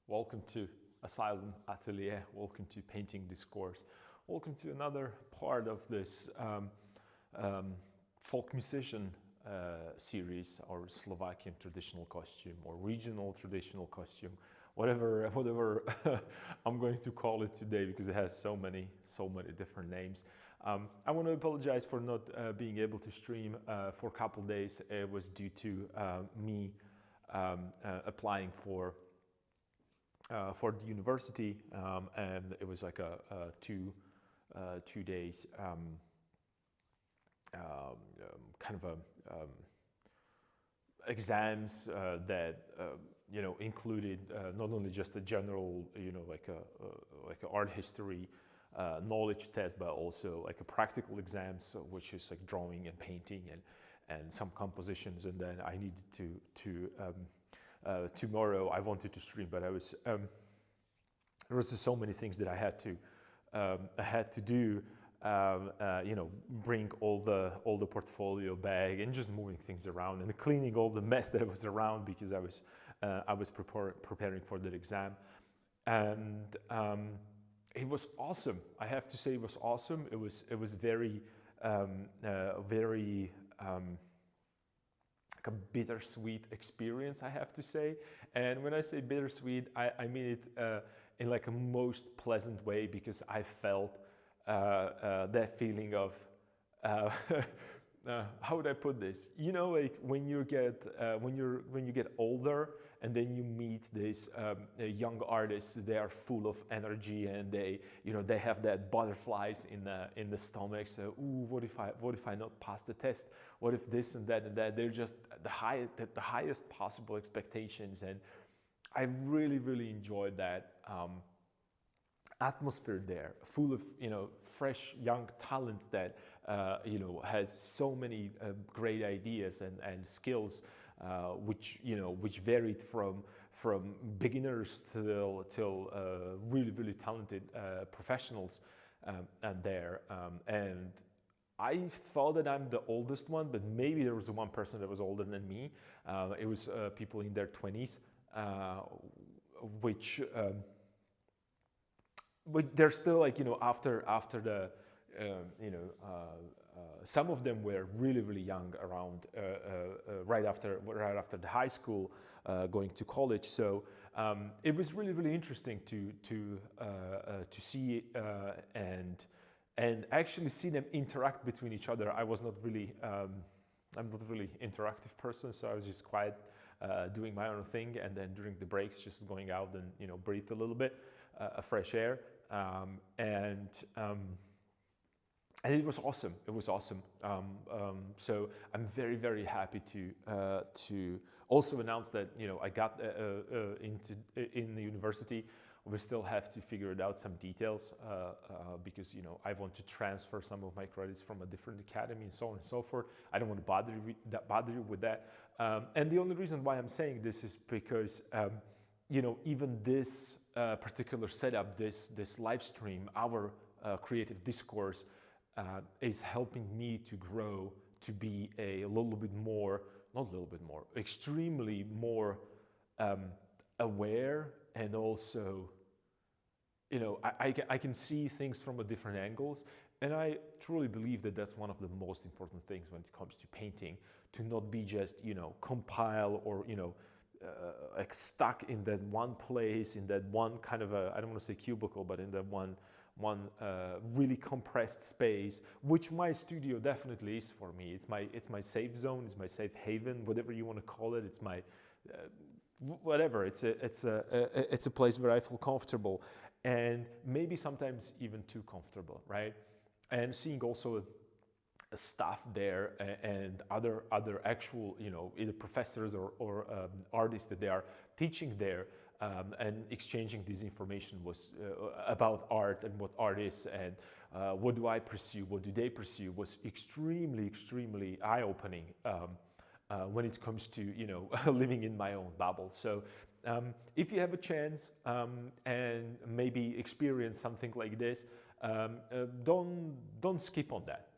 Welcome to Asylum Atelier. Welcome to Painting Discourse. Welcome to another part of this folk musician series, or Slovakian traditional costume, or regional traditional costume, whatever I'm going to call it today, because it has so many different names. I want to apologize for not being able to stream for a couple days. It was due to me applying for the university, and it was like a 2 days kind of a exams that included not only just a general like a art history knowledge test, but also like a practical exams, which is like drawing and painting and some compositions. And then I needed to tomorrow I wanted to stream, but I was there was just so many things that I had to do. Bring all the portfolio bag and just moving things around and cleaning all the mess that was around, because I was preparing for that exam. And it was awesome. I have to say, it was awesome. It was very like a bittersweet experience, I have to say. And when I say bittersweet, I mean it in like a most pleasant way, because I felt that feeling of how would I put this? Like when you get older, and then you meet these young artists. They are full of energy, and they have that butterflies in the stomach. So, ooh, what if I not pass the test? What if this and that and that? They're just the highest possible expectations, and I really enjoyed that atmosphere there, full of fresh young talent that has so many great ideas and skills, which varied from beginners till really talented professionals and there. And I thought that I'm the oldest one, but maybe there was one person that was older than me. It was people in their 20s, which. But they're still like after the some of them were really young, around right after the high school, going to college. So it was really interesting to see and actually see them interact between each other. I was not really I'm not a really interactive person, so I was just quiet, doing my own thing, and then during the breaks just going out and breathe a little bit, fresh air, and it was awesome. It was awesome. So I'm very happy to also announce that I got in the university. We still have to figure it out, some details, because I want to transfer some of my credits from a different academy and so on and so forth. I don't want to bother you with that. And the only reason why I'm saying this is because even this particular setup, this live stream, our creative discourse, is helping me to grow, to be a little bit more, not a little bit more, extremely more aware, and also I can see things from a different angles. And I truly believe that that's one of the most important things when it comes to painting, to not be just compile or like stuck in that one place, in that one kind of I don't want to say cubicle, but in that one really compressed space, which my studio definitely is for me. It's my safe zone, it's my safe haven, whatever you want to call it. It's my whatever. It's a place where I feel comfortable, and maybe sometimes even too comfortable, right? And seeing also staff there and other actual either professors or artists that they are teaching there, and exchanging this information was about art and what art is, and what do I pursue, what do they pursue, was extremely eye-opening when it comes to living in my own bubble. So if you have a chance and maybe experience something like this, don't skip on that.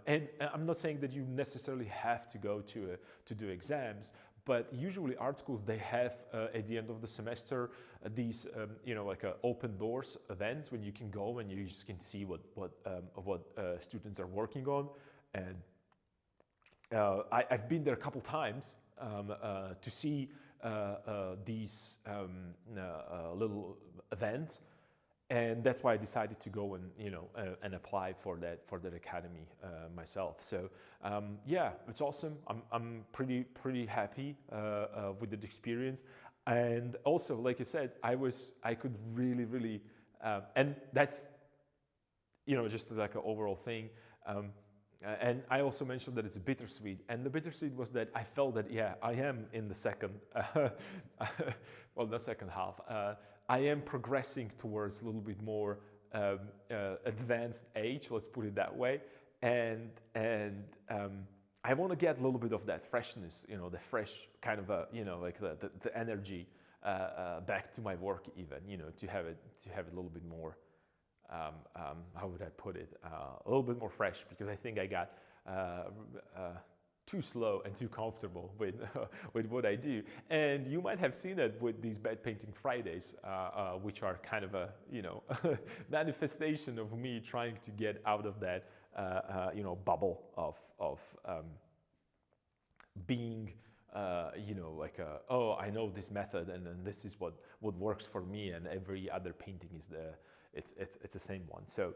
And I'm not saying that you necessarily have to go to do exams, but usually art schools, they have at the end of the semester these like open doors events when you can go and you just can see what students are working on. And I've been there a couple times to see these little events, and that's why I decided to go and and apply for that academy myself. So yeah, it's awesome. I'm pretty happy with the experience, and also, like I said, I could really and that's just like an overall thing. And I also mentioned that it's bittersweet, and the bittersweet was that I felt that yeah, I am in the second, well, the second half. I am progressing towards a little bit more advanced age, let's put it that way, and I want to get a little bit of that freshness, the fresh kind of like the energy back to my work, even to have it a little bit more. How would I put it? A little bit more fresh, because I think I got too slow and too comfortable with with what I do. And you might have seen it with these Bad Painting Fridays, which are kind of a manifestation of me trying to get out of that bubble of being like oh, I know this method, and then this is what works for me, and every other painting is it's the same one. So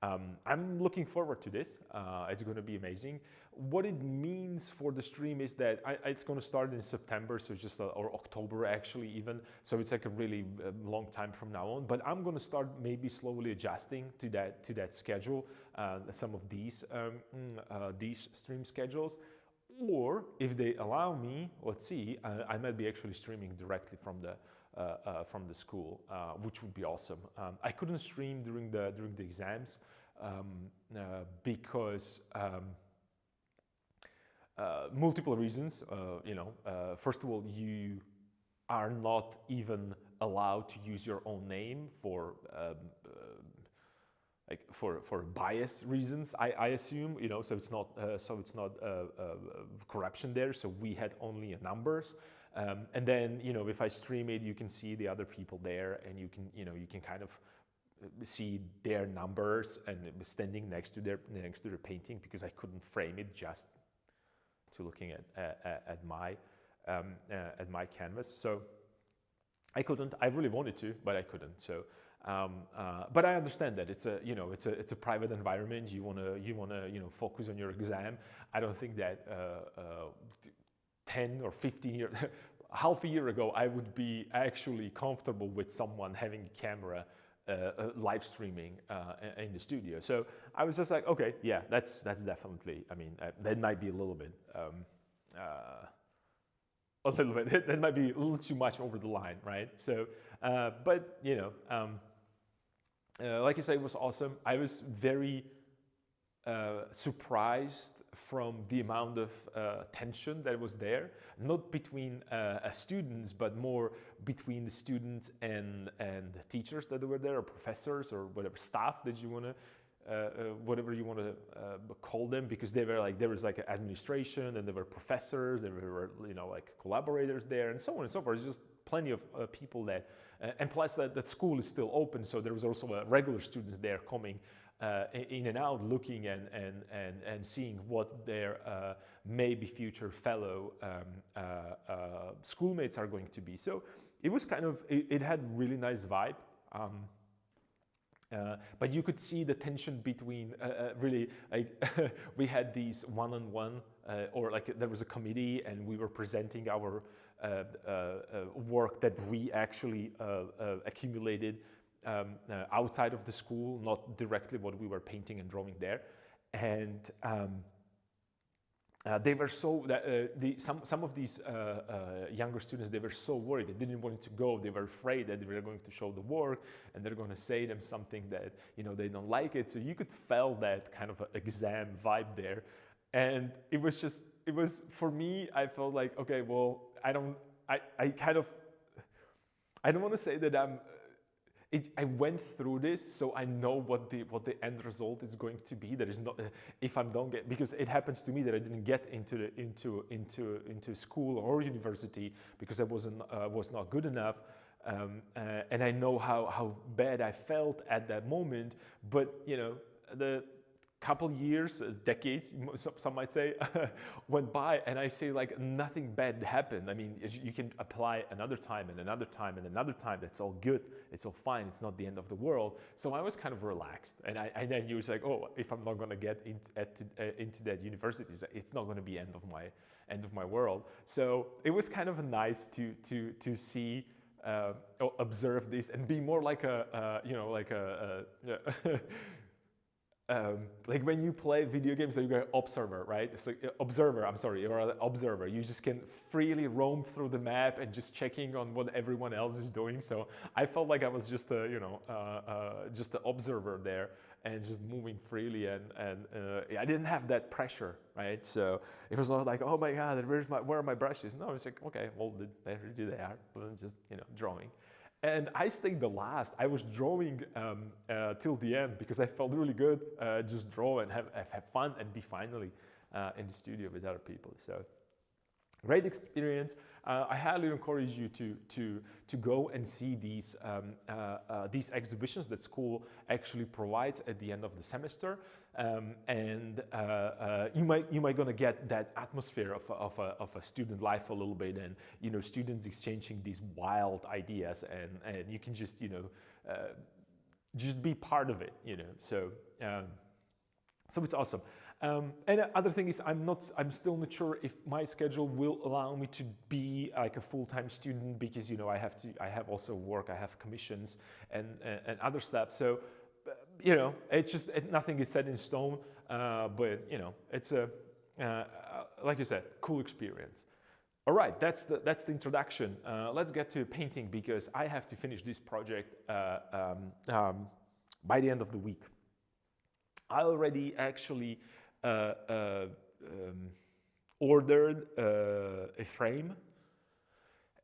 I'm looking forward to this. It's going to be amazing. What it means for the stream is that it's going to start in September, so it's just or October actually even. So it's like a really long time from now on. But I'm going to start maybe slowly adjusting to that schedule, some of these stream schedules. Or if they allow me, let's see, I might be actually streaming directly from the school, which would be awesome. I couldn't stream during the exams because multiple reasons. First of all, you are not even allowed to use your own name for bias reasons, I assume, so it's not corruption there. So we had only numbers, and then if I stream it, you can see the other people there, and you can kind of see their numbers and standing next to their painting, because I couldn't frame it just to looking at my canvas. So I couldn't. I really wanted to, but I couldn't. So. But I understand that it's a private environment. You wanna focus on your exam. I don't think that 10 or 15 years, half a year ago, I would be actually comfortable with someone having a camera live streaming in the studio. So I was just like, okay, yeah, that's definitely. I mean, that might be a little bit. That might be a little too much over the line, right? So, but like I said, it was awesome. I was very surprised from the amount of tension that was there, not between students, but more between the students and the teachers that were there, or professors, or whatever staff that you want to. Whatever you want to call them, because there was like administration, and there were professors, there were like collaborators there, and so on and so forth. It's just plenty of people that, and plus that school is still open, so there was also regular students there coming in and out, looking and seeing what their maybe future fellow schoolmates are going to be. So it was kind of it had really nice vibe. But you could see the tension between really, like we had these one-on-one, or like there was a committee, and we were presenting our work that we actually accumulated outside of the school, not directly what we were painting and drawing there. And they were so some of these younger students, they were so worried. They didn't want to go. They were afraid that they were going to show the work and they're going to say them something that they don't like it. So you could feel that kind of exam vibe there, and it was for me. I felt like, okay, well, I don't want to say that I went through this, so I know what the end result is going to be. There is not, if I don't get, because it happens to me that I didn't get into school or university because I was not good enough. And I know how bad I felt at that moment. But the couple years, decades, some might say, went by, and I say like nothing bad happened. I mean, you can apply another time and another time and another time. That's all good. It's all fine. It's not the end of the world. So I was kind of relaxed, and I knew it's like, oh, if I'm not going to get into that university, it's not going to be end of my world. So it was kind of nice to see. Observe this and be more like like when you play video games, so you're an observer, right? It's like observer. I'm sorry, you're an observer. You just can freely roam through the map and just checking on what everyone else is doing. So I felt like I was just just an observer there and just moving freely, and I didn't have that pressure, right? So it was not like, oh my God, where are my brushes? No, it's like, okay, well, there they are, just drawing. And I stayed the last. I was drawing till the end because I felt really good. Just draw and have fun and be finally in the studio with other people. So great experience. I highly encourage you to go and see these exhibitions that school actually provides at the end of the semester, and you might gonna get that atmosphere of a student life a little bit, and students exchanging these wild ideas, and you can just just be part of it, So so it's awesome. And the other thing is, I'm still not sure if my schedule will allow me to be like a full-time student, because I have also work, I have commissions and other stuff. So it's just nothing is set in stone. But it's a like you said, cool experience. All right, that's the introduction. Let's get to painting, because I have to finish this project by the end of the week. I already actually ordered a frame.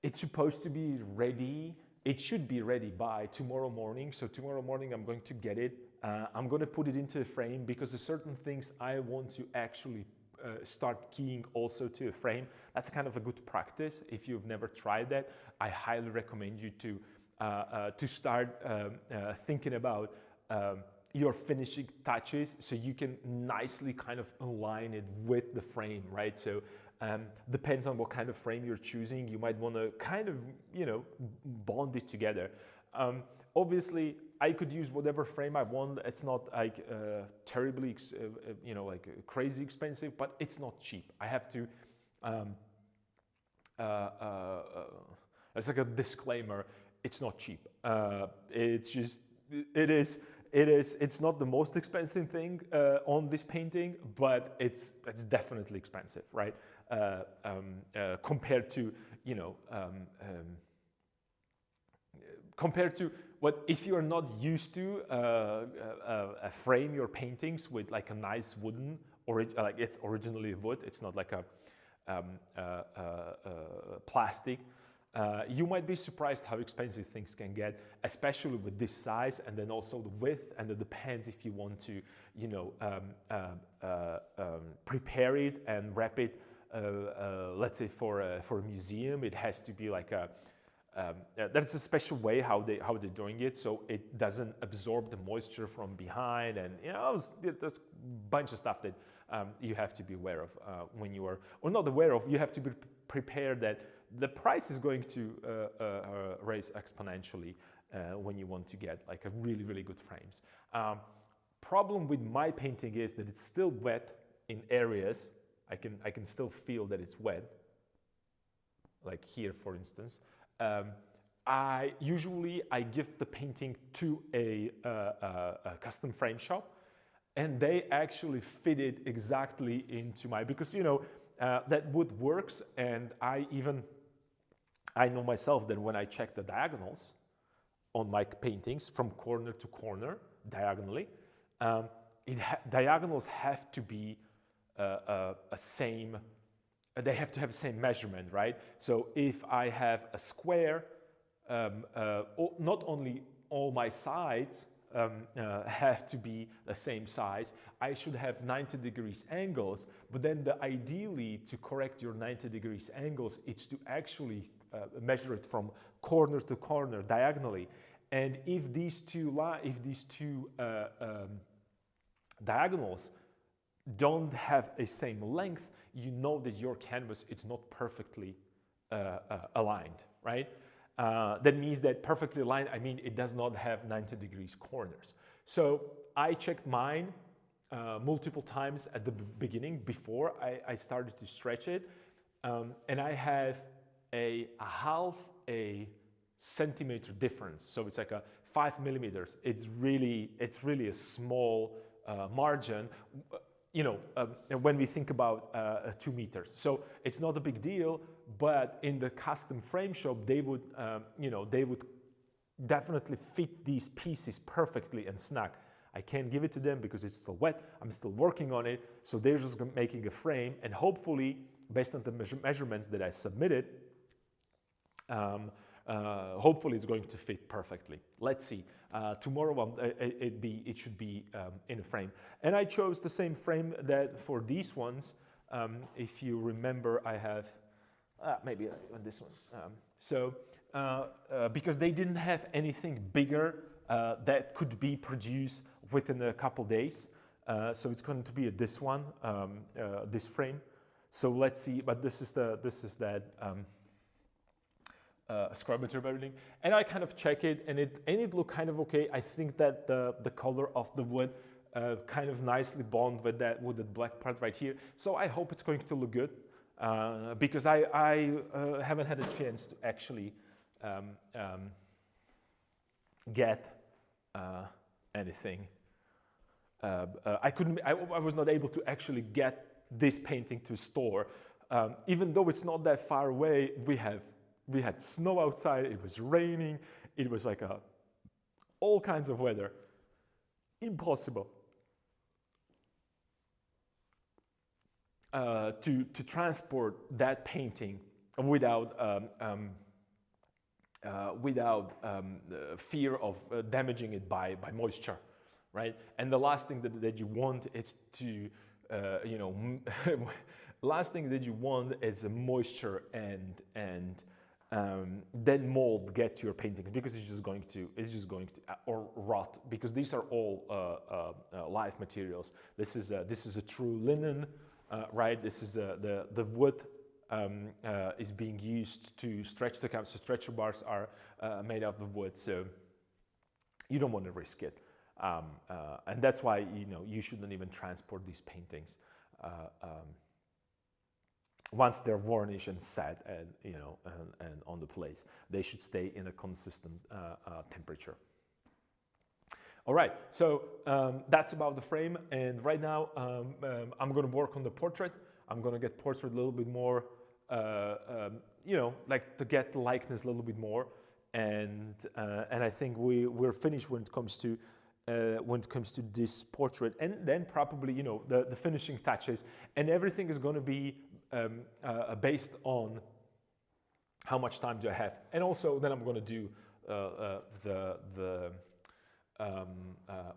It's supposed to be ready. It should be ready by tomorrow morning. So tomorrow morning I'm going to get it. I'm going to put it into a frame, because there's certain things I want to actually start keying also to a frame. That's kind of a good practice. If you've never tried that, I highly recommend you to start thinking about your finishing touches, so you can nicely kind of align it with the frame, right? So depends on what kind of frame you're choosing. You might want to kind of bond it together. Obviously I could use whatever frame I want. It's not like terribly like crazy expensive, but it's not cheap. I have to it's like a disclaimer, it's not cheap. It's just it's not the most expensive thing on this painting, but it's definitely expensive, right? Compared to compared to what, if you're not used to frame your paintings with like a nice wooden, or like it's originally wood, it's not like a plastic. You might be surprised how expensive things can get, especially with this size, and then also the width, and it depends if you want to, prepare it and wrap it. Let's say for a museum, it has to be like a. That's a special way how they're doing it, so it doesn't absorb the moisture from behind, and there's a bunch of stuff that you have to be aware of when you are, or not aware of. You have to be prepared that the price is going to raise exponentially when you want to get like a really good frames. Problem with my painting is that it's still wet in areas. I can still feel that it's wet, like here, for instance. I usually give the painting to a custom frame shop, and they actually fit it exactly into my, because that wood works, and I know myself that when I check the diagonals on my paintings from corner to corner diagonally, diagonals have to be same. They have to have the same measurement, right? So if I have a square, not only all my sides have to be the same size, I should have 90 degrees angles, but then ideally to correct your 90 degrees angles, it's to actually measure it from corner to corner diagonally. And if these two diagonals don't have a same length, you know that your canvas is not perfectly aligned, right? That means that perfectly aligned, I mean, it does not have 90 degrees corners. So I checked mine multiple times at the beginning before I started to stretch it. And I have a half a centimeter difference. So it's like a 5 millimeters. It's really a small margin, you know, when we think about 2 meters. So it's not a big deal, but in the custom frame shop, they would, you know, they would definitely fit these pieces perfectly and snug. I can't give it to them because it's still wet. I'm still working on it. So they're just making a frame, and hopefully, based on the measurements that I submitted, hopefully it's going to fit perfectly. Let's see. Tomorrow it should be in a frame. And I chose the same frame that for these ones. If you remember, I have maybe on this one. Because they didn't have anything bigger that could be produced within a couple days. So it's going to be this one, this frame. So let's see. But this is that scrubber everything, and I kind of check it, and it looked kind of okay. I think that the color of the wood kind of nicely bond with that black part right here. So I hope it's going to look good because I haven't had a chance to actually get anything. I was not able to actually get this painting to store, even though it's not that far away. We had snow outside, it was raining, it was like all kinds of weather. Impossible to transport that painting without fear of damaging it by moisture, right? And the last thing that you want is to, you know, last thing that you want is a moisture and then mold get to your paintings, because it's just going to or rot, because these are all live materials. This is a true linen, right? This is the wood is being used to stretch the canvas. So stretcher bars are made out of wood, so you don't want to risk it, and that's why, you know, you shouldn't even transport these paintings. Once they're varnished and set, and you know, and on the place, they should stay in a consistent temperature. All right, so that's about the frame, and right now I'm going to work on the portrait. I'm going to get portrait a little bit more, you know, like to get the likeness a little bit more, and I think we're finished when it comes to this portrait, and then probably, you know, the finishing touches, and everything is going to be based on how much time do I have, and also then I'm going to do the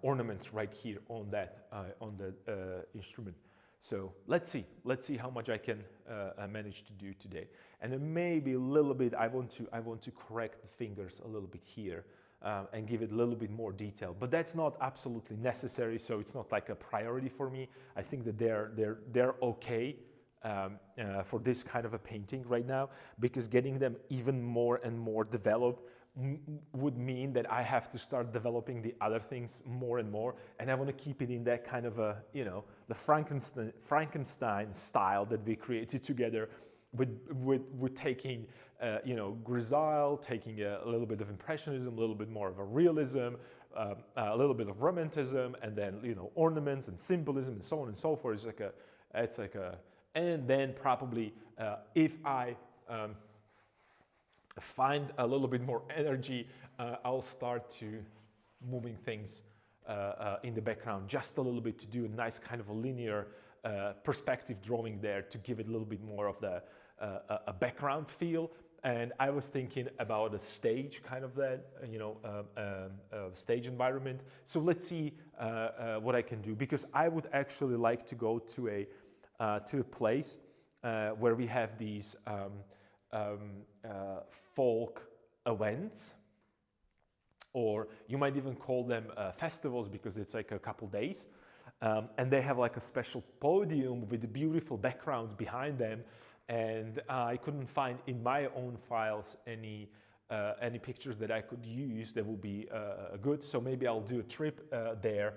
ornament right here on that on the instrument. So let's see how much I can manage to do today, and then maybe a little bit I want to correct the fingers a little bit here. And give it a little bit more detail, but that's not absolutely necessary. So it's not like a priority for me. I think that they're okay for this kind of a painting right now, because getting them even more and more developed would mean that I have to start developing the other things more and more, and I want to keep it in that kind of a, you know, the Frankenstein style that we created together, with taking you know, Grisaille, taking a little bit of Impressionism, a little bit more of a realism, a little bit of Romanticism, and then, you know, ornaments and symbolism and so on and so forth. It's like a, and then probably if I find a little bit more energy, I'll start to moving things in the background just a little bit, to do a nice kind of a linear perspective drawing there, to give it a little bit more of the a background feel. And I was thinking about a stage, kind of that, you know, stage environment. So let's see what I can do, because I would actually like to go to a place where we have these folk events, or you might even call them festivals because it's like a couple days. And they have like a special podium with beautiful backgrounds behind them. And I couldn't find in my own files any pictures that I could use that would be good. So maybe I'll do a trip there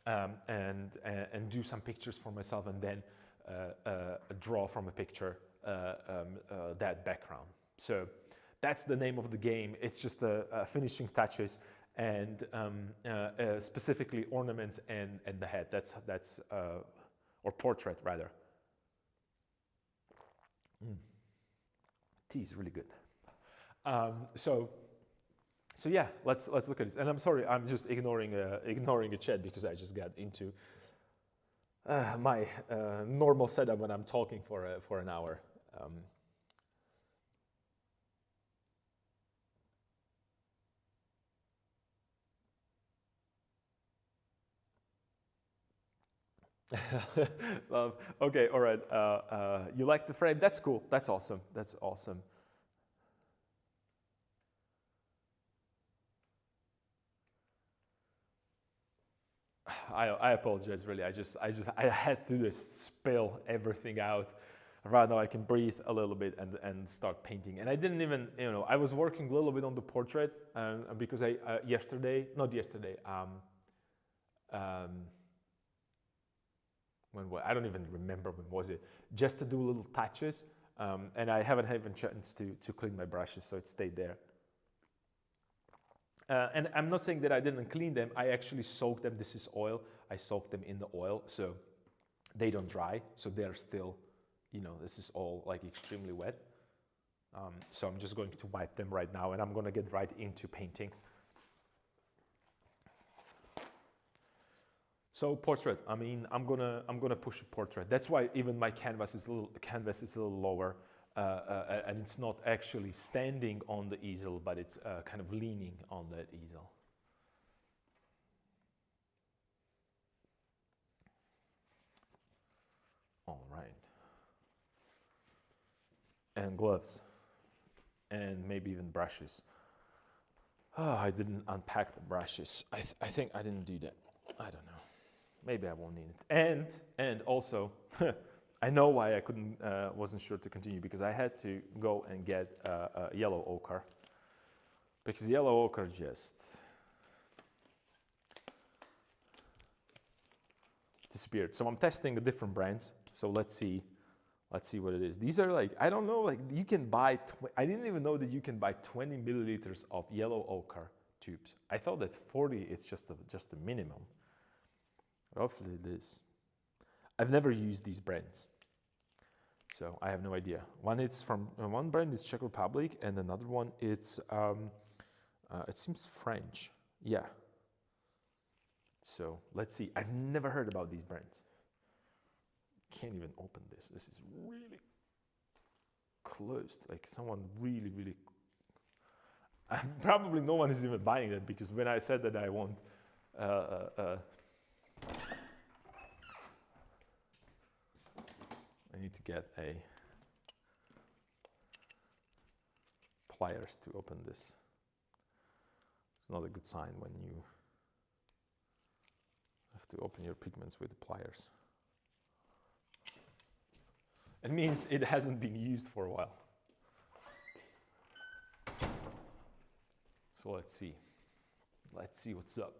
and do some pictures for myself, and then draw from a picture that background. So that's the name of the game. It's just finishing touches, and specifically ornaments and the head. That's or portrait rather. Tea is really good. So yeah, let's look at this. And I'm sorry, I'm just ignoring a chat because I just got into my normal setup when I'm talking for an hour. Love. Okay, all right. You like the frame? That's cool. That's awesome. That's awesome. I apologize, really. I had to just spill everything out. Right now I can breathe a little bit and start painting. And I didn't even, I was working a little bit on the portrait because I I don't even remember when was it, just to do little touches. And I haven't had a chance to clean my brushes, so it stayed there. And I'm not saying that I didn't clean them. I actually soaked them. This is oil. I soaked them in the oil so they don't dry. So they're still, this is all like extremely wet. So I'm just going to wipe them right now, and I'm going to get right into painting. So portrait. I mean, I'm gonna push a portrait. That's why even my canvas is a little lower. And it's not actually standing on the easel, but it's kind of leaning on that easel. All right. And gloves. And maybe even brushes. Oh, I didn't unpack the brushes. I think I didn't do that. I don't know. Maybe I won't need it. And also, I know why I wasn't sure to continue, because I had to go and get a yellow ochre, because yellow ochre just disappeared. So I'm testing the different brands. So let's see what it is. These are like, I don't know, like you can buy, I didn't even know that you can buy 20 milliliters of yellow ochre tubes. I thought that 40 is just a minimum. Hopefully it is. I've never used these brands, so I have no idea. One brand is Czech Republic, and another one it's it seems French. Yeah. So let's see. I've never heard about these brands. Can't even open this. This is really closed. Like someone really, really. Probably no one is even buying it, because when I said that I want. I need to get pliers to open this. It's not a good sign when you have to open your pigments with the pliers. It means it hasn't been used for a while. So let's see. Let's see what's up.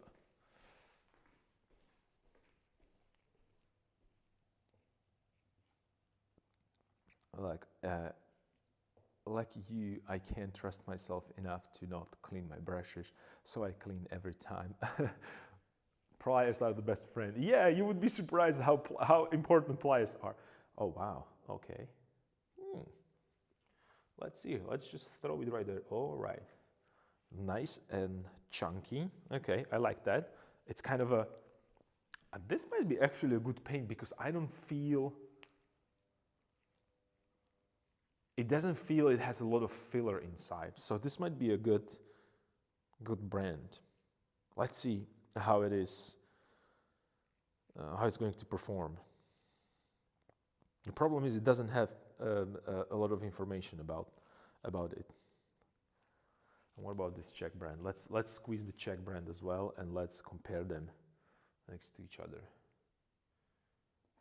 Like you, I can't trust myself enough to not clean my brushes, so I clean every time. Pliers are the best friend. Yeah, you would be surprised how important pliers are. Oh wow, okay. Let's see, let's just throw it right there. All right, nice and chunky. Okay, I like that. It's kind of this might be actually a good paint, because I don't feel, it doesn't feel it has a lot of filler inside. So this might be a good brand. Let's see how it is, how it's going to perform. The problem is it doesn't have a lot of information about about it. And what about this Czech brand? Let's squeeze the Czech brand as well, and let's compare them next to each other.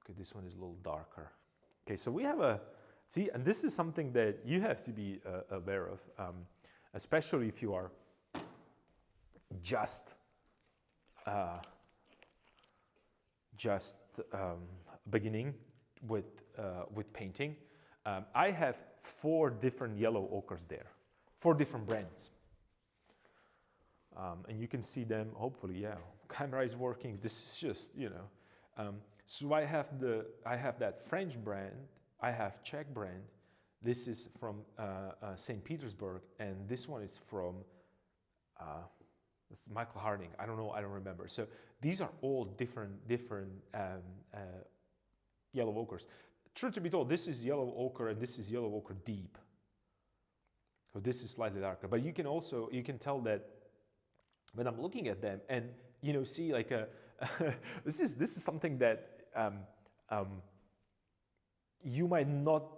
Okay, this one is a little darker. Okay, so we have a, see, and this is something that you have to be aware of, especially if you are just beginning with painting. I have 4 different yellow ochres there, 4 different brands. And you can see them, hopefully, yeah, camera is working. This is just, you know. So I have that French brand, I have Czech brand. This is from St. Petersburg, and this one is from it's Michael Harding. I don't know, I don't remember. So these are all different yellow ochres. Truth to be told, this is yellow ochre and this is yellow ochre deep. So this is slightly darker, but you can tell that when I'm looking at them and, you know, see like this is something that you might not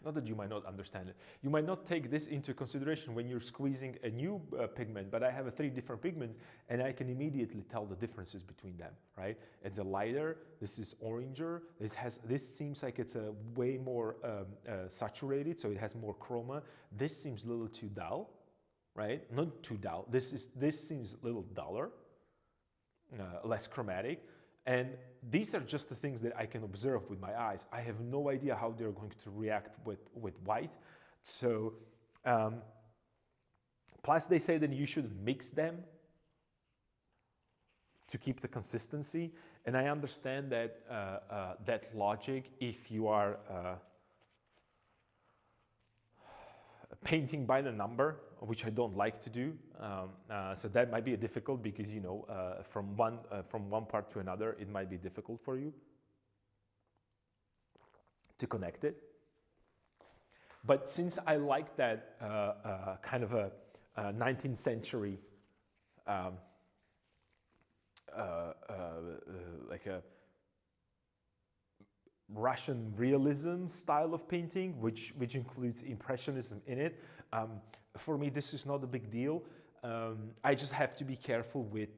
that you might not understand it. You might not take this into consideration when you're squeezing a new pigment, but I have 3 different pigments and I can immediately tell the differences between them, right? It's a lighter, this is oranger, this seems like it's a way more saturated, so it has more chroma. This seems a little too dull, right? Not too dull, this seems a little duller, less chromatic. And these are just the things that I can observe with my eyes. I have no idea how they're going to react with white. So, plus they say that you should mix them to keep the consistency. And I understand that, that logic if you are painting by the number, which I don't like to do. So that might be difficult because, you know, from one part to another, it might be difficult for you to connect it. But since I like that kind of a 19th century, like a Russian realism style of painting, which includes impressionism in it. For me, this is not a big deal. I just have to be careful with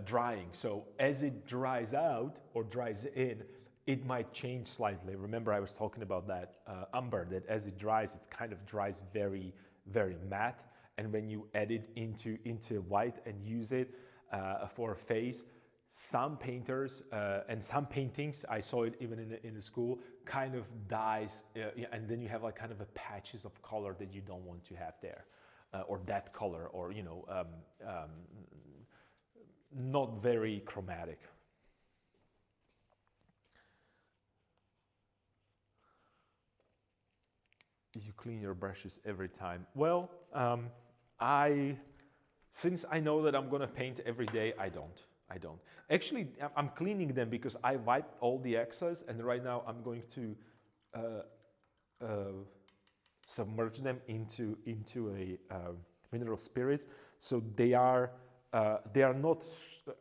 drying. So as it dries out or dries in, it might change slightly. Remember, I was talking about that umber, that as it dries, it kind of dries very, very matte. And when you add it into white and use it for a face, some painters and some paintings, I saw it even in the school, kind of dyes, and then you have like kind of a patches of color that you don't want to have there, or that color, or, you know, not very chromatic. You clean your brushes every time. Well, since I know that I'm gonna paint every day, I don't. Actually, I'm cleaning them because I wiped all the excess, and right now I'm going to submerge them into a mineral spirits. So they are not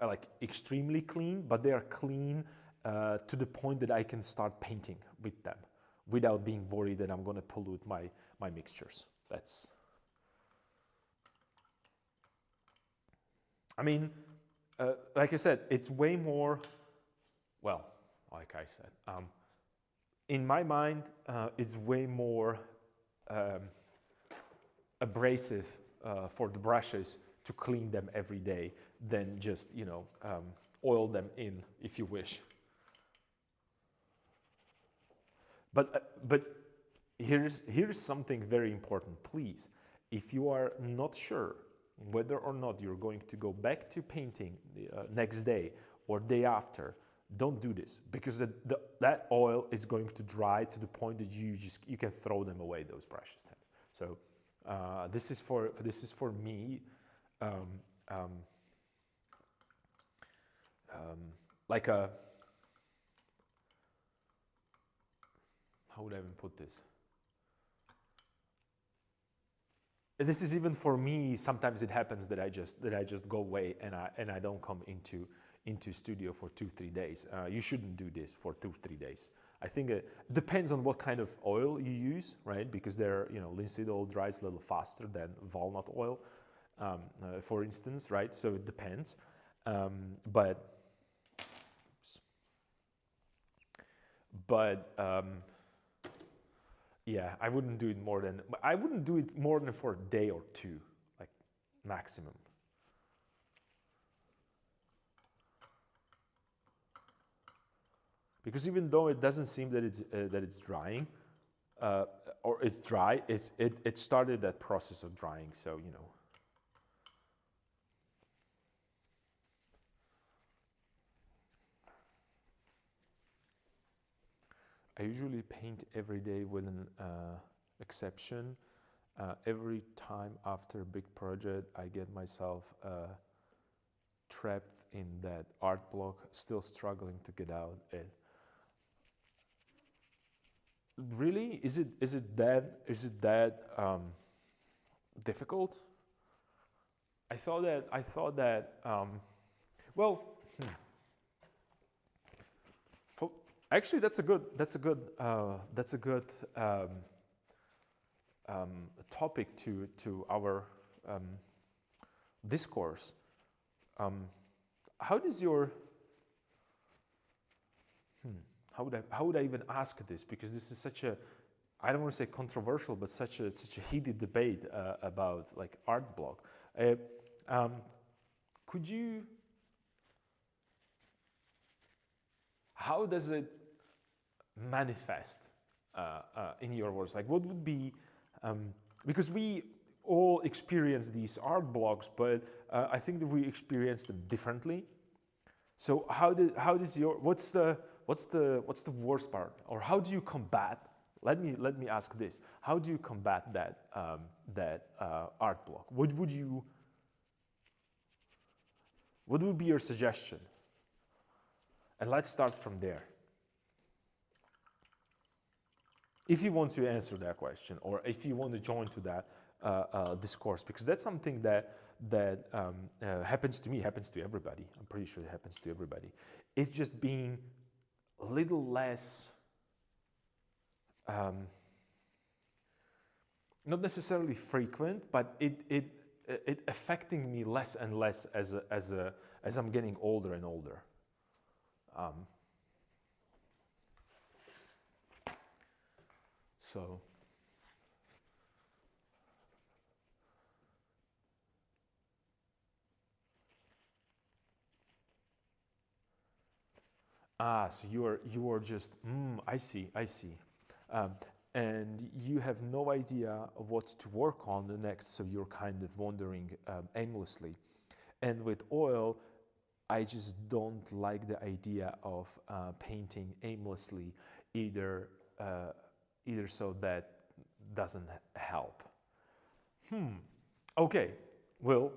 like extremely clean, but they are clean to the point that I can start painting with them without being worried that I'm going to pollute my mixtures. That's, I mean, like I said, it's way more, well, like I said, in my mind, it's way more abrasive for the brushes to clean them every day than just, you know, oil them in, if you wish. But here's something very important, please. If you are not sure whether or not you're going to go back to painting next day or day after, don't do this, because that oil is going to dry to the point that you can throw them away, those brushes. So this is for me, like a, how would I even put this? This is even for me. Sometimes it happens that I just go away and I don't come into into studio for 2-3 days. You shouldn't do this for 2-3 days. I think it depends on what kind of oil you use, right? Because linseed oil dries a little faster than walnut oil, for instance, right? So it depends. But yeah, I wouldn't do it more than for a day or two, like maximum. Because even though it doesn't seem that it's drying, or it's dry, it started that process of drying. So I usually paint every day with an exception. Every time after a big project, I get myself trapped in that art block, still struggling to get out. Really, is it that difficult? I thought that well. Actually, that's a good topic to our discourse. How does your how would I even ask this? Because this is such a, I don't want to say controversial, but such a heated debate about like art block. Could you? How does it manifest in your words? Like, what would be, because we all experience these art blocks, but I think that we experience them differently. So how does your, what's the worst part, or how do you combat? Let me ask this: how do you combat that art block? What would be your suggestion? And let's start from there. If you want to answer that question, or if you want to join to that discourse, because that's something that happens to me, happens to everybody. I'm pretty sure it happens to everybody. It's just being a little less, not necessarily frequent, but it affecting me less and less as I'm getting older and older. So so you are just I see, and you have no idea what to work on the next, so you're kind of wandering aimlessly. And with oil, I just don't like the idea of painting aimlessly either. So that doesn't help. Okay, well,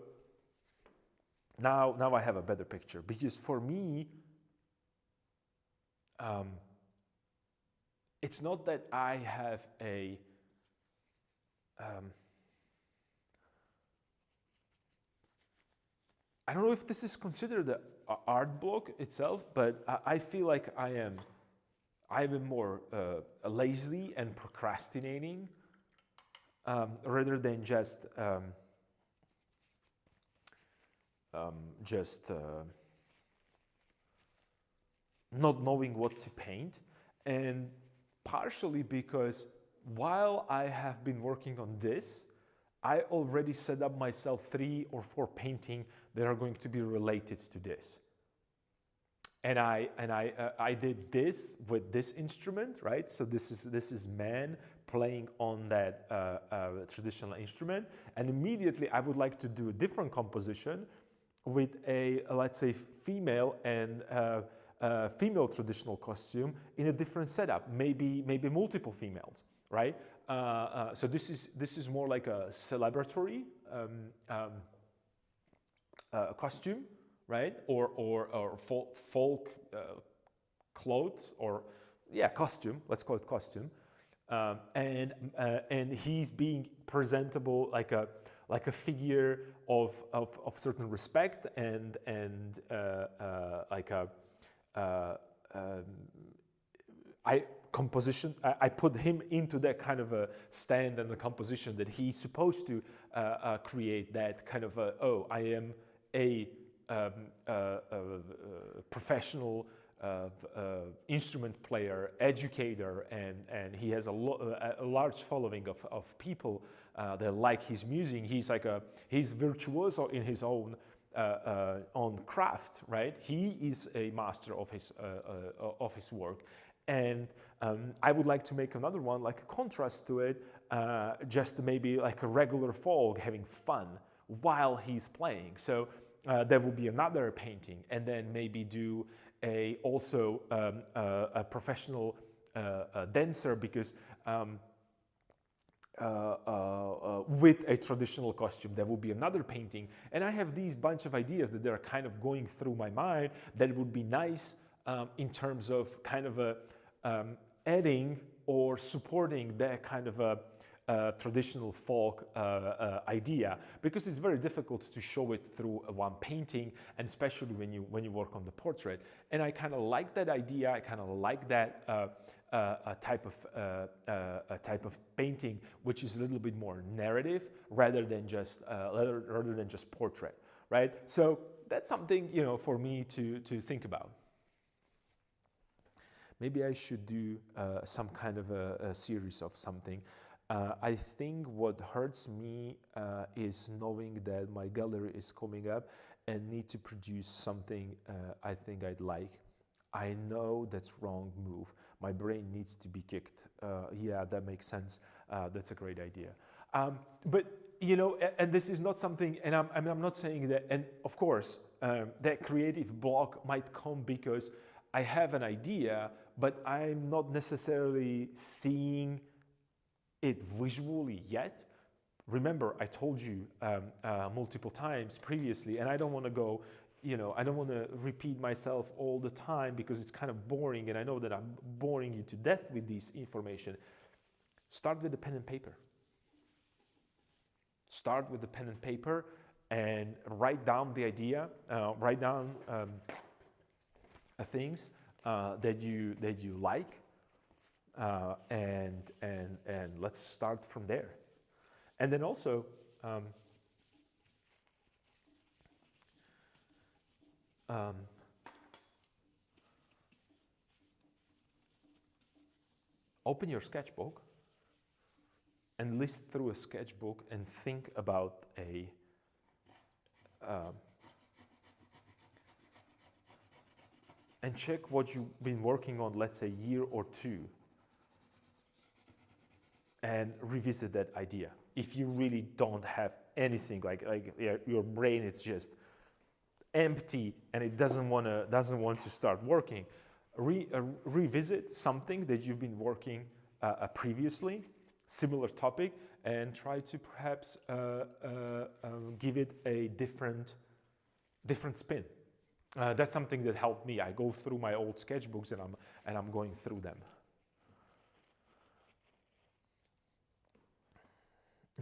now I have a better picture, because for me, it's not that I have a I don't know if this is considered the art block itself, but I feel like I'm more lazy and procrastinating rather than just not knowing what to paint. And partially because while I have been working on this, I already set up myself 3 or 4 paintings that are going to be related to this. And I did this with this instrument, right? So this is man playing on that traditional instrument, and immediately I would like to do a different composition with a let's say female and female traditional costume in a different setup, maybe multiple females, right? So this is more like a celebratory costume, right? Or folk clothes, or costume. Let's call it costume. And he's being presentable like like a figure of certain respect and like a I composition. I put him into that kind of a stand and a composition that he's supposed to create. That kind of oh, I am a professional instrument player, educator, and he has a large following of people that like his music. He's virtuoso in his own craft, right? He is a master of his work, and I would like to make another one like a contrast to it, just maybe like a regular folk having fun while he's playing. So there will be another painting, and then maybe do also a professional dancer, because with a traditional costume. There will be another painting, and I have these bunch of ideas that they're kind of going through my mind that would be nice in terms of kind of adding or supporting that kind of a traditional folk idea, because it's very difficult to show it through one painting, and especially when you work on the portrait. And I kind of like that idea. I kind of like that a type of painting which is a little bit more narrative rather than just portrait, right? So that's something, you know, for me to think about. Maybe I should do some kind of a series of something. I think what hurts me is knowing that my gallery is coming up and need to produce something I think I'd like. I know that's wrong move. My brain needs to be kicked. Yeah, that makes sense. That's a great idea. But you know, and this is not something, and I'm not saying that. And of course, that creative block might come because I have an idea, but I'm not necessarily seeing it visually yet. Remember, I told you multiple times previously, and I don't want to go, you know, I don't want to repeat myself all the time because it's kind of boring, and I know that I'm boring you to death with this information. Start with the pen and paper. Start with the pen and paper and write down the idea, write down things that you like, and let's start from there. And then also, open your sketchbook and list through a sketchbook and think about and check what you've been working on, let's say a year or two, and revisit that idea. If you really don't have anything, like your brain is just empty and it doesn't want to start working, revisit something that you've been working previously, similar topic, and try to perhaps give it a different spin. That's something that helped me. I go through my old sketchbooks and I'm going through them.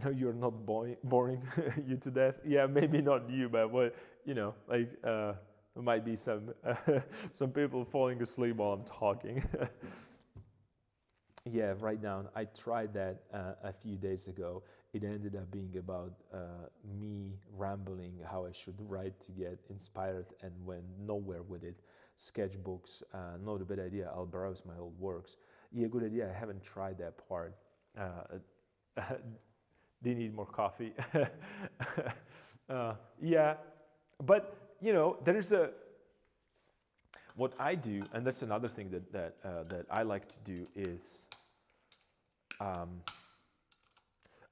No, you're not boring you to death. Yeah, maybe not you, but what, you know, like there might be some people falling asleep while I'm talking. Yeah, write down. I tried that a few days ago. It ended up being about me rambling how I should write to get inspired, and went nowhere with it. Sketchbooks, not a bad idea. I'll browse my old works. Yeah, good idea. I haven't tried that part. Do you need more coffee? Yeah, but you know, there is what I do, and that's another thing that I like to do is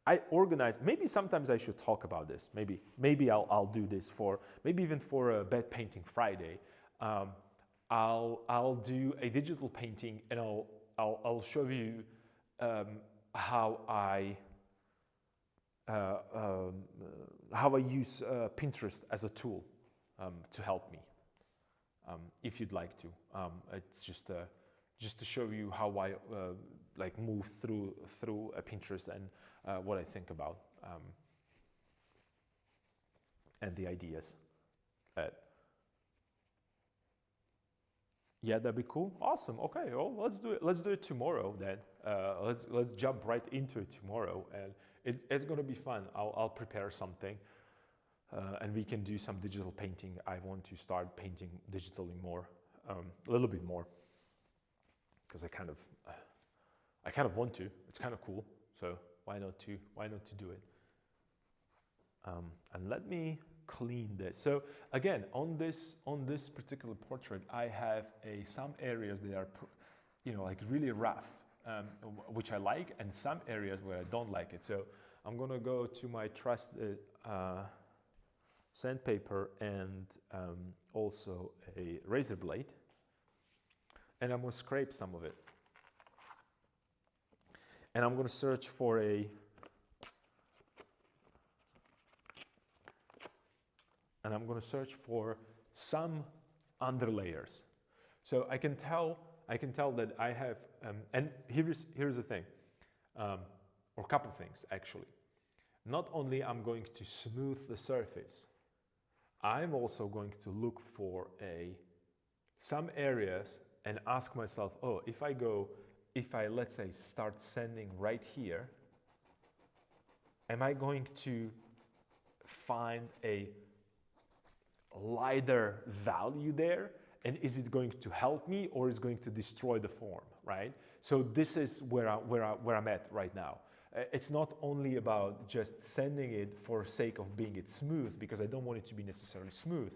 I organize. Maybe sometimes I should talk about this. Maybe I'll do this maybe even for a Bed Painting Friday. I'll do a digital painting, and I'll show you how I use Pinterest as a tool to help me. If you'd like to, it's just to show you how I like move through a Pinterest and what I think about. and the ideas. Yeah, that'd be cool. Awesome. Okay, well, let's do it. Let's do it tomorrow then. Let's jump right into it tomorrow, and it's gonna be fun. I'll prepare something, and we can do some digital painting. I want to start painting digitally more, a little bit more, because I kind of want to. It's kind of cool. So why not to do it? And let me clean this. So again, on this particular portrait, I have some areas that are, like really rough, which I like, and some areas where I don't like it. So I'm gonna go to my trusted sandpaper and also a razor blade, and I'm gonna scrape some of it. And I'm gonna search for some underlayers. So I can tell that I have, and here's the thing, or a couple things actually. Not only I'm going to smooth the surface, I'm also going to look for some areas and ask myself, oh, if I let's say start sanding right here, am I going to find a lighter value there, and is it going to help me or is it going to destroy the form, right? So this is where I'm at right now. It's not only about just sanding it for sake of being it smooth, because I don't want it to be necessarily smooth.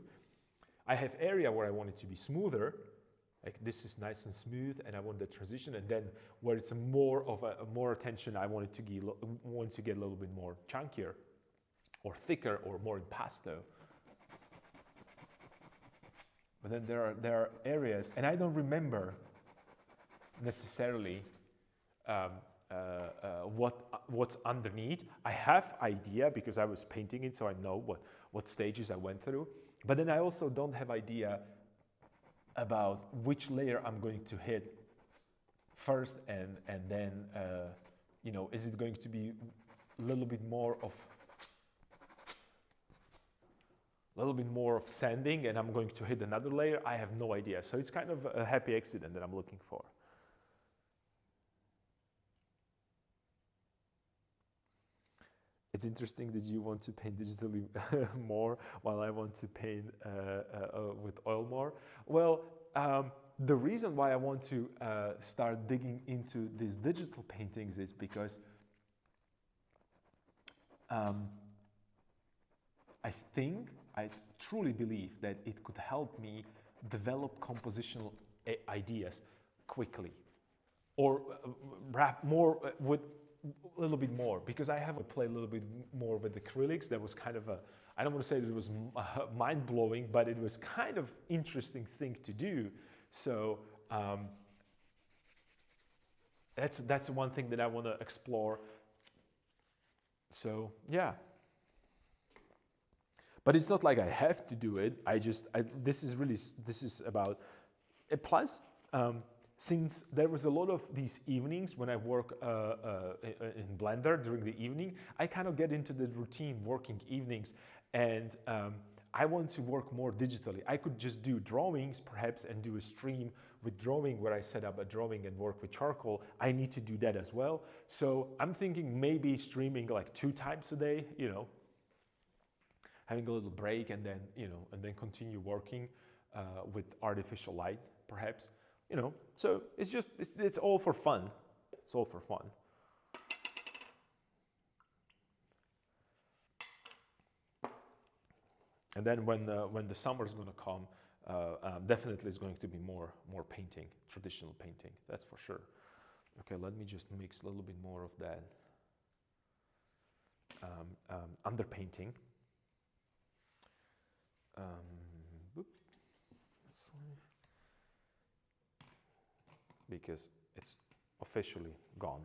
I have area where I want it to be smoother, like this is nice and smooth, and I want the transition, and then where it's more attention, I want it to get a little bit more chunkier or thicker or more impasto. But then there are areas, and I don't remember necessarily what's underneath. I have idea because I was painting it, so I know what stages I went through. But then I also don't have idea about which layer I'm going to hit first, and then is it going to be a little bit more of sanding, and I'm going to hit another layer? I have no idea. So it's kind of a happy accident that I'm looking for. It's interesting that you want to paint digitally more while I want to paint with oil more. Well, the reason why I want to start digging into these digital paintings is because I truly believe that it could help me develop compositional ideas quickly, or wrap more with a little bit more, because I have to play a little bit more with acrylics. That was kind of I don't want to say that it was mind-blowing, but it was kind of interesting thing to do. So that's one thing that I want to explore. So yeah. But it's not like I have to do it. This is about a plus. Since there was a lot of these evenings when I work in Blender during the evening, I kind of get into the routine working evenings, and I want to work more digitally. I could just do drawings perhaps and do a stream with drawing where I set up a drawing and work with charcoal. I need to do that as well. So I'm thinking maybe streaming like 2 times a day, having a little break, and then continue working with artificial light perhaps. So it's all for fun. It's all for fun. And then when the summer is going to come, definitely is going to be more painting, traditional painting. That's for sure. Okay, let me just mix a little bit more of that underpainting. Because it's officially gone.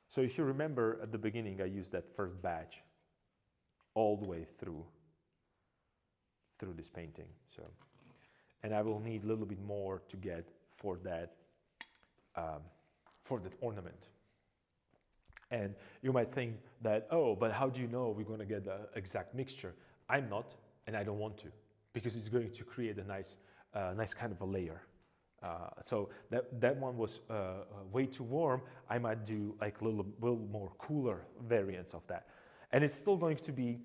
So if you remember at the beginning, I used that first batch all the way through this painting. So, and I will need a little bit more to get for that ornament. And you might think that, oh, but how do you know we're going to get the exact mixture? I'm not, and I don't want to, because it's going to create a nice kind of a layer. So that one was way too warm. I might do like a little more cooler variants of that. And it's still going to be,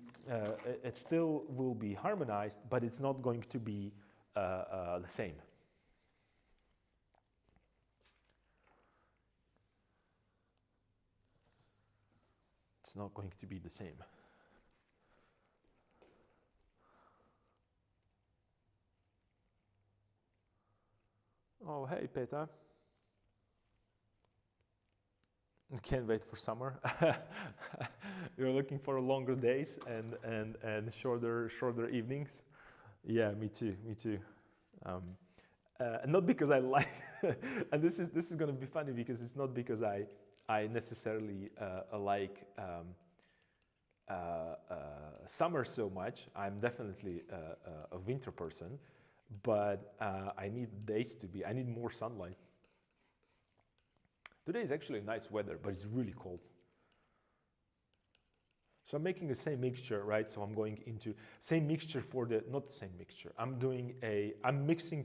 it still will be harmonized, but it's not going to be the same. It's not going to be the same. Oh, hey, Peter. Can't wait for summer. You're looking for longer days and shorter evenings. Yeah, me too. Not because I like, and this is going to be funny because it's not because I necessarily like summer so much. I'm definitely a winter person, but I need days to be. I need more sunlight. Today is actually nice weather, but it's really cold. So I'm making the same mixture, right? So I'm going into same mixture for the, not the same mixture. I'm mixing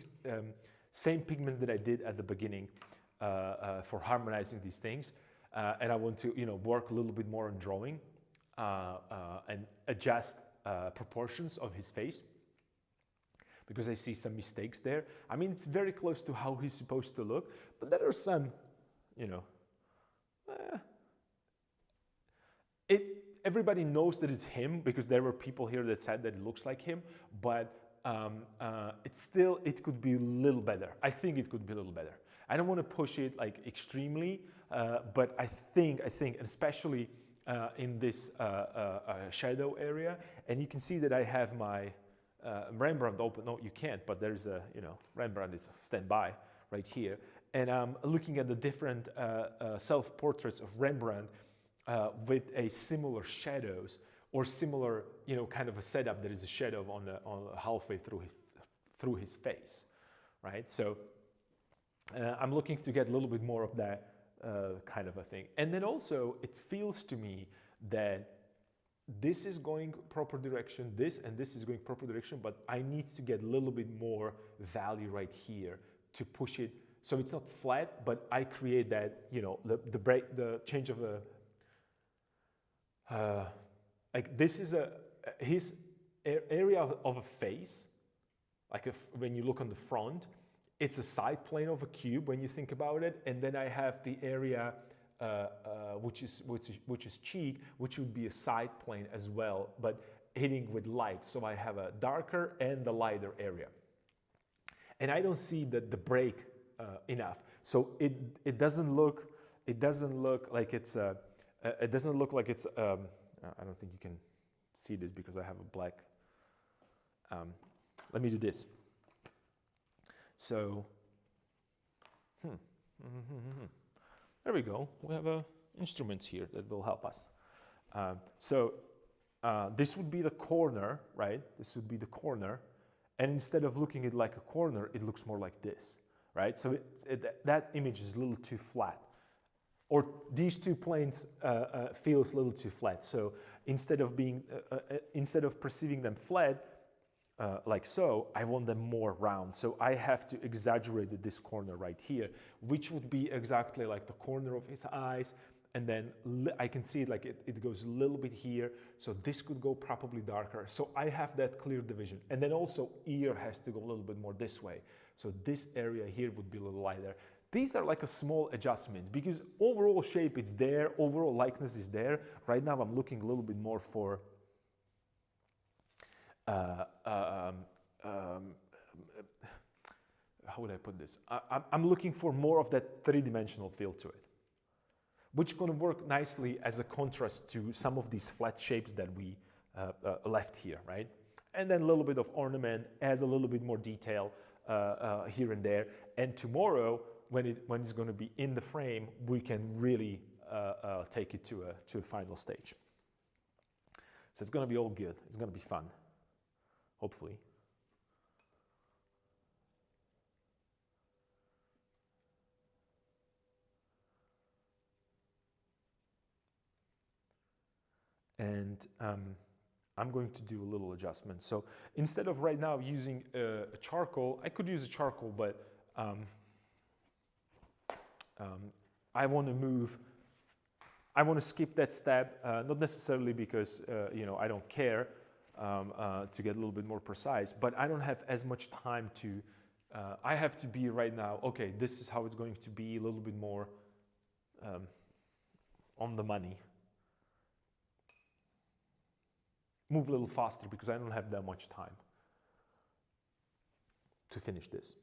same pigments that I did at the beginning for harmonizing these things. And I want to, work a little bit more on drawing and adjust proportions of his face, because I see some mistakes there. I mean, it's very close to how he's supposed to look, but there are some, everybody knows that it's him because there were people here that said that it looks like him, but it could be a little better. I think it could be a little better. I don't want to push it like extremely, but I think, and especially in this shadow area, and you can see that I have my Rembrandt open. No, you can't, but there's a, Rembrandt is standby right here. And I'm looking at the different self-portraits of Rembrandt with a similar shadows or similar, kind of a setup. There is a shadow on halfway through his face, right? So I'm looking to get a little bit more of that kind of a thing. And then also it feels to me that this is going proper direction, this and this is going proper direction, but I need to get a little bit more value right here to push it. So it's not flat, but I create that, the change of the, like this is his area of a face, like when you look on the front, it's a side plane of a cube when you think about it, and then I have the area which is cheek, which would be a side plane as well, but hitting with light. So I have a darker and the lighter area, and I don't see the break enough. So it doesn't look like it's it doesn't look like it's I don't think you can see this because I have a black. Let me do this. So, there we go. We have instruments here that will help us. So this would be the corner, right? This would be the corner. And instead of looking at it like a corner, it looks more like this, right? So that image is a little too flat. Or these two planes feels a little too flat. So instead of perceiving them flat, like so, I want them more round. So I have to exaggerate this corner right here, which would be exactly like the corner of his eyes. And then I can see it like it goes a little bit here. So this could go probably darker. So I have that clear division. And then also ear has to go a little bit more this way. So this area here would be a little lighter. These are like a small adjustments because overall shape is there, overall likeness is there. Right now I'm looking a little bit more for how would I put this? I'm looking for more of that three-dimensional feel to it, which is going to work nicely as a contrast to some of these flat shapes that we left here, right? And then a little bit of ornament, add a little bit more detail here and there. And tomorrow, when it's going to be in the frame, we can really take it to a final stage. So it's going to be all good. It's going to be fun. Hopefully. and I'm going to do a little adjustment. So instead of right now using a charcoal, I could use a charcoal, but I want to move, I want to skip that step, not necessarily because I don't care to get a little bit more precise, but I don't have as much time to, I have to be right now, okay, this is how it's going to be, a little bit more on the money. Move a little faster because I don't have that much time to finish this.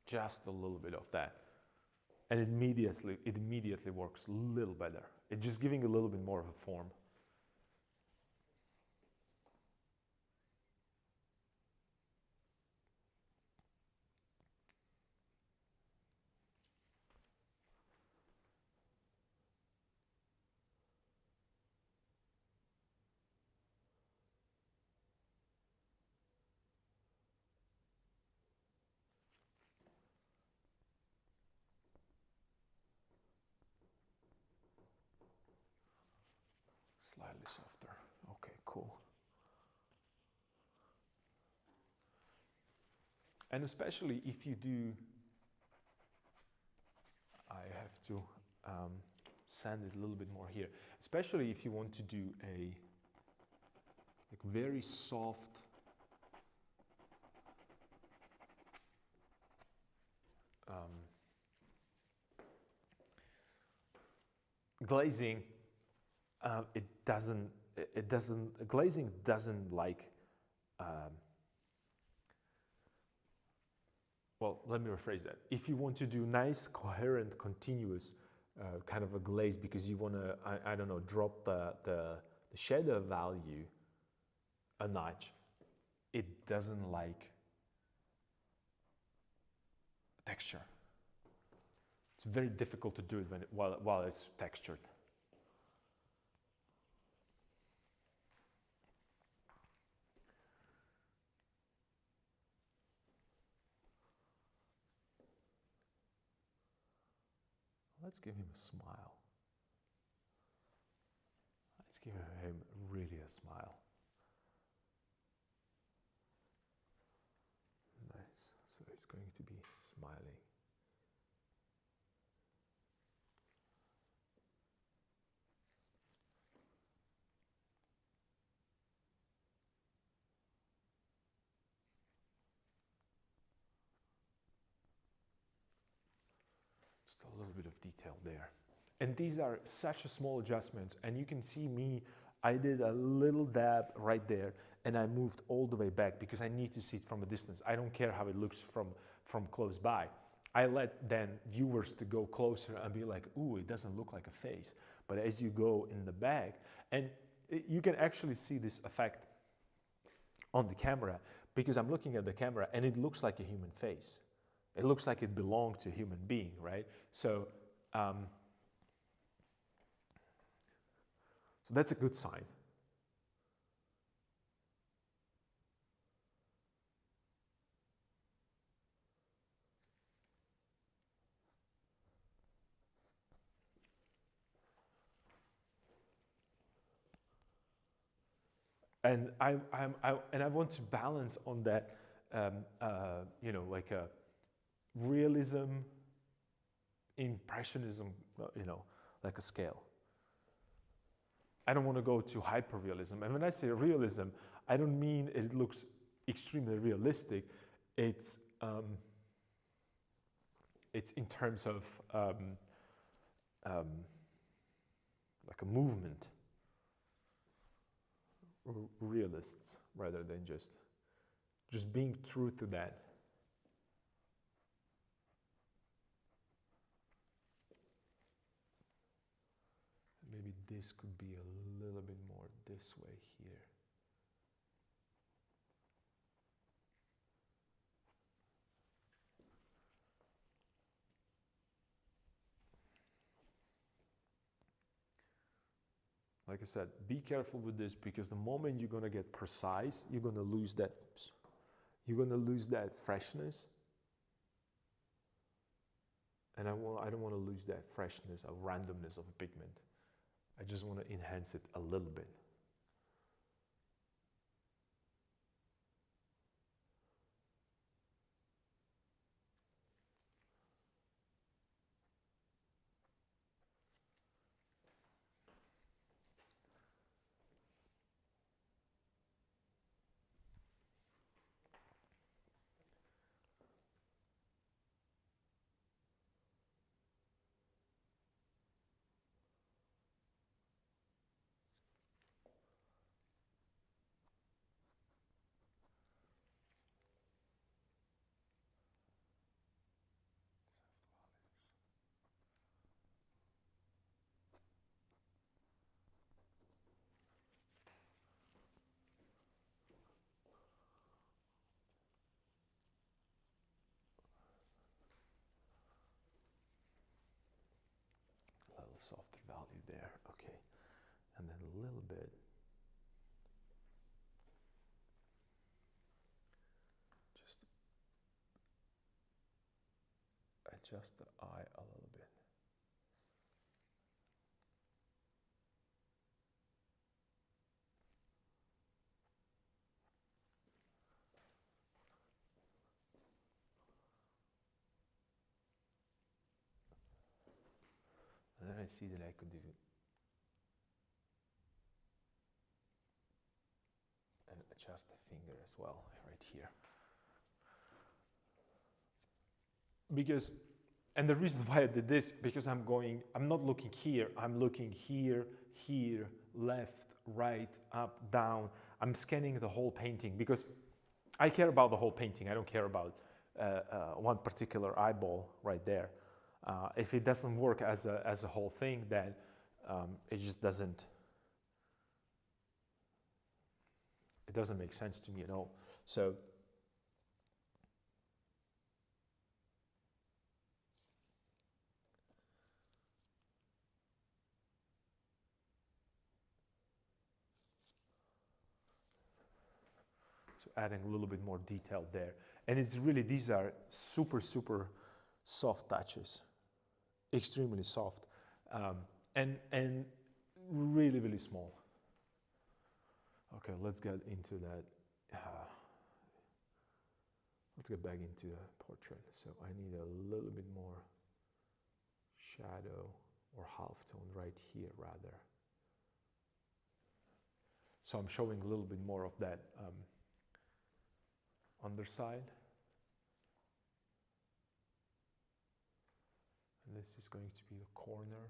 Just a little bit of that. And it immediately works a little better. It's just giving a little bit more of a form. Slightly softer. Okay, cool. And especially if you do, I have to sand it a little bit more here, especially if you want to do a very soft glazing. Glazing doesn't like, well, let me rephrase that. If you want to do nice, coherent, continuous kind of a glaze because you want to, I don't know, drop the shadow value a notch, it doesn't like texture. It's very difficult to do it while it's textured. Let's give him a smile. Let's give him really a smile. Nice. So he's going to be smiling. Just a little bit of detail there. And these are such a small adjustments, and you can see me, I did a little dab right there, and I moved all the way back because I need to see it from a distance. I don't care how it looks from close by. I let then viewers to go closer and be like, ooh, it doesn't look like a face. But as you go in the back, and you can actually see this effect on the camera because I'm looking at the camera and it looks like a human face. It looks like it belonged to a human being, right? So that's a good sign. And I want to balance on that, like a realism, impressionism, like a scale. I don't want to go to hyperrealism. And when I say realism, I don't mean it looks extremely realistic. It's in terms of like a movement. Realists rather than just being true to that. Maybe this could be a little bit more this way here. like I said, be careful with this, because the moment you're gonna get precise, you're gonna lose that, you're gonna lose that freshness. And I don't want to lose that freshness or randomness of a pigment. I just want to enhance it a little bit. A little softer value there, okay. And then a little bit. Just adjust the eye a little bit. And then I see that I could do and adjust the finger as well, right here. Because, and the reason why I did this, because I'm not looking here, I'm looking here, here, left, right, up, down. I'm scanning the whole painting, because I care about the whole painting. I don't care about one particular eyeball right there. If it doesn't work as a whole thing, then it just doesn't make sense to me at all. So adding a little bit more detail there. And it's really, these are super, super soft touches, extremely soft, and really, really small. Okay, let's get into that. Let's get back into the portrait. So I need a little bit more shadow or halftone right here, rather. So I'm showing a little bit more of that underside. And this is going to be the corner.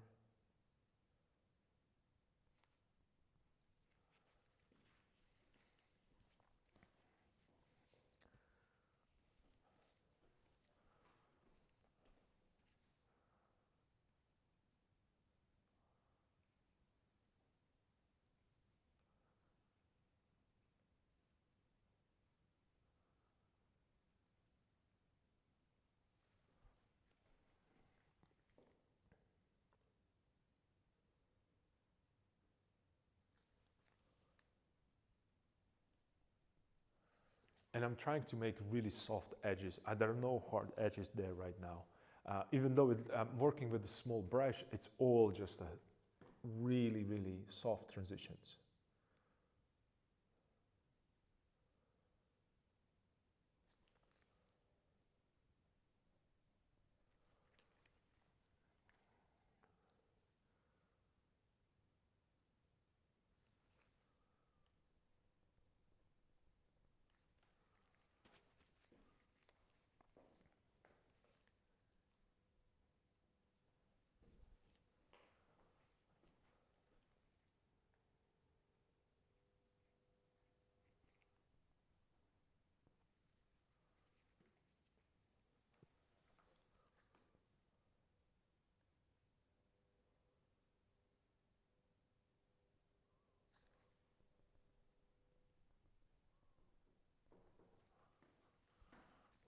And I'm trying to make really soft edges. There are no hard edges there right now. Even though I'm working with a small brush, it's all just a really, really soft transitions.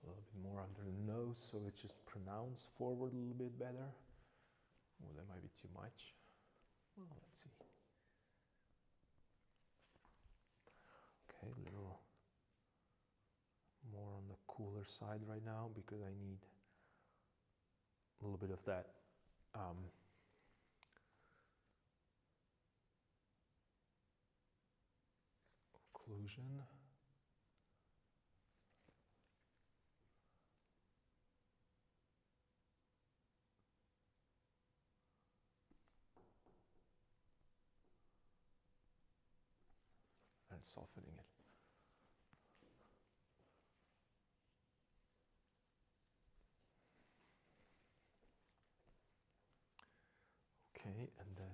A little bit more under the nose, so it's just pronounced forward a little bit better. Oh, that might be too much. Well, let's see. side right now because I need a little bit of that occlusion. And softening it. Okay, and then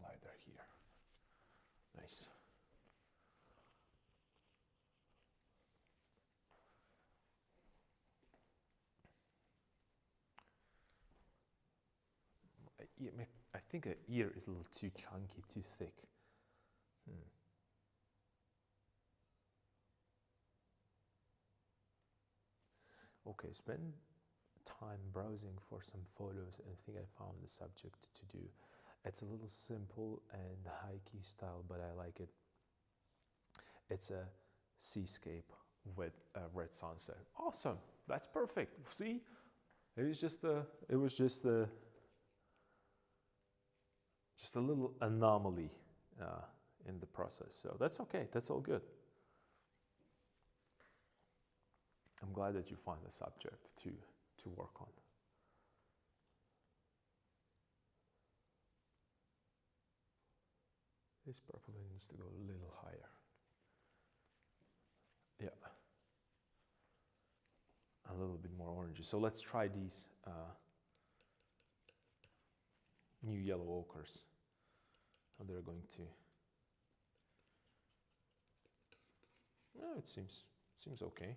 lighter here. Nice. I think the ear is a little too chunky, too thick. Okay, spend time browsing for some photos and I think I found the subject to do. It's a little simple and high-key style, but I like it. It's a seascape with a red sunset. Awesome, that's perfect. See, it was just a little anomaly in the process. So that's okay. That's all good. I'm glad that you find a subject to work on. This probably needs to go a little higher. Yeah. A little bit more orangey. So let's try these new yellow ochres. How they're going to. Well, it seems okay.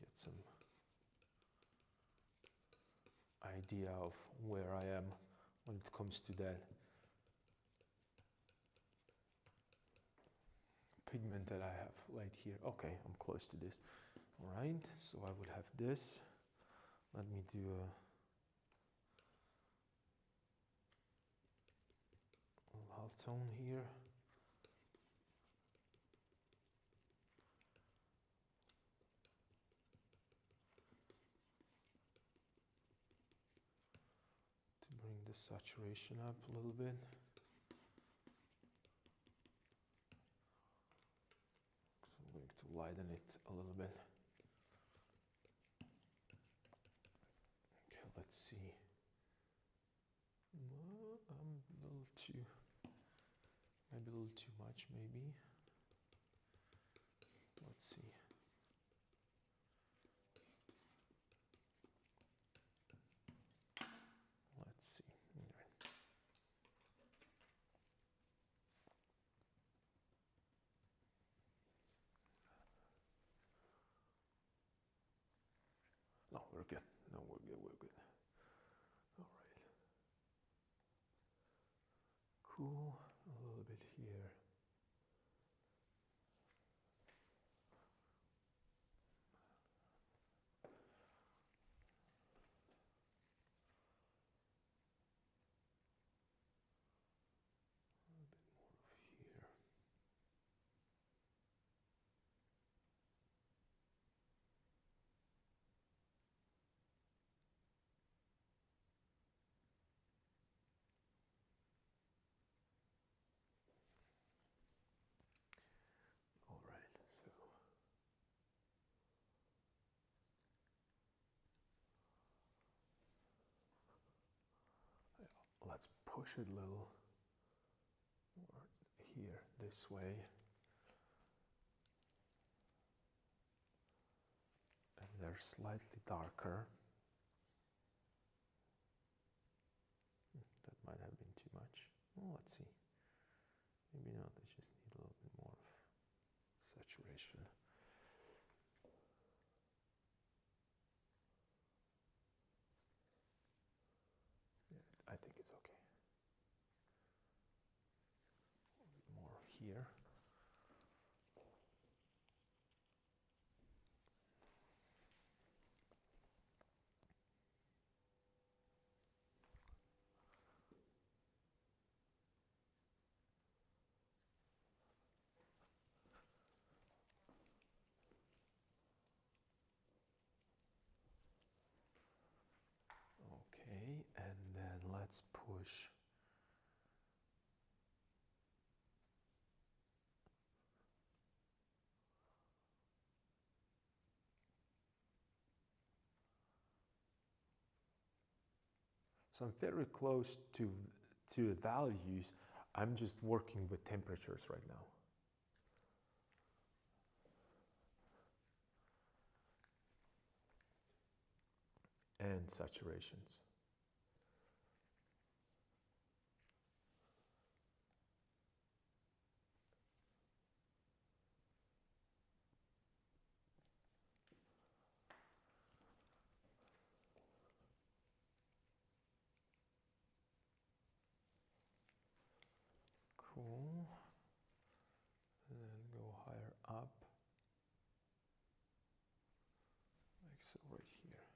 Get some idea of where I am when it comes to that pigment that I have right here. Okay, I'm close to this. All right, so I would have this. Let me do a half tone here. To bring the saturation up a little bit. So I'm going to lighten it a little bit. Okay, let's see. I'm a little too, maybe a little too much, maybe. Let's see. Let's see. All right. No, we're good. No, we're good. We're good. All right. Cool. A little bit here. All right, so let's push it a little more here, this way. And they're slightly darker. That might have been too much. Well, let's see. Maybe not, I just need a little bit more of saturation. Yeah, I think it's okay. A little bit more here. Okay, and then let's push so I'm very close to the values. I'm just working with temperatures right now. And saturations. Cool. And then go higher up. Like so right here.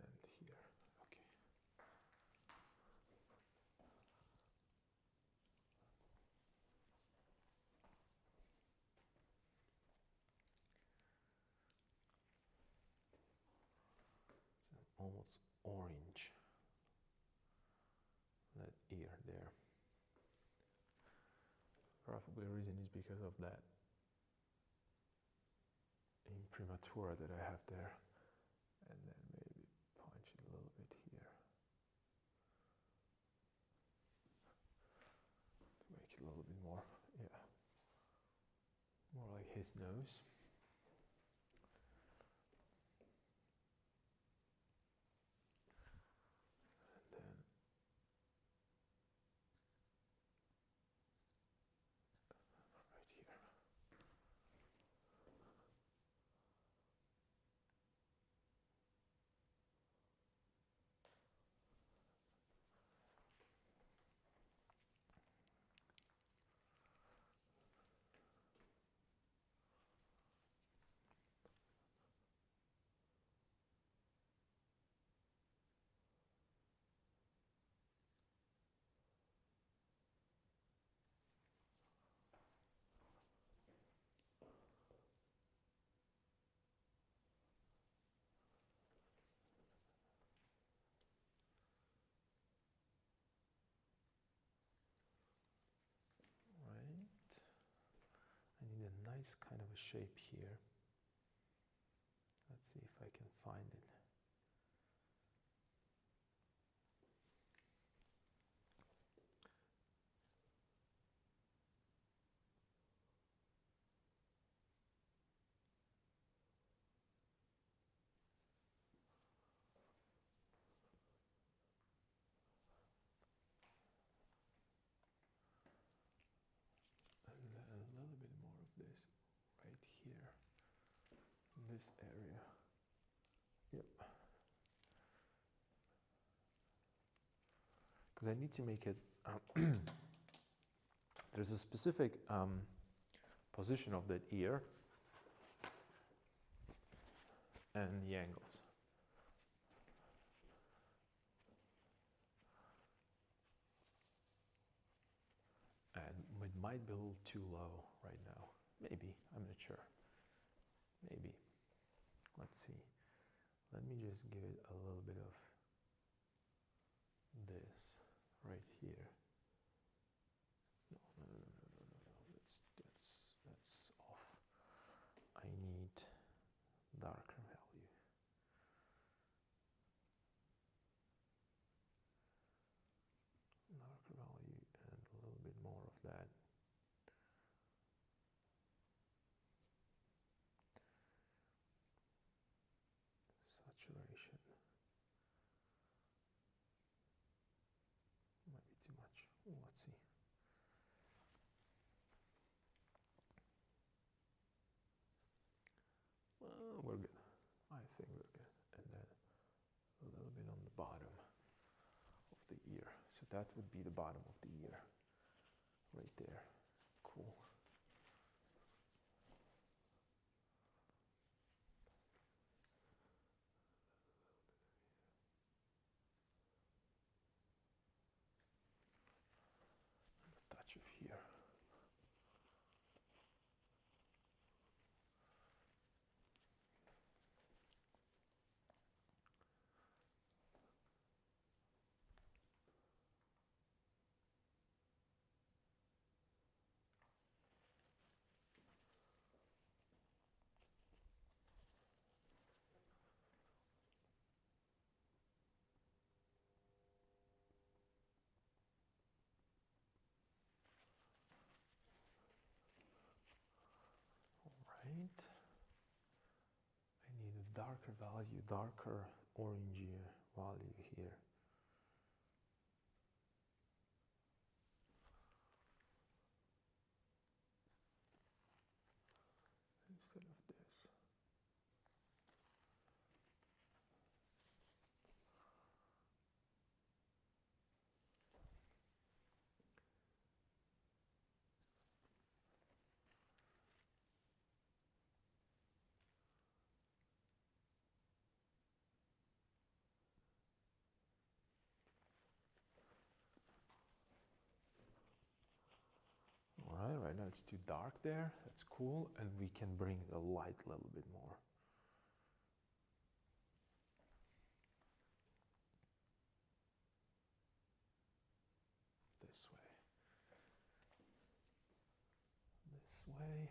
And here. Okay. It's almost orange. That ear there. Probably the reason is because of that imprimatura that I have there. And then maybe punch it a little bit here. To make it a little bit more, yeah. More like his nose. And then right here. Right. I need a nice kind of a shape here. Let's see if I can find it. And then a little bit more of this right here, in this area. Yep. Because I need to make it, there's a specific position of that ear and the angles. And it might be a little too low right now. Maybe, I'm not sure. Maybe. Let's see. Let me just give it a little bit of this right here. No, no, no, no, no, no, no. That's off. I need darker value. Darker value and a little bit more of that. Let's see. Well, we're good. I think we're good. And then a little bit on the bottom of the ear. So that would be the bottom of the ear right there. Cool. A touch of here. Right. I need a darker value, darker orangey value here. Instead of this. Right now it's too dark there. That's cool. And we can bring the light a little bit more. This way. This way.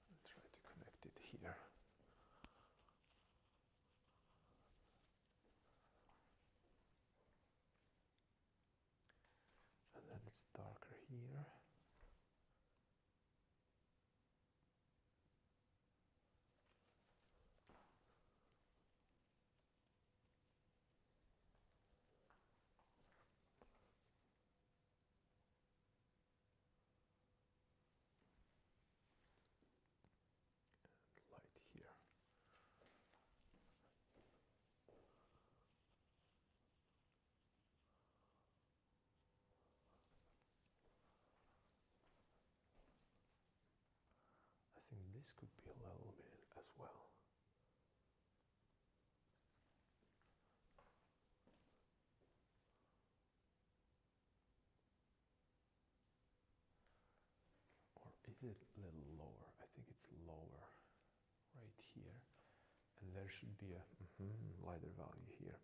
And try to connect it here. And then it's darker here. Light here. I think this could be a little bit as well. Or is it a little lower? I think it's lower right here. And there should be a lighter value here.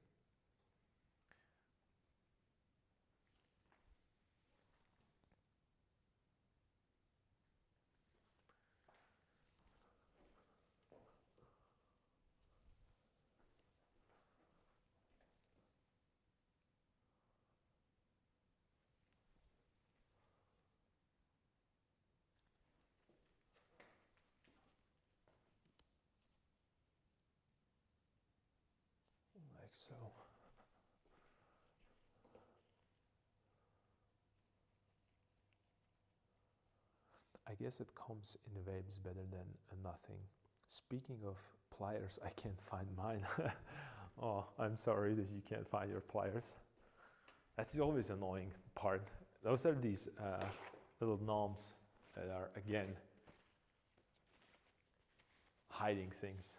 Like so. I guess it comes in waves better than nothing. Speaking of pliers, I can't find mine. Oh, I'm sorry that you can't find your pliers. That's always an annoying part. Those are these little knobs that are, again, hiding things.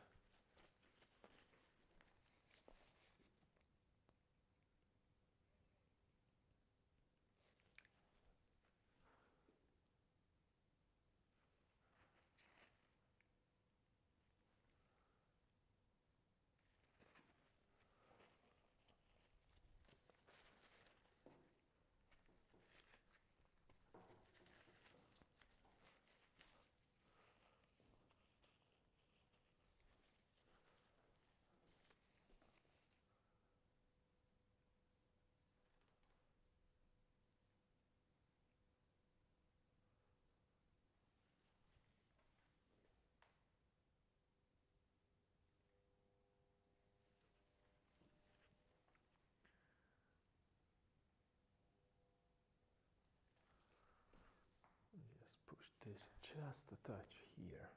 this just a touch here.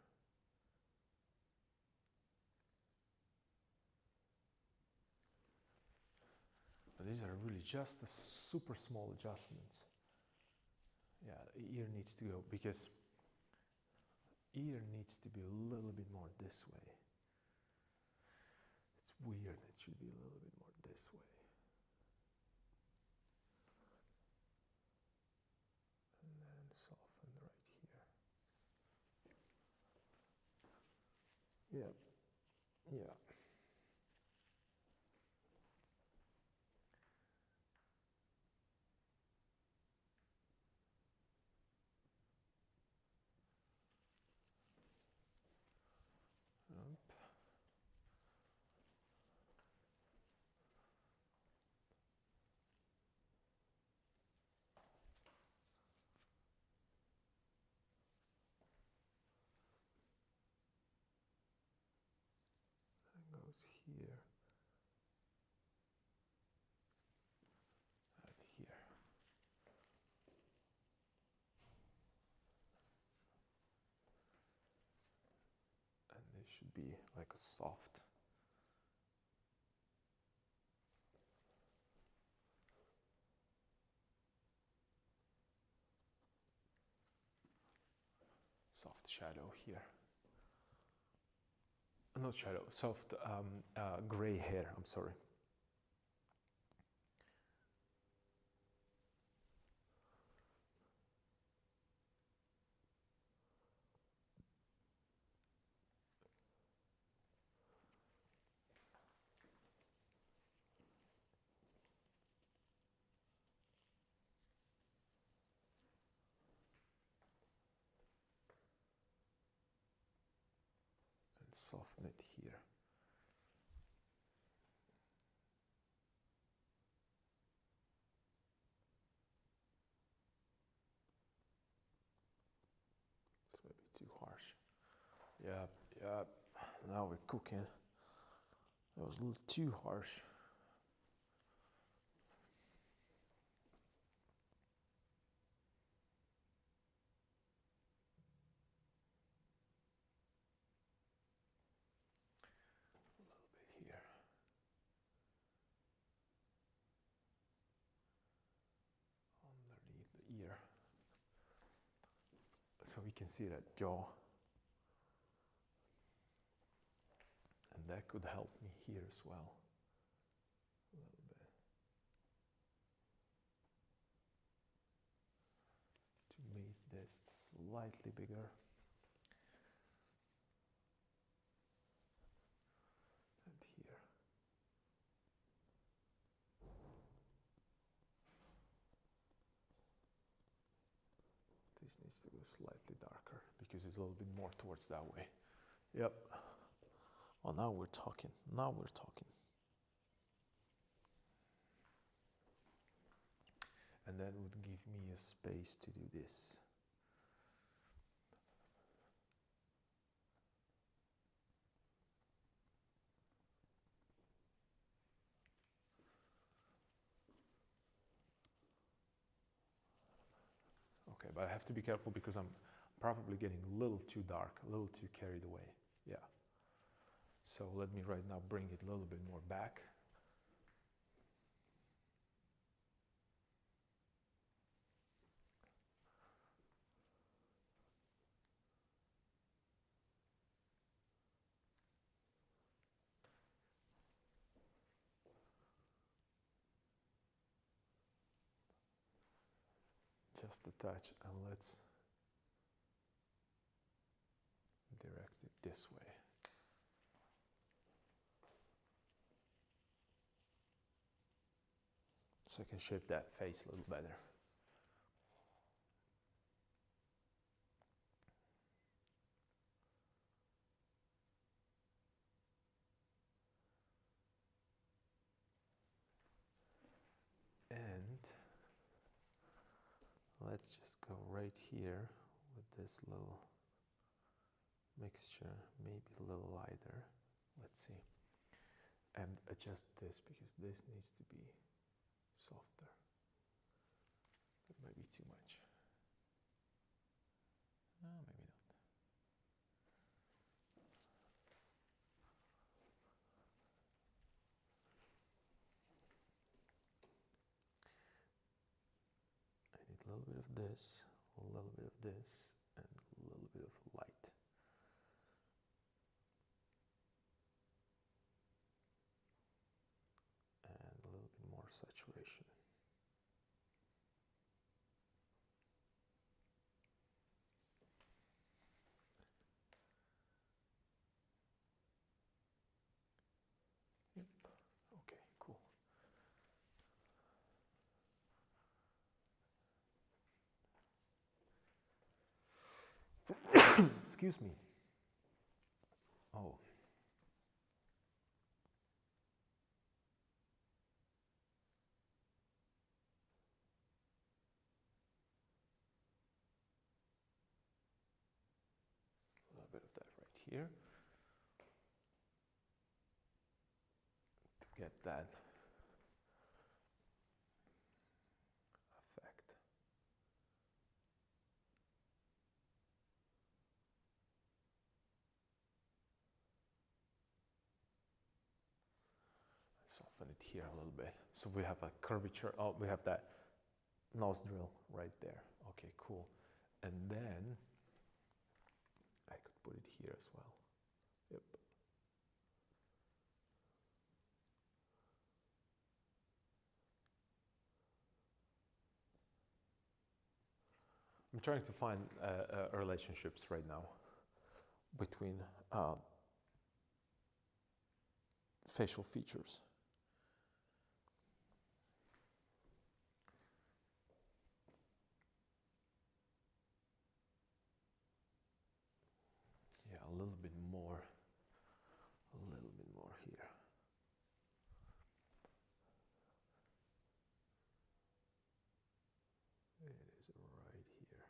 But these are really just a super small adjustments. Yeah, the ear needs to go, because ear needs to be a little bit more this way. It's weird, it should be a little bit more this way. And then soften right here. Yeah, yeah. Up. And goes here. And here. And this should be like a soft. Soft shadow here. Not shadow, soft gray hair, I'm sorry. And soften it here. It's maybe too harsh. Yeah, yeah. Now we're cooking. That was a little too harsh. A little bit here. Underneath the ear. So we can see that jaw. And that could help me here as well. A little bit. To make this slightly bigger. And here. This needs to go slightly darker because it's a little bit more towards that way. Yep. Well, now we're talking. Now we're talking. And that would give me a space to do this. Okay, but I have to be careful because I'm probably getting a little too dark, a little too carried away. Yeah. So let me right now bring it a little bit more back. Just a touch, and let's direct it this way. So I can shape that face a little better. And let's just go right here with this little mixture, maybe a little lighter. Let's see. And adjust this because this needs to be softer. That might be too much. Maybe not. I need a little bit of this, a little bit of this, and a little bit of light. And a little bit more saturation. Yep. Okay, cool. Excuse me. Oh. A little bit of that right here. To get that effect. Soften it here a little bit. So we have a curvature. Oh, we have that nostril right there. Okay, cool. And then I could put it here as well. Yep. I'm trying to find relationships right now between facial features. Yeah, a little bit more here. It is right here.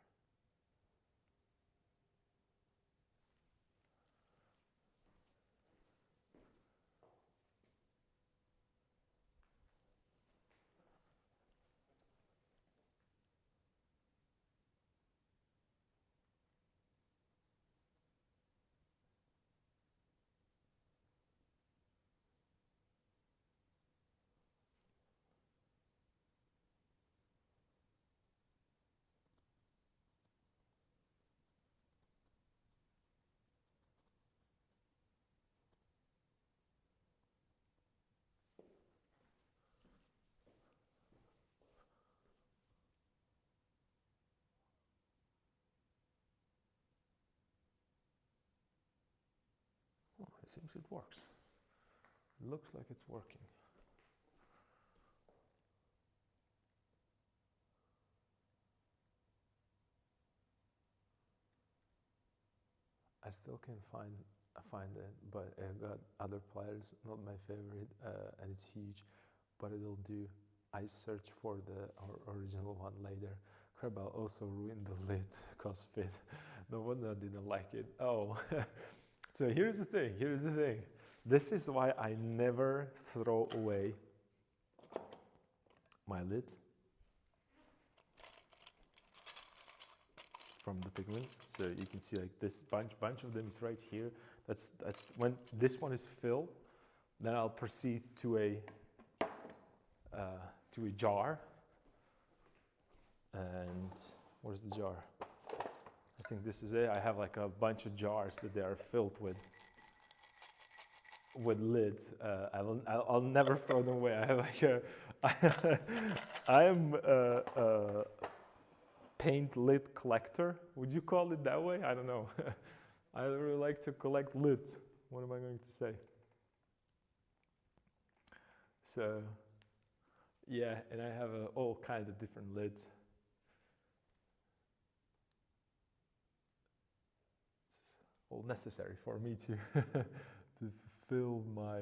Oh, it seems it works. It looks like it's working. I still can't find it, but I got other pliers, not my favorite, and it's huge, but it'll do. I searched for the original one later. Crap, I'll also ruin the lid cause fit. No wonder I didn't like it. Oh, so here's the thing. This is why I never throw away my lids from the pigments. So you can see like this bunch of them is right here. That's when this one is filled, then I'll proceed to a jar. And where's the jar? I think this is it. I have like a bunch of jars that they are filled with lids. I'll never throw them away. I have like a I am a paint lid collector. Would you call it that way? I don't know. I really like to collect lids. What am I going to say? So yeah, and I have all kinds of different lids. It's all necessary for me to to fulfill my.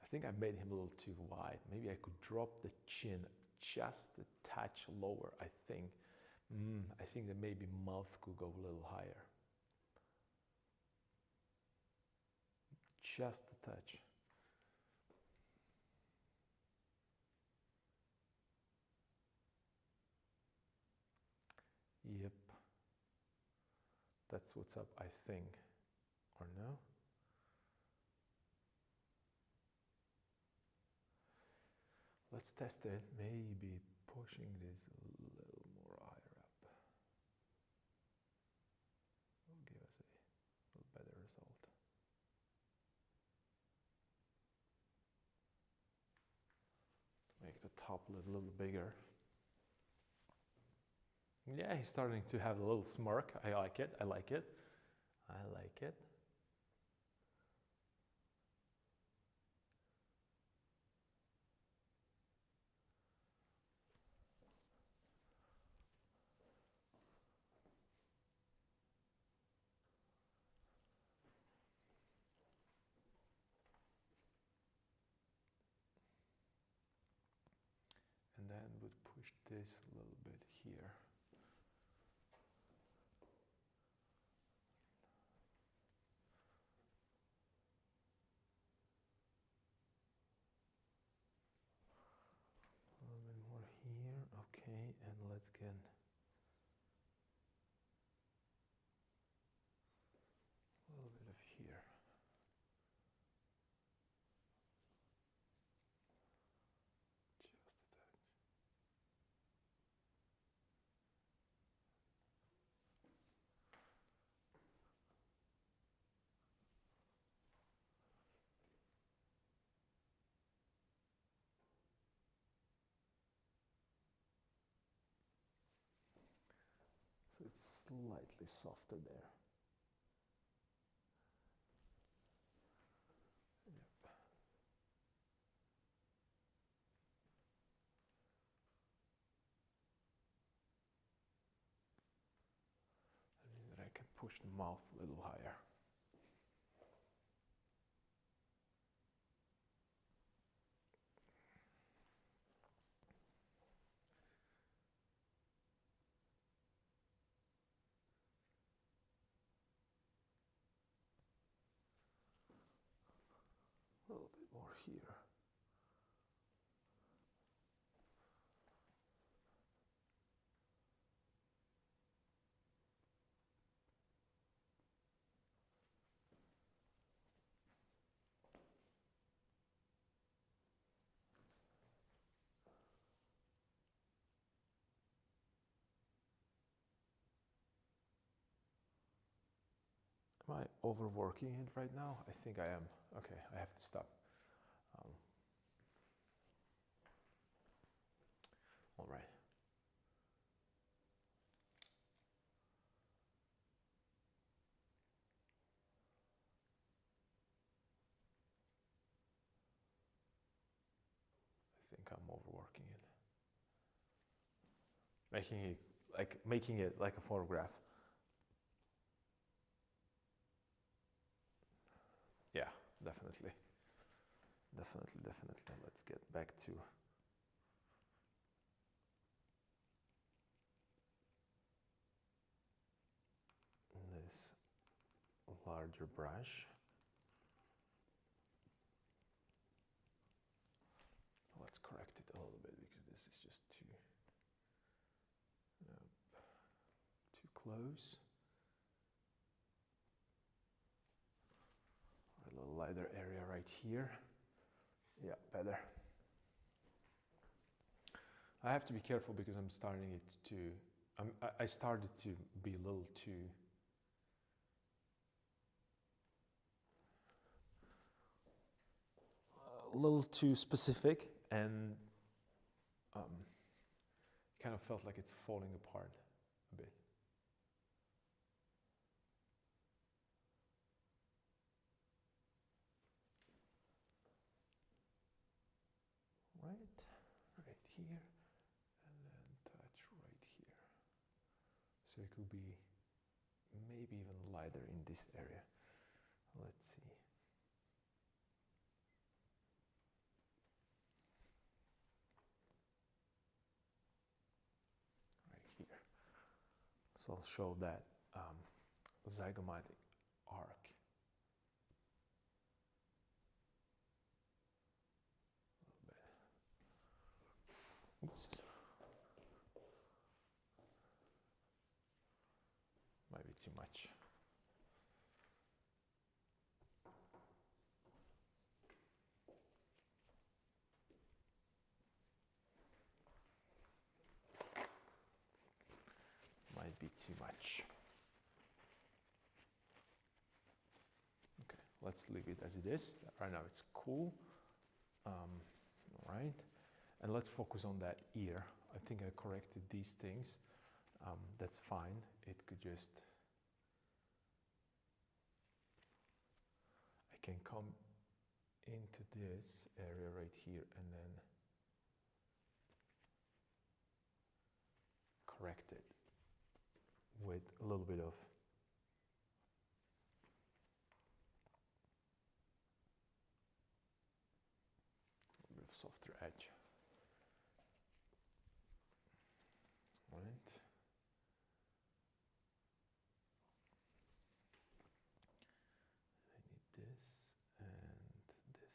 I think I made him a little too wide. Maybe I could drop the chin just a touch lower. I think that maybe mouth could go a little higher. Just a touch. That's what's up, I think. Or no? Let's test it. Maybe pushing this a little more higher up will give us a little better result. Make the top a little bigger. Yeah, he's starting to have a little smirk. I like it. I like it. I like it. And then would push this a little bit here. A little bit more here, okay, and let's get a little bit of here. Just a touch. So it's slightly softer there. Yep. That means that I can push the mouth a little higher. A little bit more here. Am I overworking it right now? I think I am. Okay, I have to stop. All right. I think I'm overworking it. Making it like a photograph. Yeah, definitely. Definitely. Let's get back to this larger brush. Let's correct it a little bit because this is just too close. A little lighter area right here. Yeah, better. I have to be careful because I'm starting it to, I started to be a little too specific, and kind of felt like it's falling apart a bit. Right here, and then touch right here. So it could be maybe even lighter in this area. Let's see. Right here. So I'll show that zygomatic arc. A little bit. Oops. Might be too much. be too much. Okay, let's leave it as it is. Right now it's cool. All right, and let's focus on that ear. I think I corrected these things. That's fine. It could just, I can come into this area right here and then correct it with a little bit of softer edge. Right. I need this and this and this.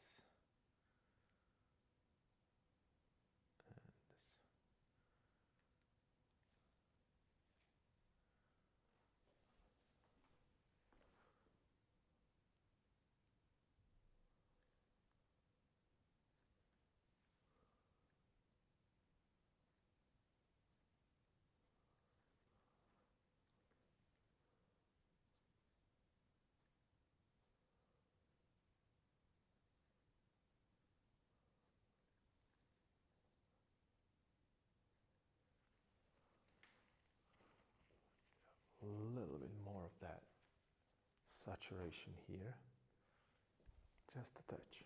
A little bit more of that saturation here, just a touch.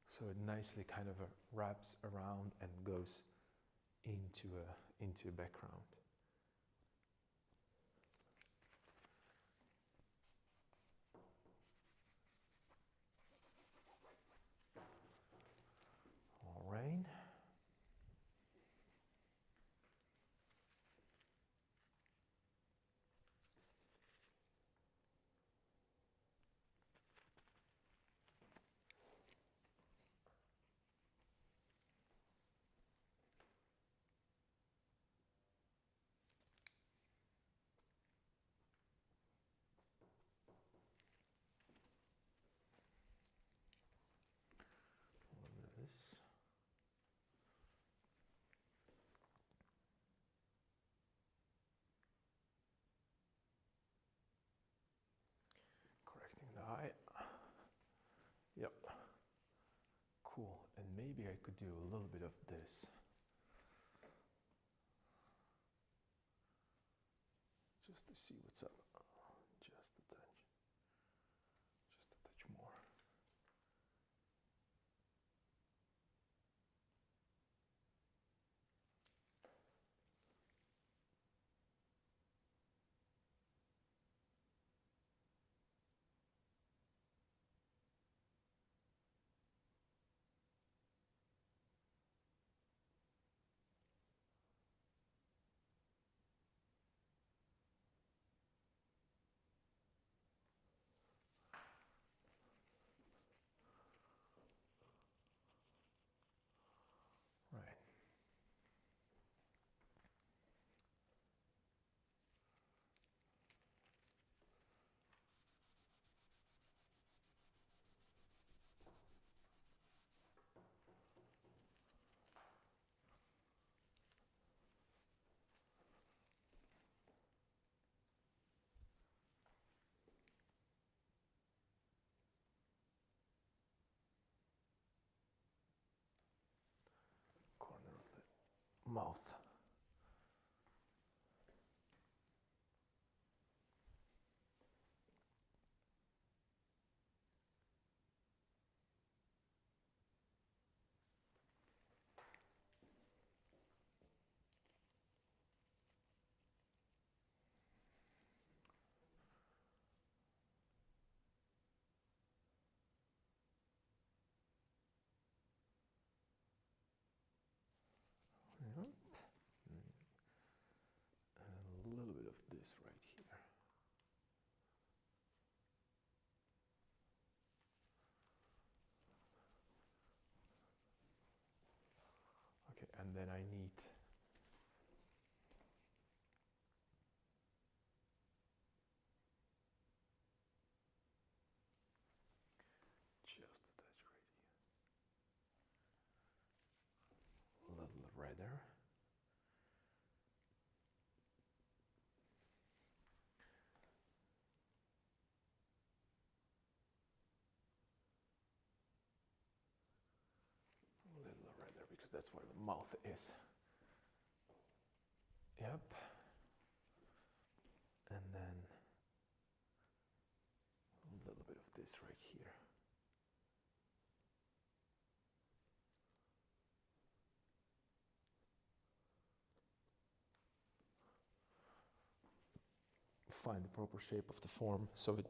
So it nicely kind of wraps around and goes into a background. All right. This. Correcting the eye. Yep. Cool. And maybe I could do a little bit of this. Just to see what's up. Just a touch. Just a touch more. Right. Corner of the mouth. Yep. And a little bit of this right here. Okay, and then I need just a touch. redder. A little redder because that's where the mouth is. Yep. And then a little bit of this right here. Find the proper shape of the form so it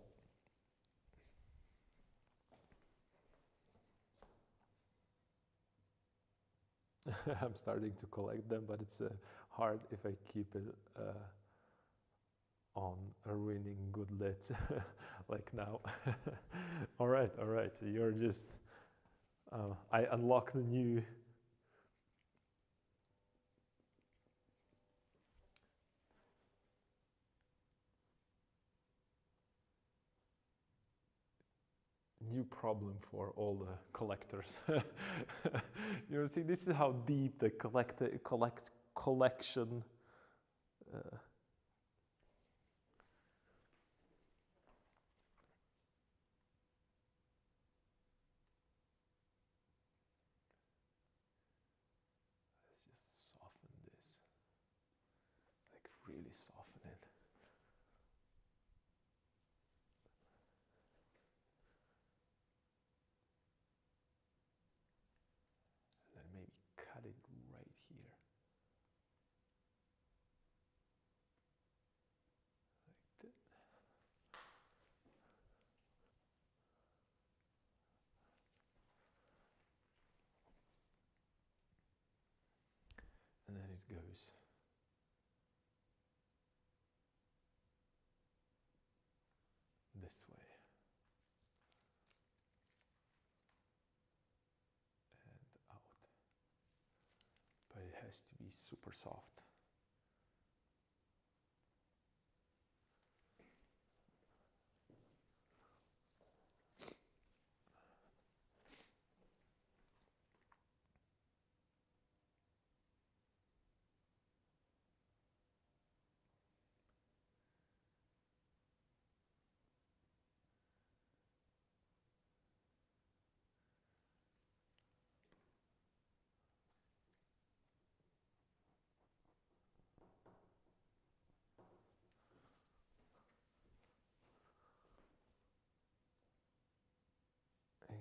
I'm starting to collect them, but it's hard if I keep it on ruining good lids like now. All right, so you're just I unlock the new problem for all the collectors. You know, see, this is how deep the collection let's just soften this, like really soften it. And then maybe cut it right here. Like that. And then it goes this way. And out. But it has to be super soft.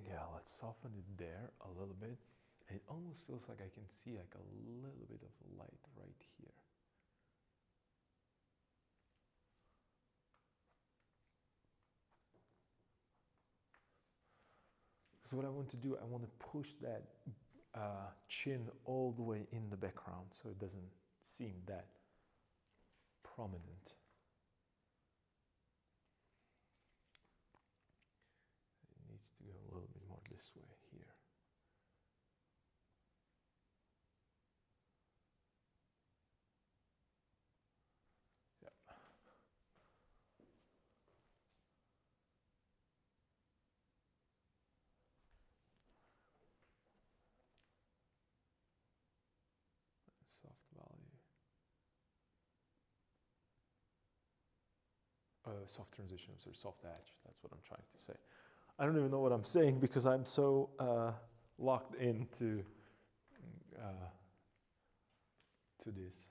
Yeah, let's soften it there a little bit. It almost feels like I can see like a little bit of light right here. So what I want to do, I want to push that chin all the way in the background so it doesn't seem that prominent. It needs to go a little bit more this way here. Yep. Soft value. Soft transition, sorry, soft edge. That's what I'm trying to say. I don't even know what I'm saying because I'm so locked into to this.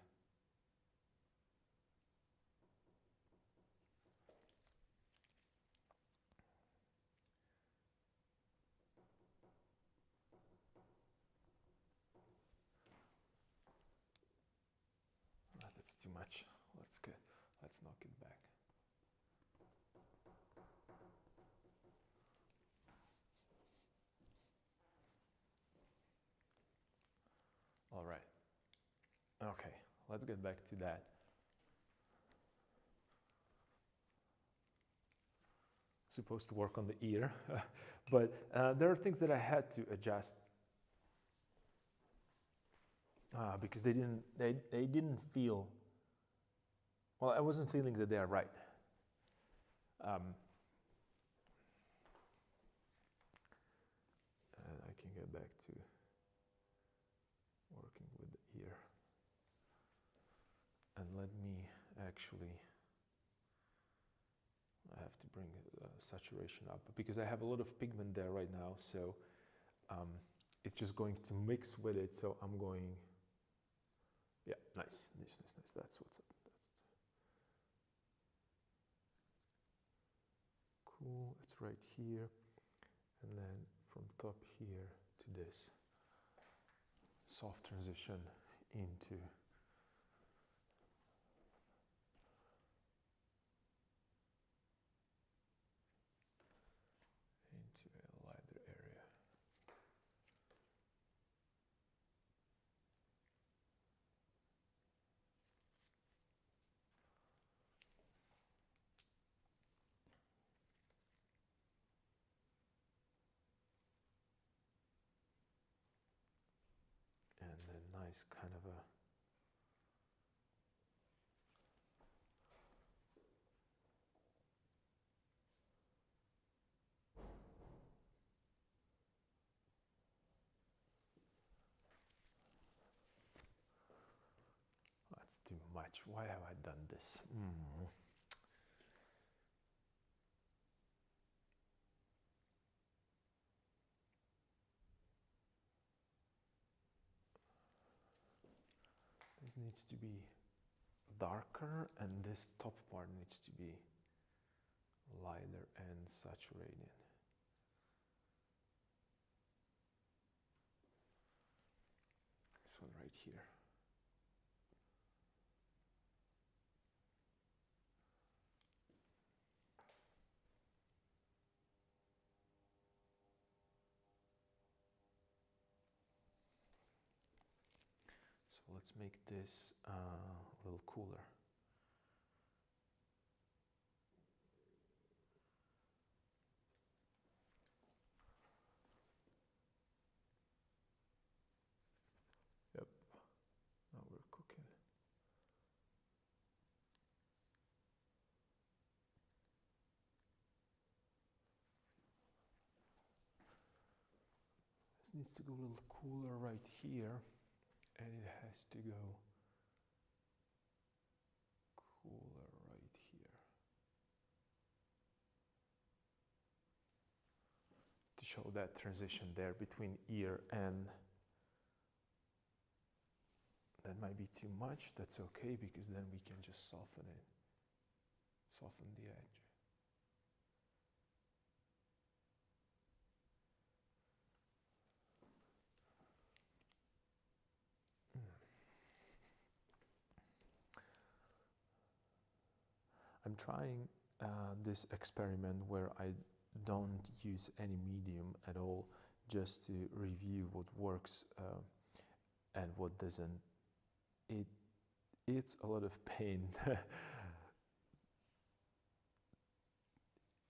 That's too much. Let's knock it back. All right. Okay, let's get back to that. Supposed to work on the ear, but there are things that I had to adjust because they didn't feel. Well, I wasn't feeling that they are right. And I can get back to working with the ear. actually, I have to bring saturation up because I have a lot of pigment there right now, so it's just going to mix with it. So I'm going, yeah, nice, nice, nice, nice. That's what's up. That's cool. It's right here, and then from top here to this soft transition into a lighter area. And then nice kind of a that's too much. Why have I done this? This needs to be darker, and this top part needs to be lighter and saturated. This one right here. So let's make this a little cooler. Yep, now we're cooking. This needs to go a little cooler right here, and it has to go cooler right here to show that transition there between ear and that might be too much. That's okay, because then we can just soften it, soften the edge. I'm trying this experiment where I don't use any medium at all, just to review what works and what doesn't. It's a lot of pain.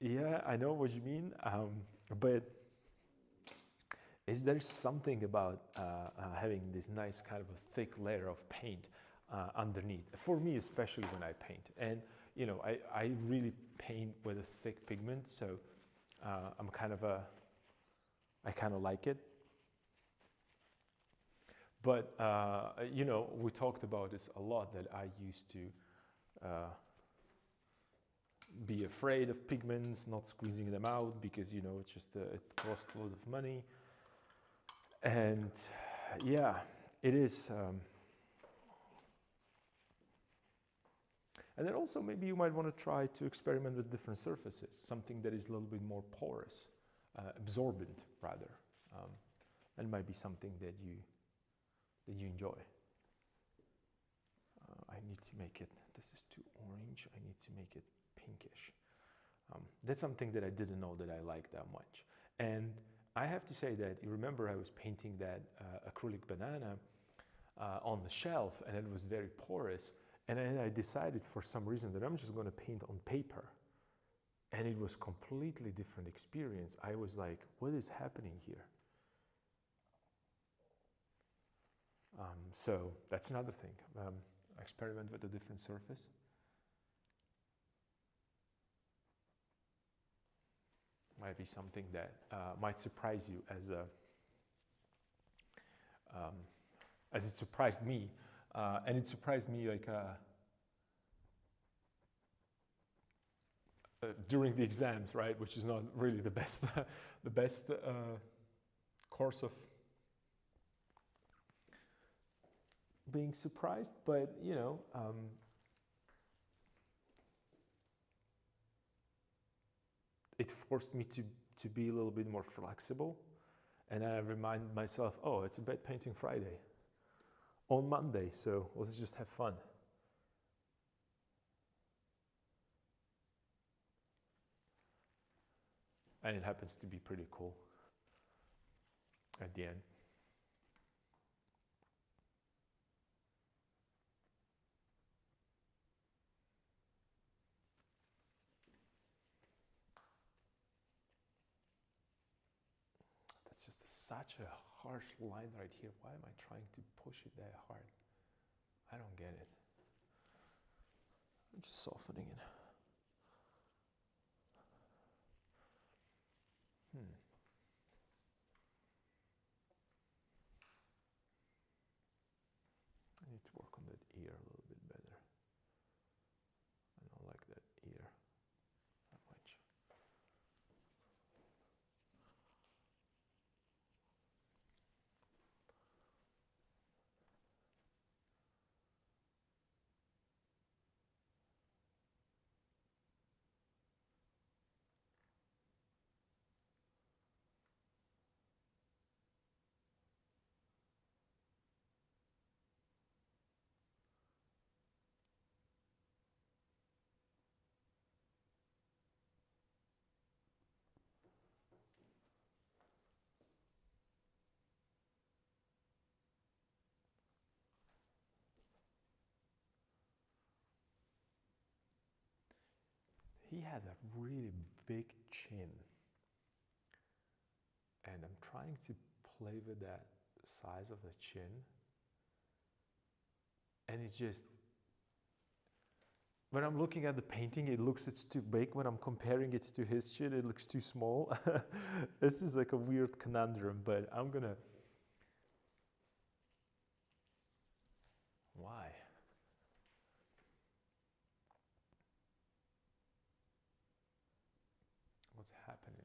Yeah, I know what you mean, but there's something about having this nice kind of a thick layer of paint underneath. For me, especially when I paint, and you know, I really paint with a thick pigment, so I kind of like it. But you know, we talked about this a lot, that I used to be afraid of pigments, not squeezing them out, because you know, it's just it costs a lot of money. And yeah, it is. And then also maybe you might want to try to experiment with different surfaces, something that is a little bit more porous, absorbent rather. That might be something that you enjoy. I need to make it, this is too orange, I need to make it pinkish. That's something that I didn't know that I liked that much. And I have to say that, you remember I was painting that acrylic banana on the shelf, and it was very porous. And then I decided for some reason that I'm just going to paint on paper. And it was completely different experience. I was like, what is happening here? So that's another thing. Experiment with a different surface. Might be something that might surprise you as it surprised me. And it surprised me like during the exams, right? Which is not really the best, the best course of being surprised, but you know, it forced me to be a little bit more flexible, and I remind myself, oh, it's a bed painting Friday on Monday, so let's just have fun. And it happens to be pretty cool at the end. That's just such a harsh line right here. Why am I trying to push it that hard? I don't get it. I'm just softening it. I need to work on that ear a little bit better. I don't like that ear that much. He has a really big chin, and I'm trying to play with that size of the chin, and it just, when I'm looking at the painting, it looks it's too big. When I'm comparing it to his chin, it looks too small. This is like a weird conundrum, but I'm gonna. Why? What's happening?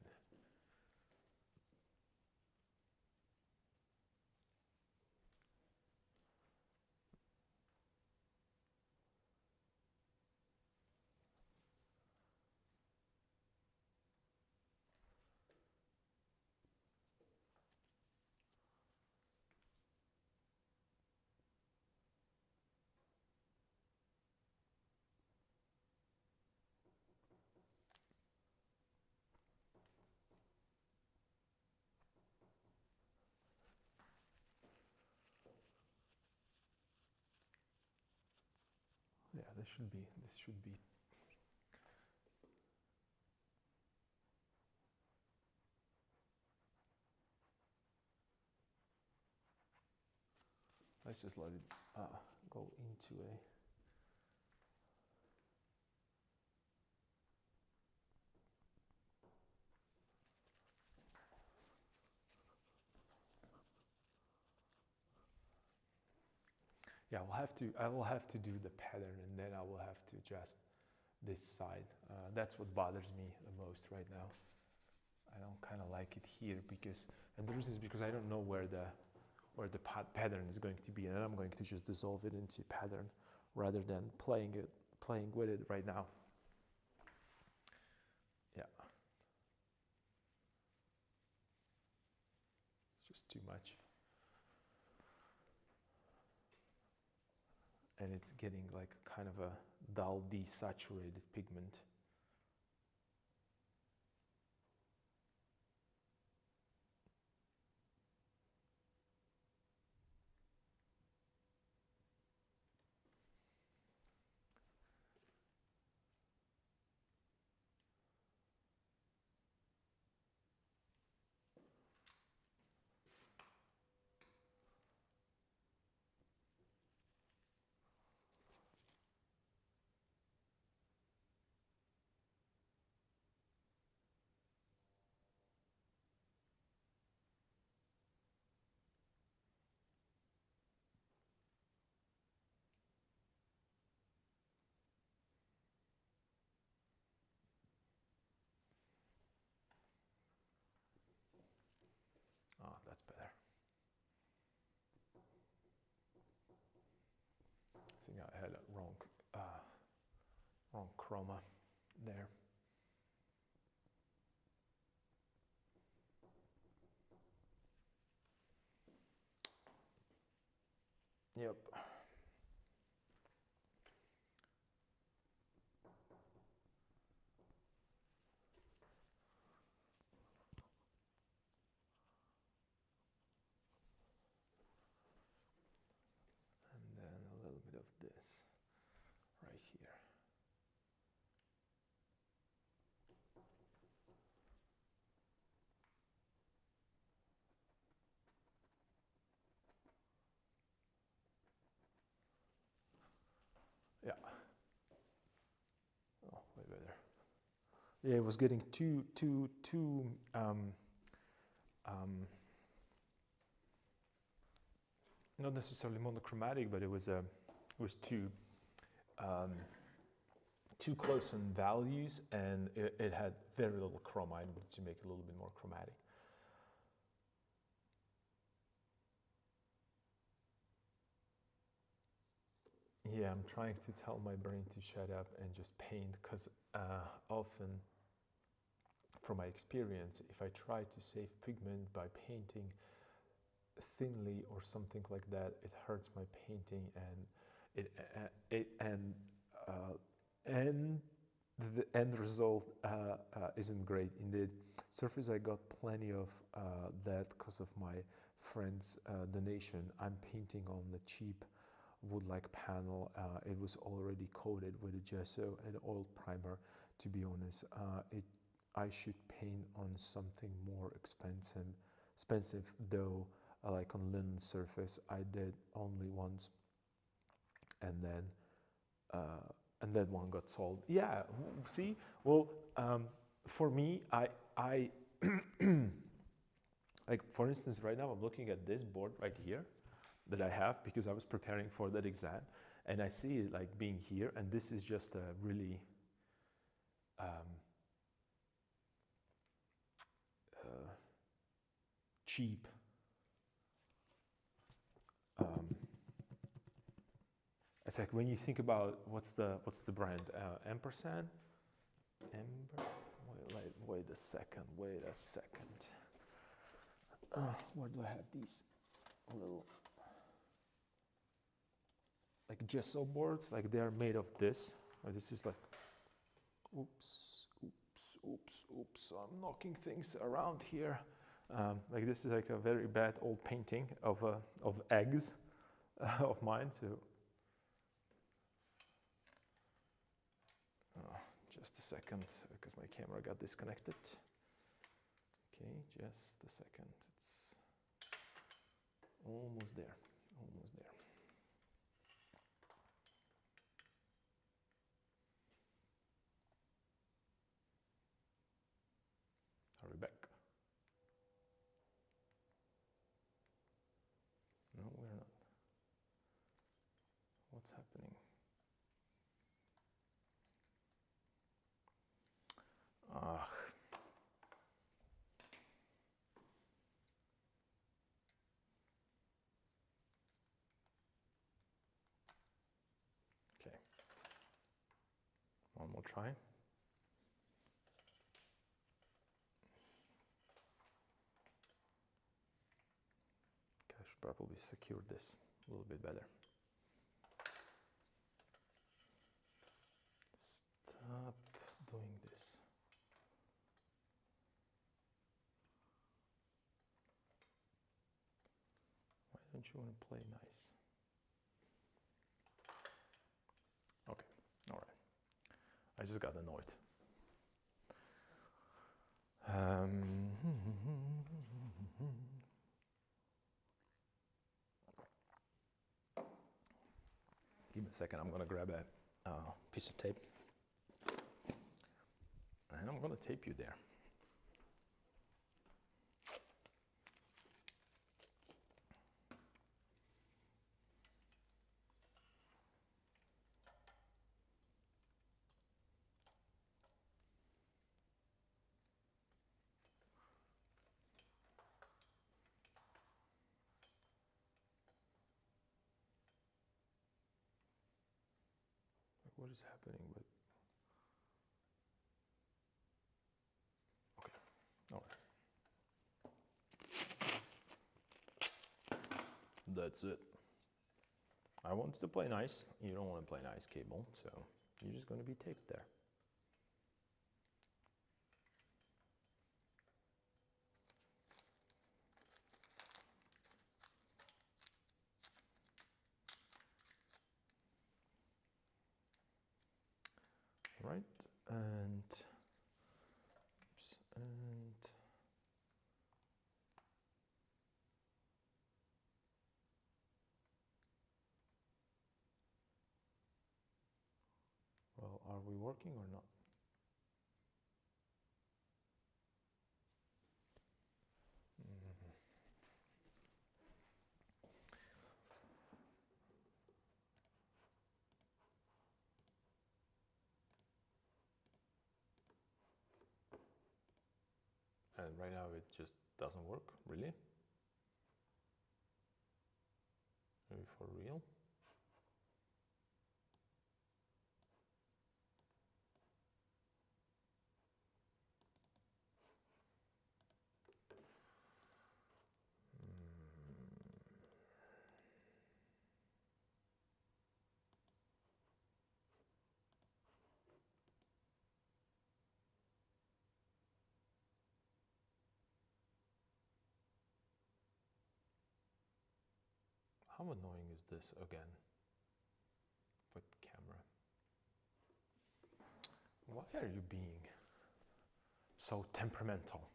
Yeah, this should be. Let's just let it go into a. Yeah, I will have to do the pattern, and then I will have to adjust this side. That's what bothers me the most right now. I don't kind of like it here because, and the reason is because I don't know where the pattern is going to be, and I'm going to just dissolve it into pattern rather than playing with it right now. Yeah, it's just too much. And it's getting like kind of a dull desaturated pigment. think I had a wrong chroma there. Yep. And then a little bit of this right here. Yeah. Oh, way better. Yeah, it was getting too not necessarily monochromatic, but it was too close in values, and it had very little chroma. I needed to make it a little bit more chromatic. Yeah, I'm trying to tell my brain to shut up and just paint, because often, from my experience, if I try to save pigment by painting thinly or something like that, it hurts my painting, and the end result isn't great. In the surface, I got plenty of that because of my friend's donation. I'm painting on the cheap wood-like panel. It was already coated with a gesso and oil primer. To be honest, I should paint on something more expensive though. Like on linen surface, I did only once, and then one got sold. Yeah, see, well, for me, I like, for instance, right now I'm looking at this board right here that I have because I was preparing for that exam, and I see it like being here, and this is just a really cheap it's like when you think about what's the brand, ampersand, wait a second, where do I have these little like gesso boards? Like they're made of this. This is like, oops, I'm knocking things around here. Like this is like a very bad old painting of eggs of mine. So just a second, because my camera got disconnected. Okay, just a second. It's almost there. Are we back? No, we're not. What's happening? Okay. One more try. Okay, I should probably secure this a little bit better. Stop doing this. Why don't you want to play nice? Okay, all right. I just got annoyed. Give me a second, I'm gonna grab a piece of tape. And I'm gonna tape you there. what is happening, but okay, all right. That's it. I want to play nice. You don't want to play nice cable, so you're just going to be taped there. Right, and well, are we working or not? And right now it just doesn't work, really? Maybe for real? How annoying is this again? With camera. Why are you being so temperamental?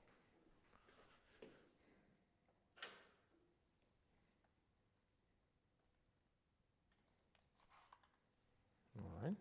All right.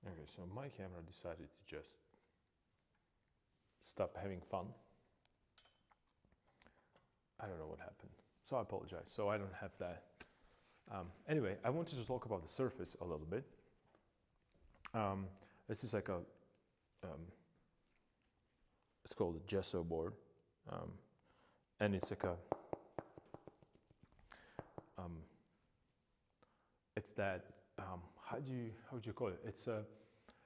Okay, so my camera decided to just stop having fun. I don't know what happened, so I apologize. So I don't have that. Anyway, I wanted to talk about the surface a little bit. This is like a, it's called a gesso board, and it's like a, it's that, how would you call it? It's a,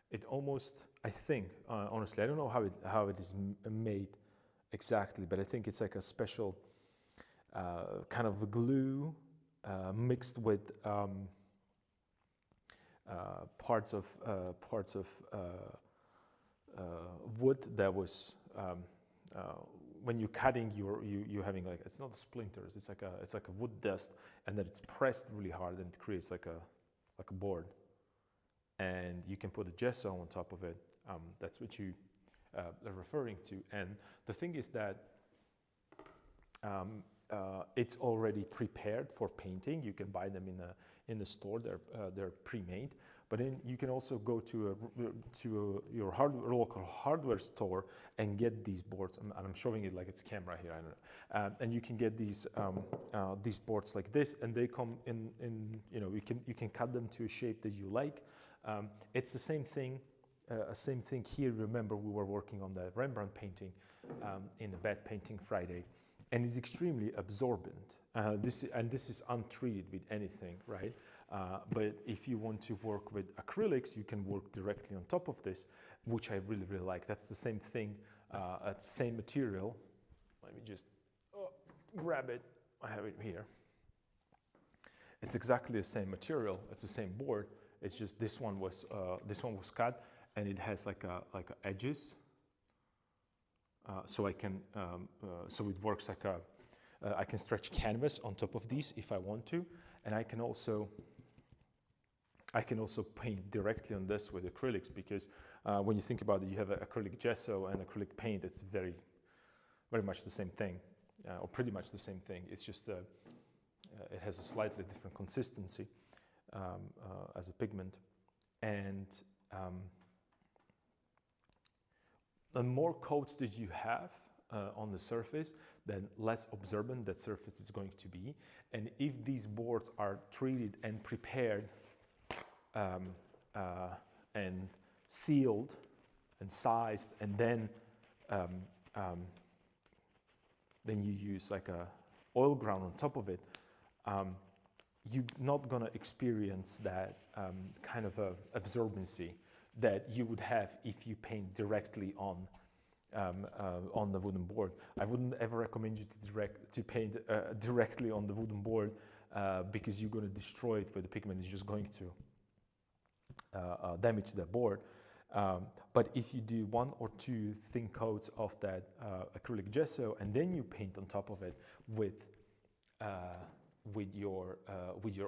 it almost, I think, honestly, I don't know how it is made exactly, but I think it's like a special kind of glue mixed with parts of wood that was when you're cutting, you're having like, it's not splinters, it's like a wood dust, and then it's pressed really hard and it creates like a board, and you can put a gesso on top of it. That's what you are referring to. And the thing is that it's already prepared for painting. You can buy them in the store. They're pre-made. But then you can also go to your local hardware store and get these boards. And I'm showing it like it's camera here. I don't know. And you can get these boards like this, and they come in you can cut them to a shape that you like. It's the same thing. Same thing here. Remember, we were working on the Rembrandt painting in the Bed Painting Friday. And it's extremely absorbent. This is untreated with anything, right? But if you want to work with acrylics, you can work directly on top of this, which I really, really like. That's the same thing, same material. Let me just grab it. I have it here. It's exactly the same material. It's the same board. It's just this one was cut, and it has like edges. so I can, so it works like a, I can stretch canvas on top of these if I want to, and I can also paint directly on this with acrylics, because when you think about it, you have acrylic gesso and acrylic paint. It's very much the same thing, or pretty much the same thing. It's just it has a slightly different consistency as a pigment, and the more coats that you have on the surface, then less absorbent that surface is going to be. And if these boards are treated and prepared and sealed and sized, and then you use like a oil ground on top of it, you're not gonna experience that kind of a absorbency that you would have if you paint directly on the wooden board. I wouldn't ever recommend you to paint directly on the wooden board because you're going to destroy it, where the pigment is just going to damage the board. But if you do 1 or 2 thin coats of that acrylic gesso, and then you paint on top of it with your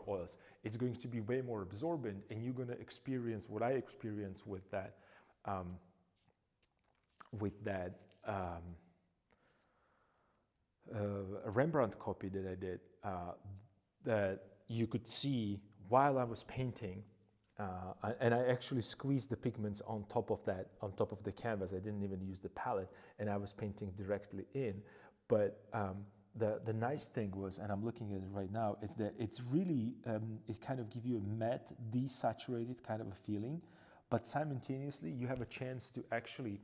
oils, it's going to be way more absorbent, and you're going to experience what I experienced with that Rembrandt copy that I did, that you could see while I was painting, and I actually squeezed the pigments on top of the canvas. I didn't even use the palette, and I was painting directly in. But the nice thing was, and I'm looking at it right now, is that it's really, it kind of gives you a matte, desaturated kind of a feeling, but simultaneously you have a chance to actually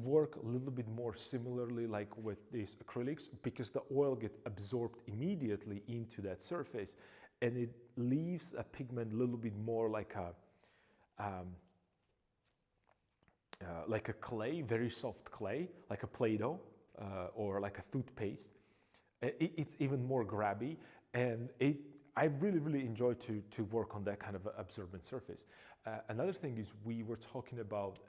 work a little bit more similarly like with these acrylics, because the oil gets absorbed immediately into that surface, and it leaves a pigment a little bit more like a clay, very soft clay, like a Play-Doh or like a toothpaste. It's even more grabby, and I really enjoy to work on that kind of absorbent surface. Another thing is, we were talking about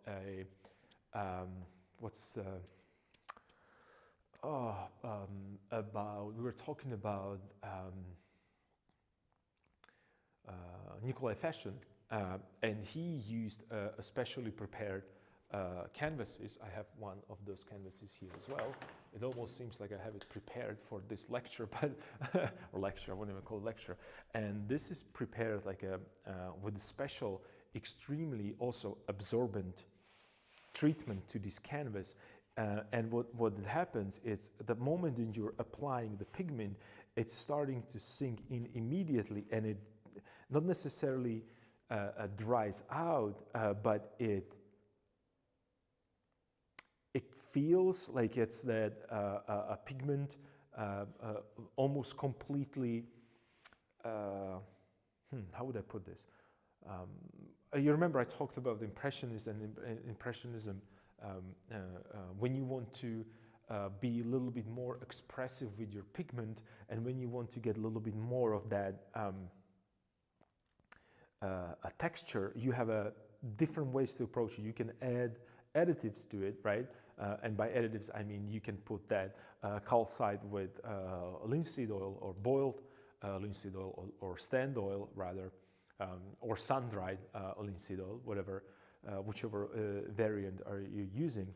Nikolai Fashion, and he used a specially prepared canvases. I have one of those canvases here as well. It almost seems like I have it prepared for this lecture, but or lecture, I wouldn't even call it lecture. And this is prepared like with a special, extremely also absorbent treatment to this canvas. And what happens is, the moment that you're applying the pigment, it's starting to sink in immediately, and it not necessarily dries out, but it feels like it's that a pigment almost completely, how would I put this? You remember I talked about impressionism, when you want to be a little bit more expressive with your pigment, and when you want to get a little bit more of that a texture, you have different ways to approach it. You can add additives to it, right? And by additives, I mean you can put that calcite with linseed oil, or boiled linseed oil, or stand oil rather, or sun-dried linseed oil, whatever, whichever variant are you using.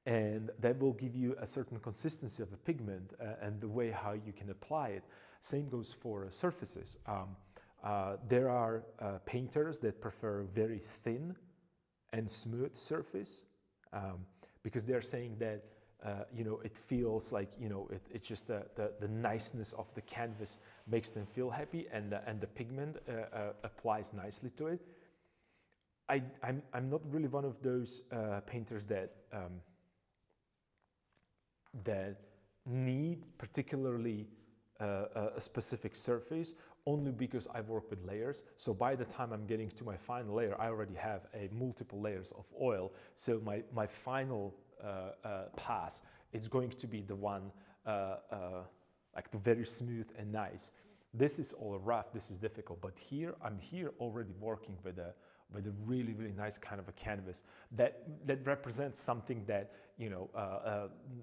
And that will give you a certain consistency of a pigment and the way how you can apply it. Same goes for surfaces. There are painters that prefer very thin and smooth surface, because they're saying that it feels like it's just the niceness of the canvas makes them feel happy, and the pigment applies nicely to it. I'm not really one of those painters that need particularly a specific surface, only because I work with layers. So by the time I'm getting to my final layer, I already have multiple layers of oil. So my final pass, it's going to be the one like the very smooth and nice. This is all rough, this is difficult, but here I'm here already working with a really, really nice kind of a canvas that represents something that, you know,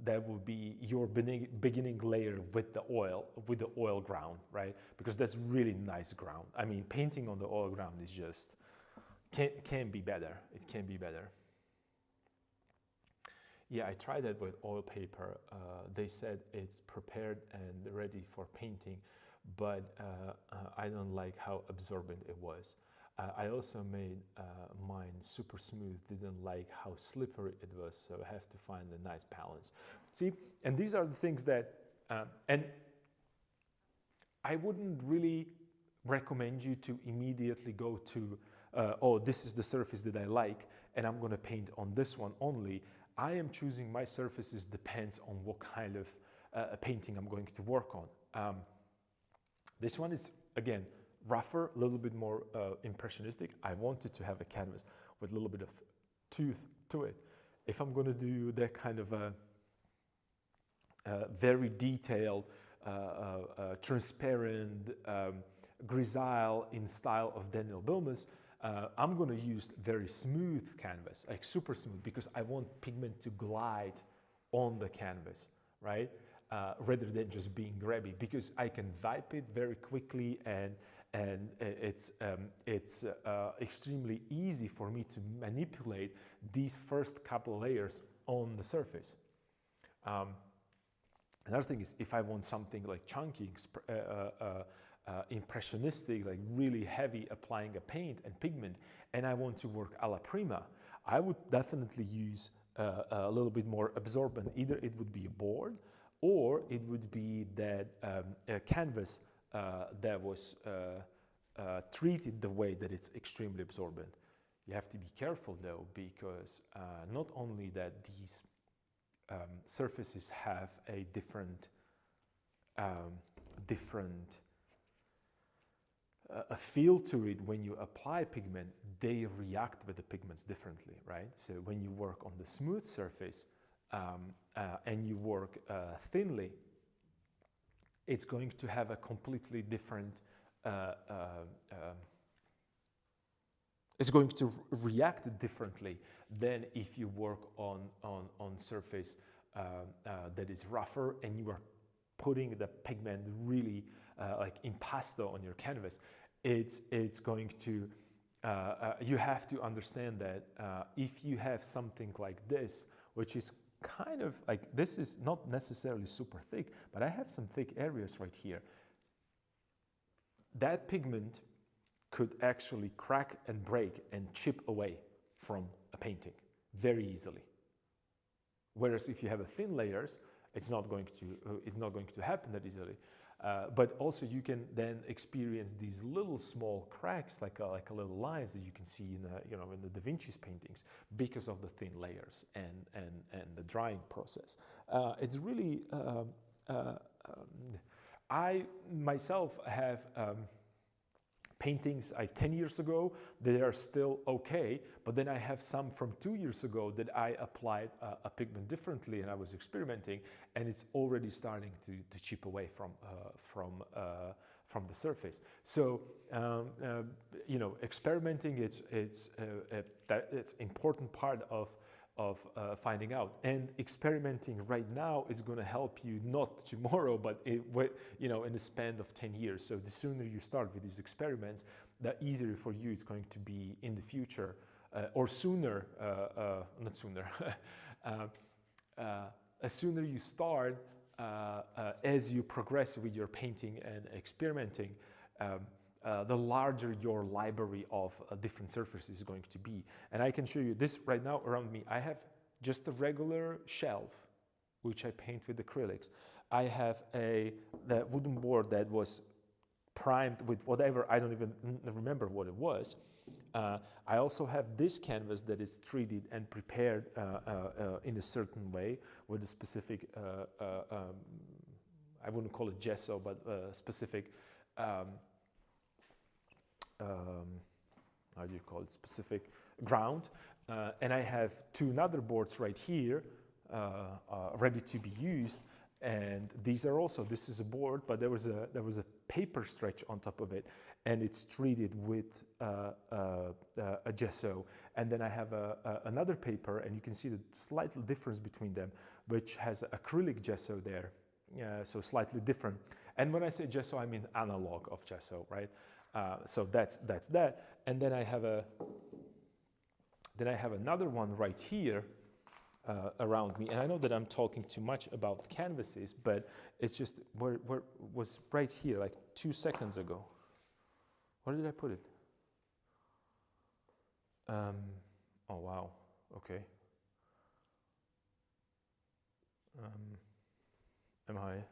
that will be your beginning layer with the oil ground, right? Because that's really nice ground. I mean, painting on the oil ground is just, can be better. It can be better. Yeah, I tried that with oil paper. They said it's prepared and ready for painting, but I don't like how absorbent it was. I also made mine super smooth, didn't like how slippery it was, so I have to find a nice balance. See, and these are the things that, and I wouldn't really recommend you to immediately go to, oh, this is the surface that I like, and I'm gonna paint on this one only. I am choosing my surfaces depends on what kind of painting I'm going to work on. This one is, again, rougher, a little bit more impressionistic. I wanted to have a canvas with a little bit of tooth to it. If I'm going to do that kind of a very detailed, transparent, grisaille in style of Daniel Bilmes, I'm going to use very smooth canvas, like super smooth, because I want pigment to glide on the canvas, right? Rather than just being grabby, because I can wipe it very quickly, and it's extremely easy for me to manipulate these first couple layers on the surface. Another thing is, if I want something like chunky, impressionistic, like really heavy, applying a paint and pigment, and I want to work alla prima, I would definitely use a little bit more absorbent. Either it would be a board, or it would be that canvas that was treated the way that it's extremely absorbent. You have to be careful though, because not only that these surfaces have a different a feel to it when you apply pigment, they react with the pigments differently, right? So when you work on the smooth surface and you work thinly, it's going to have a completely different, it's going to react differently than if you work on surface that is rougher and you are putting the pigment really like impasto on your canvas. It's going to, you have to understand that if you have something like this, which is kind of like, this is not necessarily super thick, but I have some thick areas right here. That pigment could actually crack and break and chip away from a painting very easily. Whereas if you have a thin layers, it's not going to happen that easily. But also you can then experience these little small cracks, like a little lines that you can see in in the Da Vinci's paintings, because of the thin layers and the drying process. It's really I myself have paintings 10 years ago that are still okay, but then I have some from 2 years ago that I applied a pigment differently, and I was experimenting, and it's already starting to chip away from the surface. So experimenting, it's important part of finding out, and experimenting right now is going to help you not tomorrow, but in the span of 10 years. So the sooner you start with these experiments, the easier for you it's going to be in the future, or sooner, not sooner, as sooner you start, as you progress with your painting and experimenting, the larger your library of different surfaces is going to be. And I can show you this right now around me. I have just a regular shelf, which I paint with acrylics. I have the wooden board that was primed with whatever, I don't even remember what it was. I also have this canvas that is treated and prepared in a certain way with a specific, I wouldn't call it gesso, but specific, how do you call it, specific ground. And I have two other boards right here ready to be used. And these are also, this is a board, but there was a paper stretch on top of it, and it's treated with a gesso. And then I have another paper, and you can see the slight difference between them, which has acrylic gesso there, so slightly different. And when I say gesso, I mean analog of gesso, right? So that's that. And then I have another one right here around me. And I know that I'm talking too much about canvases, but it's just where was right here, like 2 seconds ago. Where did I put it? Oh wow. Okay. Am I?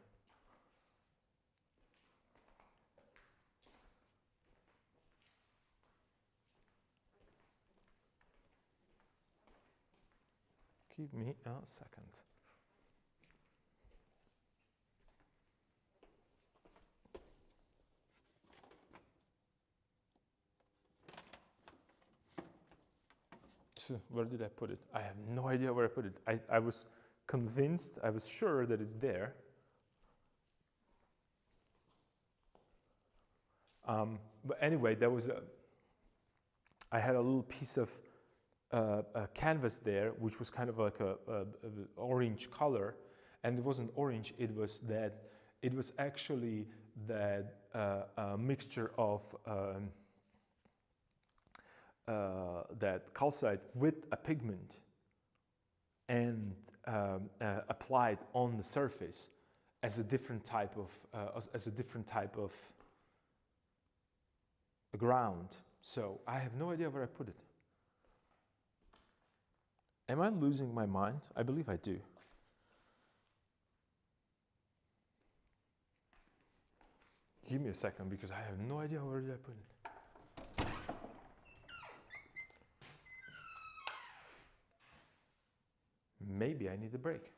Give me a second. So where did I put it? I have no idea where I put it. I was convinced, I was sure that it's there. But anyway, I had a little piece of a canvas there, which was kind of like a orange color, and it wasn't orange. It was actually that mixture of that calcite with a pigment, and applied on the surface as a different type of ground. So I have no idea where I put it. Am I losing my mind? I believe I do. Give me a second, because I have no idea where did I put it. Maybe I need a break.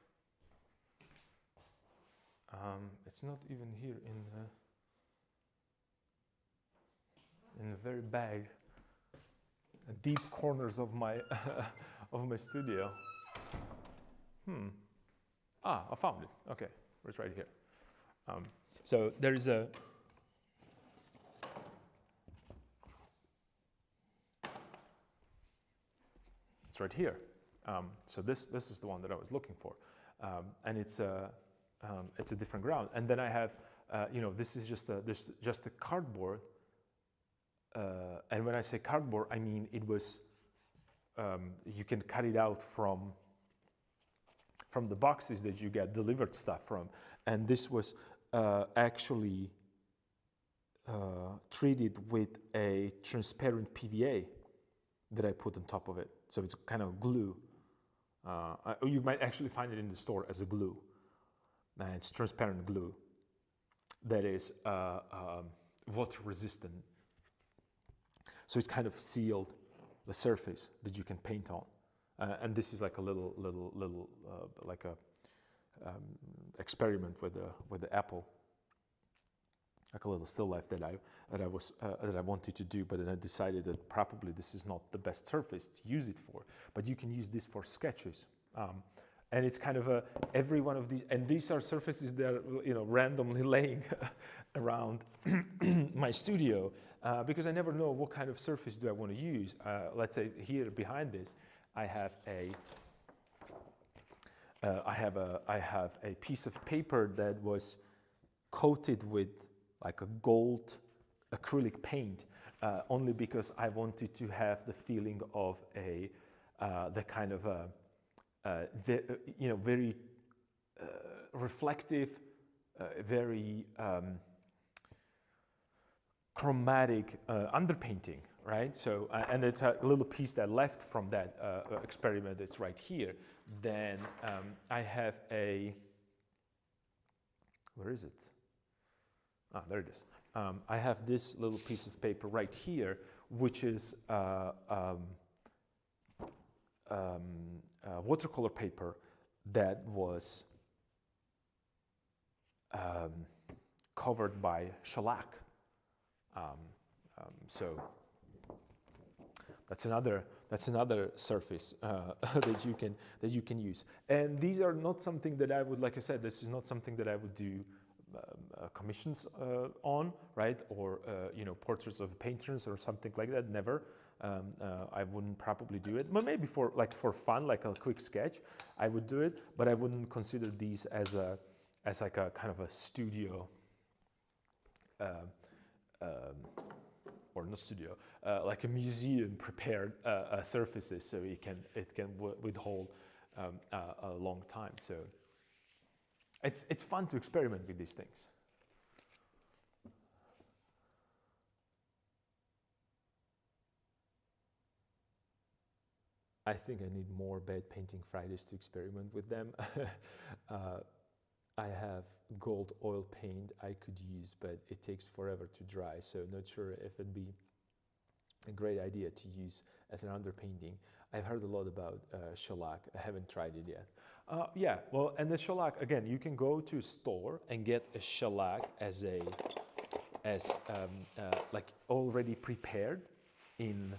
It's not even here in the very deep corners of my of my studio. I found it. Okay, it's right here. So there is a. It's right here. So this is the one that I was looking for, and it's a different ground. And then I have, this is just a cardboard. And when I say cardboard, I mean it was. You can cut it out from the boxes that you get delivered stuff from, and this was actually treated with a transparent PVA that I put on top of it. So it's kind of glue. You might actually find it in the store as a glue. It's transparent glue that is water resistant. So it's kind of sealed the surface that you can paint on. And this is like a little like a experiment with the apple, like a little still life that I wanted to do, but then I decided that probably this is not the best surface to use it for. But you can use this for sketches, and it's kind of every one of these, and these are surfaces that are randomly laying around my studio because I never know what kind of surface do I want to use. Let's say here behind this, I have a piece of paper that was coated with like a gold acrylic paint, only because I wanted to have the feeling of the kind of very reflective, very chromatic underpainting, right? So, and it's a little piece that left from that experiment that's right here. Then I have where is it? Ah, there it is. I have this little piece of paper right here, which is watercolor paper that was covered by shellac. So that's another surface that you can use. And these are not something that I would, like I said, this is not something that I would do commissions on, right? Or portraits of painters or something like that. Never. I wouldn't probably do it, but maybe for fun, like a quick sketch, I would do it. But I wouldn't consider these as like a kind of a studio, or not studio, like a museum prepared surfaces, so it can withhold a long time. So it's fun to experiment with these things. I think I need more bed painting Fridays to experiment with them. I have gold oil paint I could use, but it takes forever to dry, so not sure if it'd be a great idea to use as an underpainting. I've heard a lot about shellac. I haven't tried it yet. Yeah, well, and the shellac, again, you can go to a store and get a shellac as like already prepared in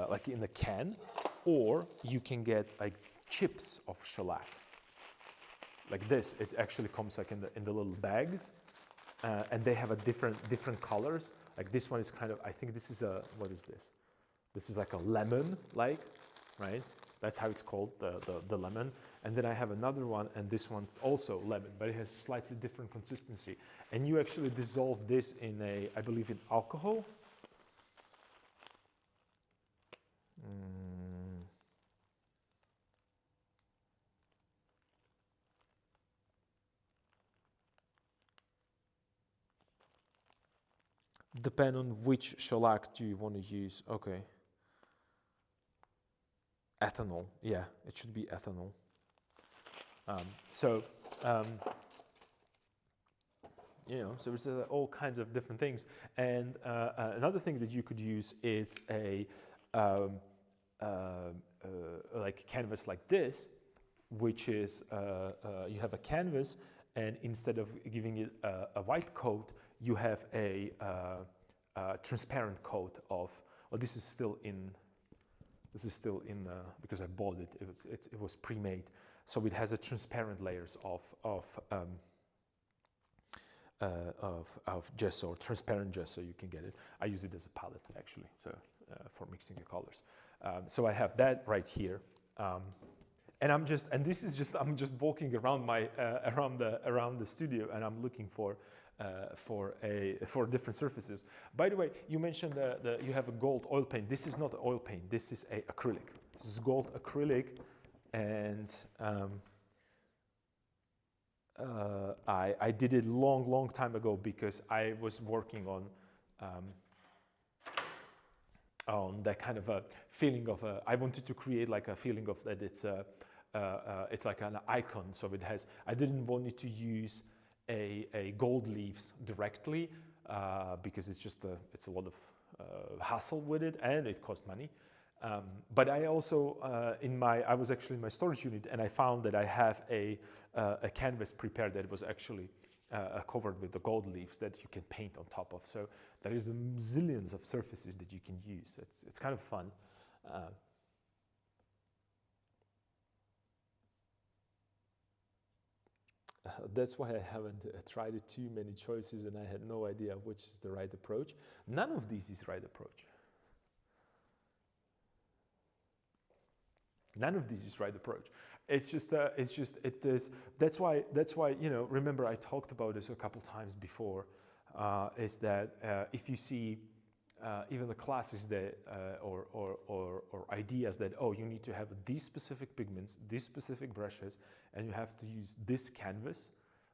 like in a can, or you can get like chips of shellac. Like this, it actually comes like in the little bags, and they have a different colors. Like this one is kind of, I think this is a, what is this? This is like a lemon, like, right? That's how it's called, the lemon. And then I have another one, and this one also lemon, but it has a slightly different consistency. And you actually dissolve this in I believe in alcohol. Depend on which shellac do you want to use. Okay. Ethanol, yeah, it should be ethanol. So there's all kinds of different things. And another thing that you could use is a like canvas like this, which is you have a canvas, and instead of giving it a white coat, you have a transparent coat of. Well, this is still in. Because I bought it. It was pre-made, so it has a transparent layers of gesso, transparent gesso. You can get it. I use it as a palette actually, so for mixing the colors. So I have that right here, and I'm just walking around around the studio, and I'm looking for different surfaces. By the way, you mentioned you have a gold oil paint. This is not oil paint. This is a acrylic. This is gold acrylic, and I did it long time ago because I was working on that kind of a feeling of I wanted to create like a feeling of that it's like an icon. So it has. I didn't want it to use a gold leaves directly because it's a lot of hassle with it, and it costs money. But I also I was actually in my storage unit, and I found that I have a canvas prepared that was actually covered with the gold leaves that you can paint on top of. So there is zillions of surfaces that you can use. It's kind of fun. That's why I haven't tried it. Too many choices, and I had no idea which is the right approach. None of these is right approach. None of these is right approach. It's just it is. That's why remember I talked about this a couple times before. Is that if you see even the classes that or ideas that you need to have these specific pigments, these specific brushes, and you have to use this canvas,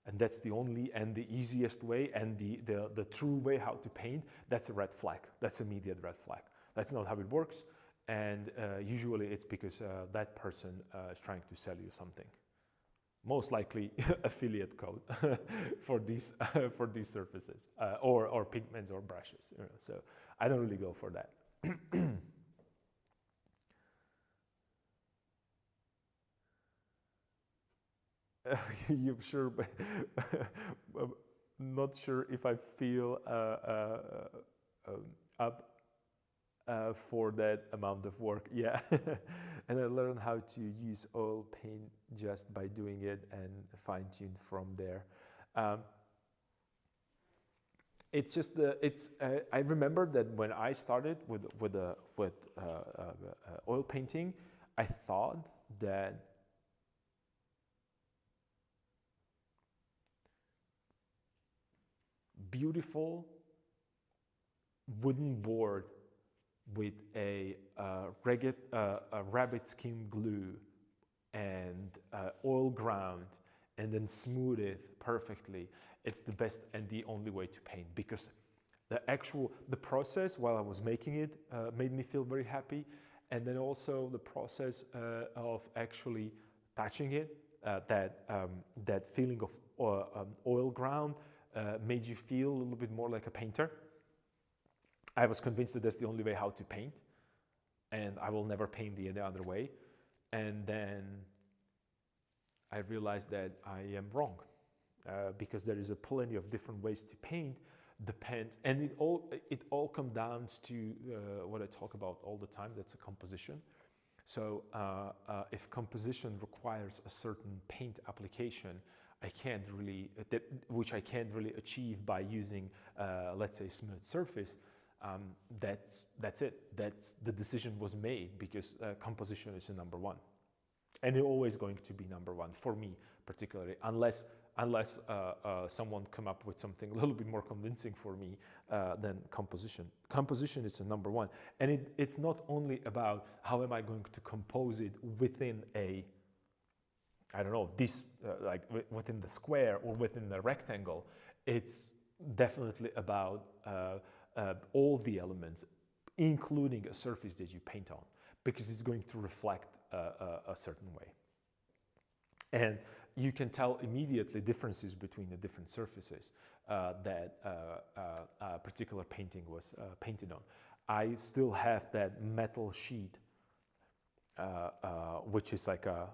and that's the only and the easiest way and the true way how to paint, that's a red flag. That's immediate red flag. That's not how it works, and usually it's because that person is trying to sell you something. Most likely affiliate code for these surfaces or pigments or brushes. So I don't really go for that. You're sure, but not sure if I feel up for that amount of work. Yeah. And I learned how to use oil paint just by doing it and fine tune from there. it's just I remember that when I started with oil painting, I thought that beautiful wooden board with a rabbit skin glue and oil ground, and then smooth it perfectly, it's the best and the only way to paint, because the process while I was making it made me feel very happy, and then also the process of actually touching it, that feeling of oil ground made you feel a little bit more like a painter. I was convinced that that's the only way how to paint, and I will never paint the other way. And then I realized that I am wrong, because there is a plenty of different ways to paint. And it all comes down to what I talk about all the time. That's a composition. So if composition requires a certain paint application, which I can't really achieve by using, let's say, smooth surface. That's it. That's the decision was made, because composition is a number one, and it's always going to be number one for me, particularly, unless someone come up with something a little bit more convincing for me than composition. Composition is a number one, and it's not only about how am I going to compose it within I don't know, like within the square or within the rectangle. It's definitely about all the elements, including a surface that you paint on, because it's going to reflect a certain way. And you can tell immediately differences between the different surfaces that a particular painting was painted on. I still have that metal sheet, which is like a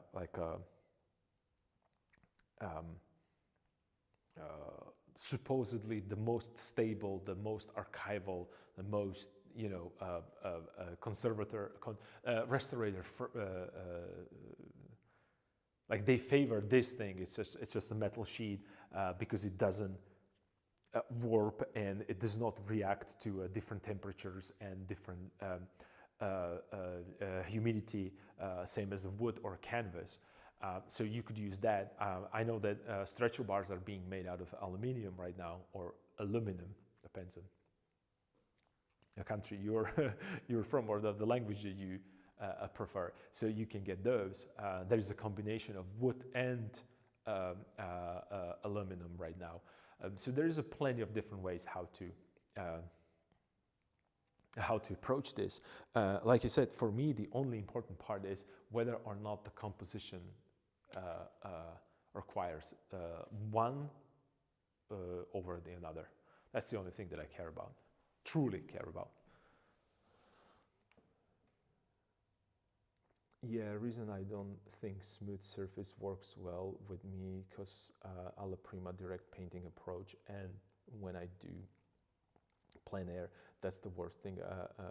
supposedly the most stable, the most archival, the most restorator. Like they favor this thing. It's just a metal sheet because it doesn't warp, and it does not react to different temperatures and different humidity, same as a wood or a canvas. So you could use that. I know that stretcher bars are being made out of aluminum right now, or aluminum, depends on the country you're from, or the language that you prefer. So you can get those. There is a combination of wood and aluminum right now. So there is plenty of different ways how to approach this. Like I said, for me, the only important part is whether or not the composition requires one over the other. That's the only thing that I care about, truly care about. Yeah, reason I don't think smooth surface works well with me, because alla prima direct painting approach, and when I do plein air, that's the worst thing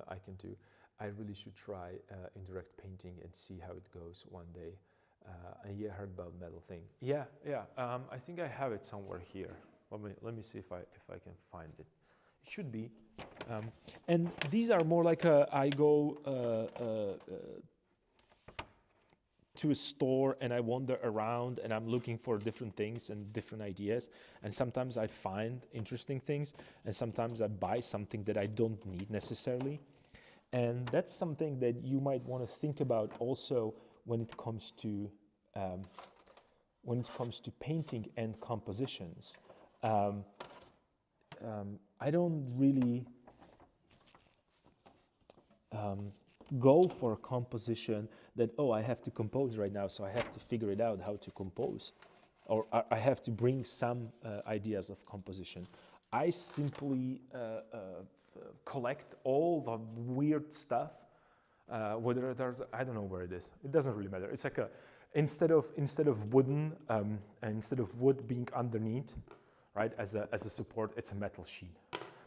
I can do. I really should try indirect painting and see how it goes one day. And yeah, I heard about metal thing. Yeah. I think I have it somewhere here. Let me see if I can find it. It should be. And these are more like I go to a store and I wander around and I'm looking for different things and different ideas. And sometimes I find interesting things, and sometimes I buy something that I don't need necessarily. And that's something that you might want to think about also when it comes to painting and compositions. I don't really go for a composition that, oh, I have to compose right now, so I have to figure it out how to compose, or I have to bring some ideas of composition. I simply collect all the weird stuff, whether there's, I don't know where it is. It doesn't really matter. It's like instead of wood being underneath, right, as a support, it's a metal sheet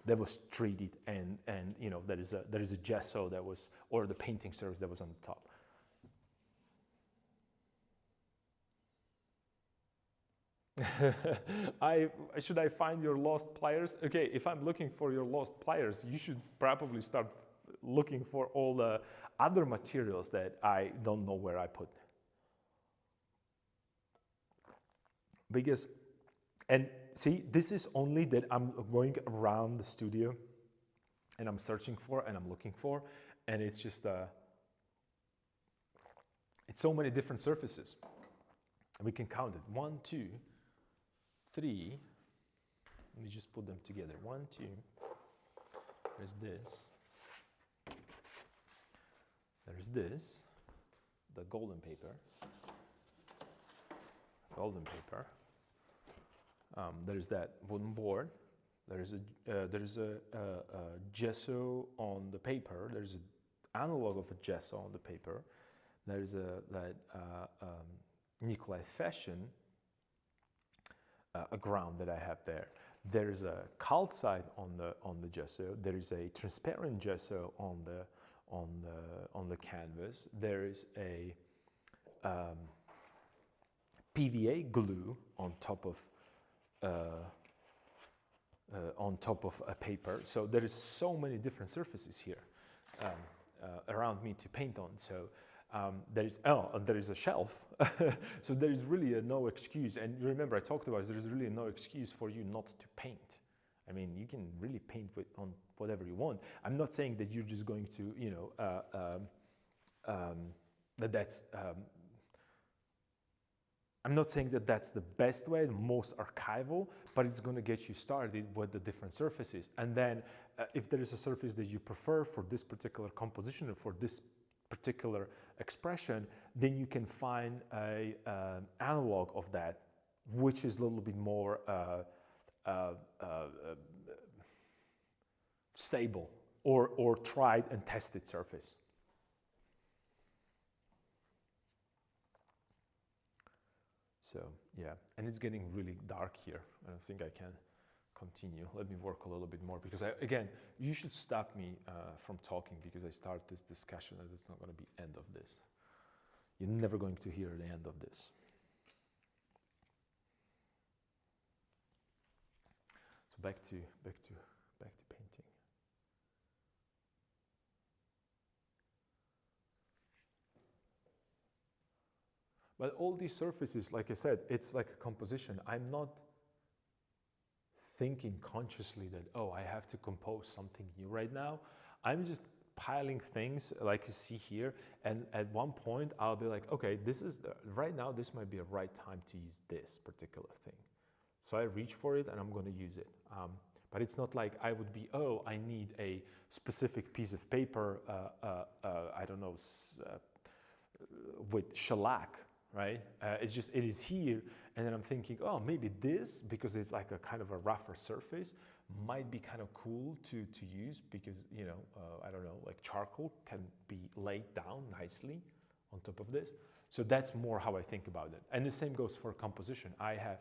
that was treated, and there is a gesso that was, or the painting surface that was on the top. Should I find your lost pliers? Okay, if I'm looking for your lost pliers, you should probably start looking for all the other materials that I don't know where I put. Because, and see, this is only that I'm going around the studio and I'm searching for and I'm looking for, and it's just, it's so many different surfaces. And we can count it. 1, 2, 3. Let me just put them together. 1, 2. There's this. There's this. The golden paper. Golden paper. There's that wooden board. There's a gesso on the paper. There's an analog of a gesso on the paper. There's that Nikolai fashion a ground that I have there. There's a calcite on the gesso. There is a transparent gesso on the canvas. There is a PVA glue on top of a paper. So there is so many different surfaces here around me to paint on. So there is a shelf. So there is really no excuse. And remember, I talked about there is really no excuse for you not to paint. I mean, you can really paint on whatever you want. I'm not saying that you're just going to, you know, that's. I'm not saying that that's the best way, the most archival, but it's going to get you started with the different surfaces. And then if there is a surface that you prefer for this particular composition or for this particular expression, then you can find a analog of that, which is a little bit more stable or tried and tested surface. So yeah, and it's getting really dark here. I don't think I can continue. Let me work a little bit more, because again, you should stop me from talking, because I start this discussion and it's not going to be end of this. You're never going to hear the end of this. So back to painting. But all these surfaces, like I said, it's like a composition. I'm not thinking consciously that, oh, I have to compose something new right now. I'm just piling things like you see here. And at one point I'll be like, okay, right now, this might be a right time to use this particular thing. So I reach for it and I'm going to use it. But it's not like I would be, oh, I need a specific piece of paper, I don't know, with shellac. Right? It's just, it is here, and then I'm thinking, oh, maybe this, because it's like a kind of a rougher surface, might be kind of cool to use, because, you know, I don't know, like charcoal can be laid down nicely on top of this. So that's more how I think about it. And the same goes for composition. I have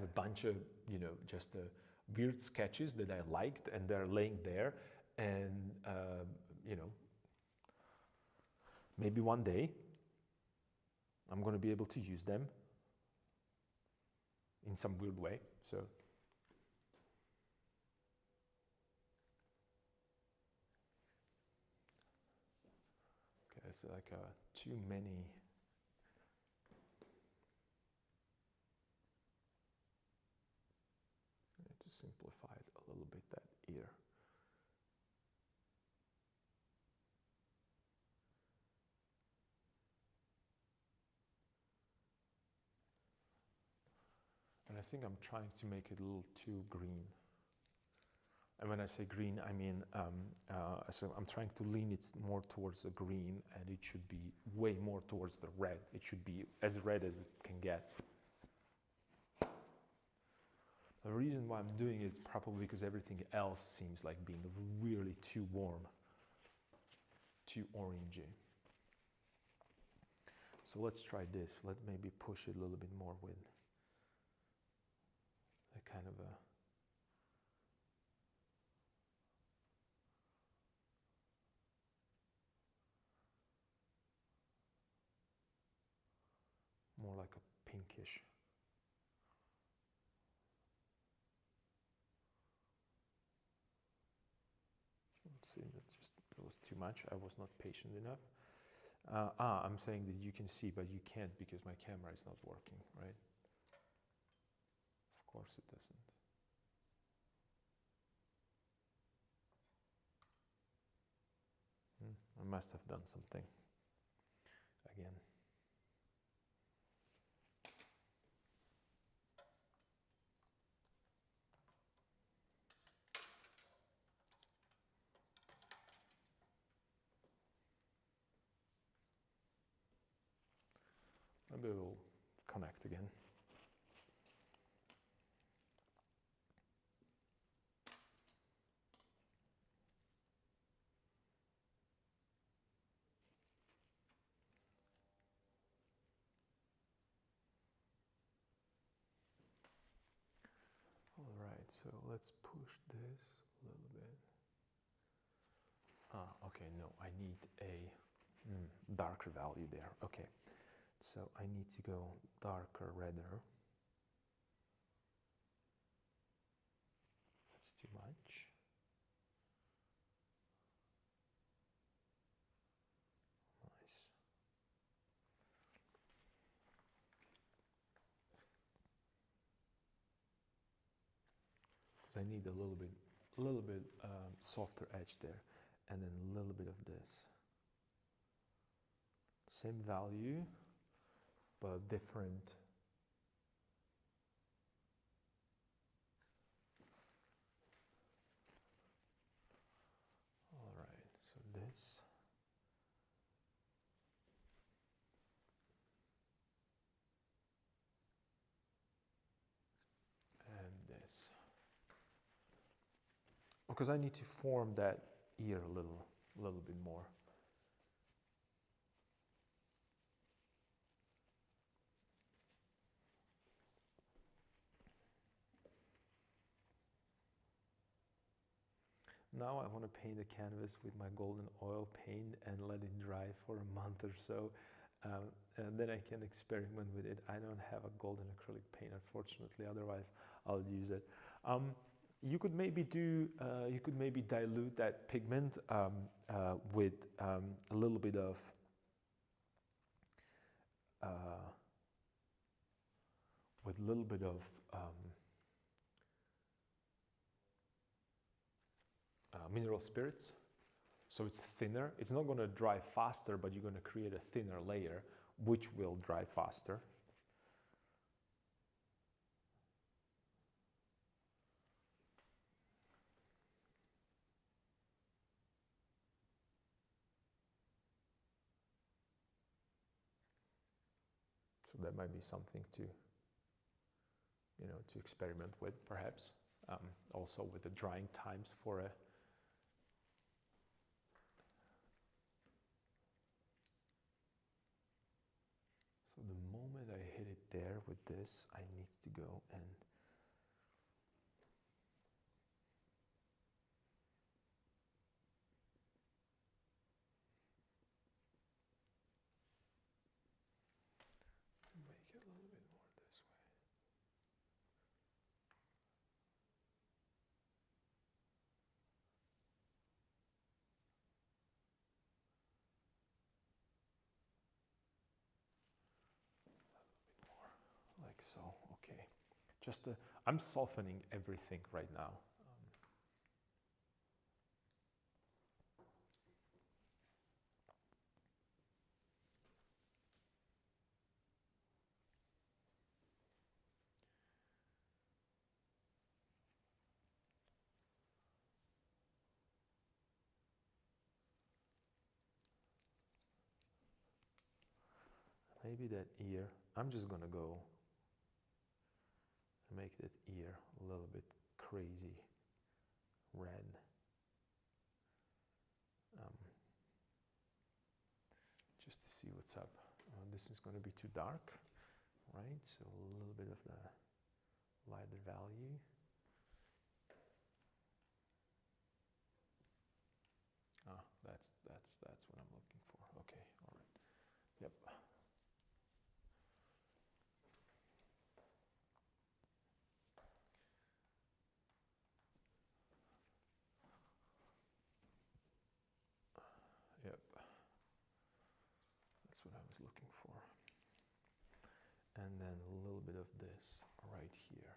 a bunch of, you know, just weird sketches that I liked, and they're laying there, and, you know, maybe one day I'm going to be able to use them in some weird way. So okay, it's like too many. I need to simplify it a little bit, that ear. And I think I'm trying to make it a little too green. And when I say green, I mean, so I'm trying to lean it more towards the green, and it should be way more towards the red. It should be as red as it can get. The reason why I'm doing it is probably because everything else seems like being really too warm, too orangey. So let's try this. Let's maybe push it a little bit more with a kind of a pinkish. Let's see, that was too much. I was not patient enough. I'm saying that you can see, but you can't because my camera is not working, right? Of course it doesn't. I must have done something again. Maybe we'll connect again. All right, so let's push this a little bit. Okay, no, I need a darker value there. Okay, so I need to go darker, redder. That's too much. Nice. Because I need a little bit softer edge there, and then a little bit of this. Same value, but different. All right, so this. And this. Because I need to form that ear a little bit more. Now I want to paint the canvas with my golden oil paint and let it dry for a month or so. And then I can experiment with it. I don't have a golden acrylic paint, unfortunately, otherwise I'll use it. You could maybe dilute that pigment with a little bit of mineral spirits, so it's thinner. It's not going to dry faster, but you're going to create a thinner layer, which will dry faster. So that might be something to, to experiment with, perhaps. Also with the drying times for a. So the moment I hit it there with this, I need to go and make it a little bit more this way. Like so, okay. I'm softening everything right now. Maybe that ear, I'm just gonna go and make that ear a little bit crazy red. Just to see what's up. This is going to be too dark, right? So a little bit of the lighter value. That's what I'm looking for. Okay, all right. Yep. was looking for. And then a little bit of this right here.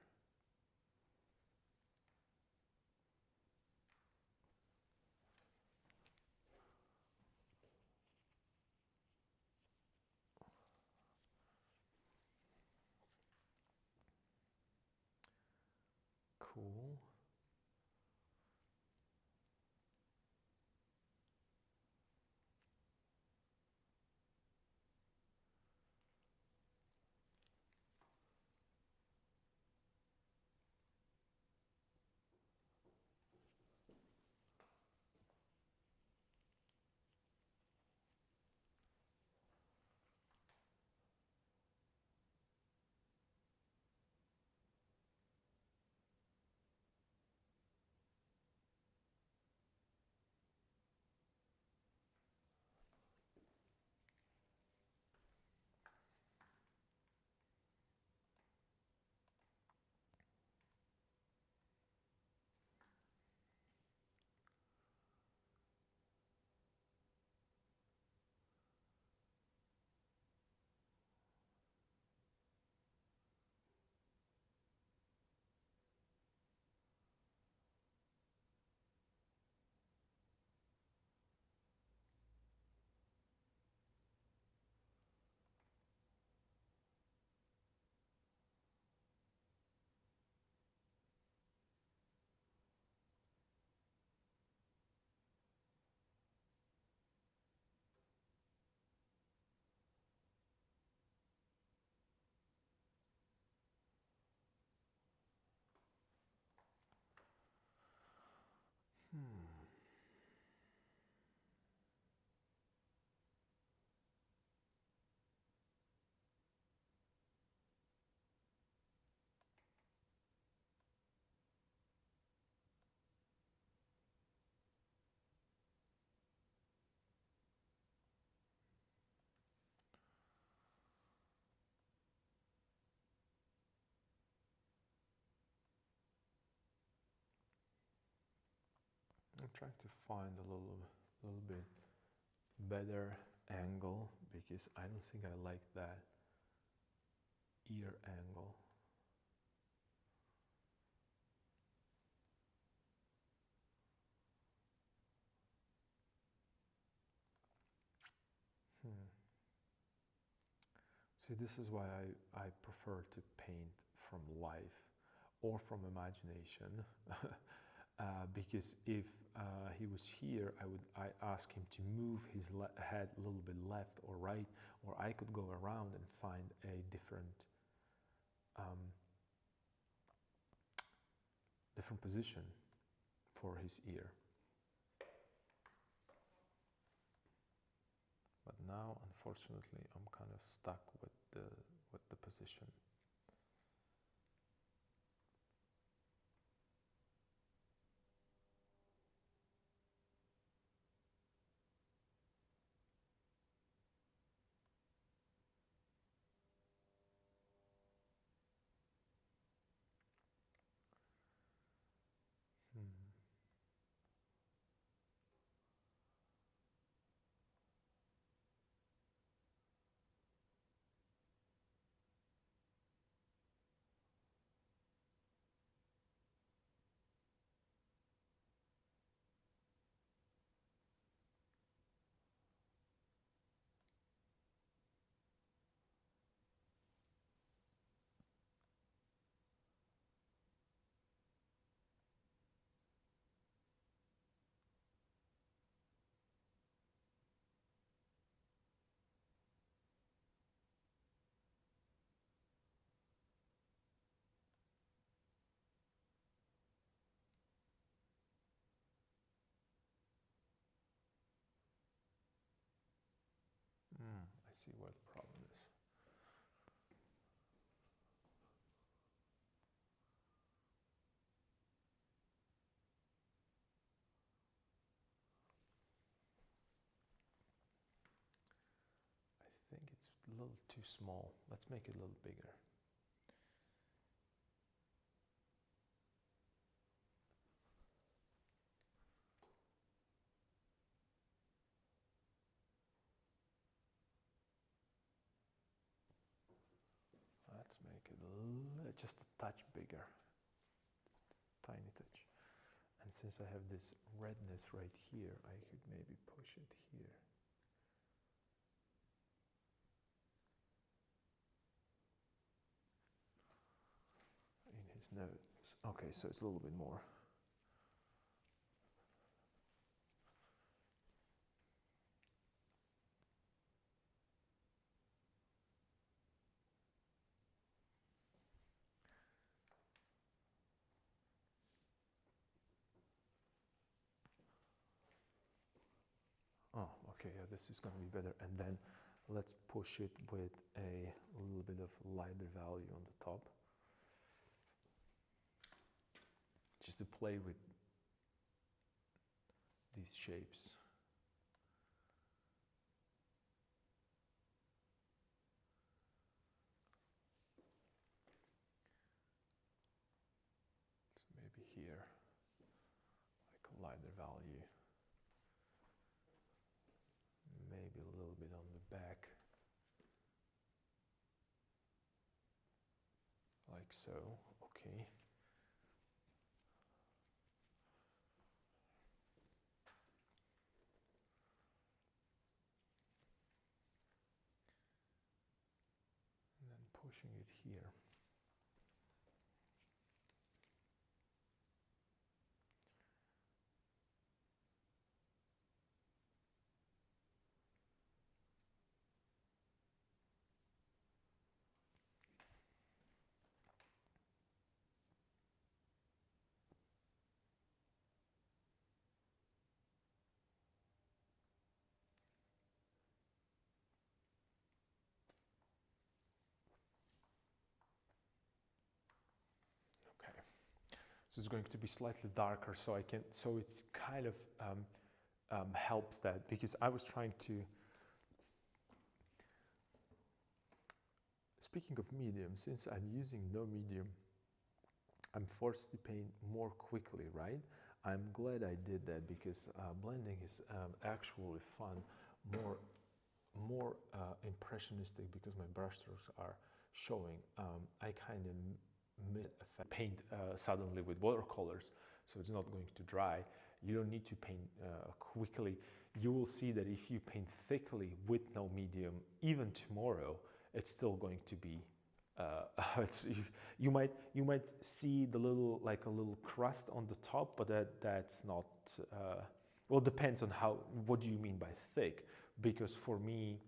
Cool. I'm trying to find a little bit better angle because I don't think I like that ear angle. See, this is why I prefer to paint from life or from imagination. Because if he was here, I ask him to move his head a little bit left or right, or I could go around and find a different position for his ear. But now, unfortunately, I'm kind of stuck with the position. I see what the problem is. I think it's a little too small. Let's make it a little bigger. it just a touch bigger, tiny touch. And since I have this redness right here, I could maybe push it here. In his nose. Okay, so it's a little bit more. Oh, okay, yeah, this is going to be better. And then let's push it with a little bit of lighter value on the top. Just to play with these shapes. So maybe here, like a lighter value. Maybe a little bit on the back. Like so, okay. And then pushing it here. Okay, so it's going to be slightly darker, so I can. So it kind of helps that, because I was trying to. Speaking of medium, since I'm using no medium, I'm forced to paint more quickly, right? I'm glad I did that, because blending is actually fun, more impressionistic, because my brushstrokes are showing. I kind of paint suddenly with watercolors, so it's not going to dry. You don't need to paint quickly. You will see that if you paint thickly with no medium, even tomorrow, it's still going to be. You might see the little, like a little crust on the top, but that's not. Well, it depends on what do you mean by thick? Because for me,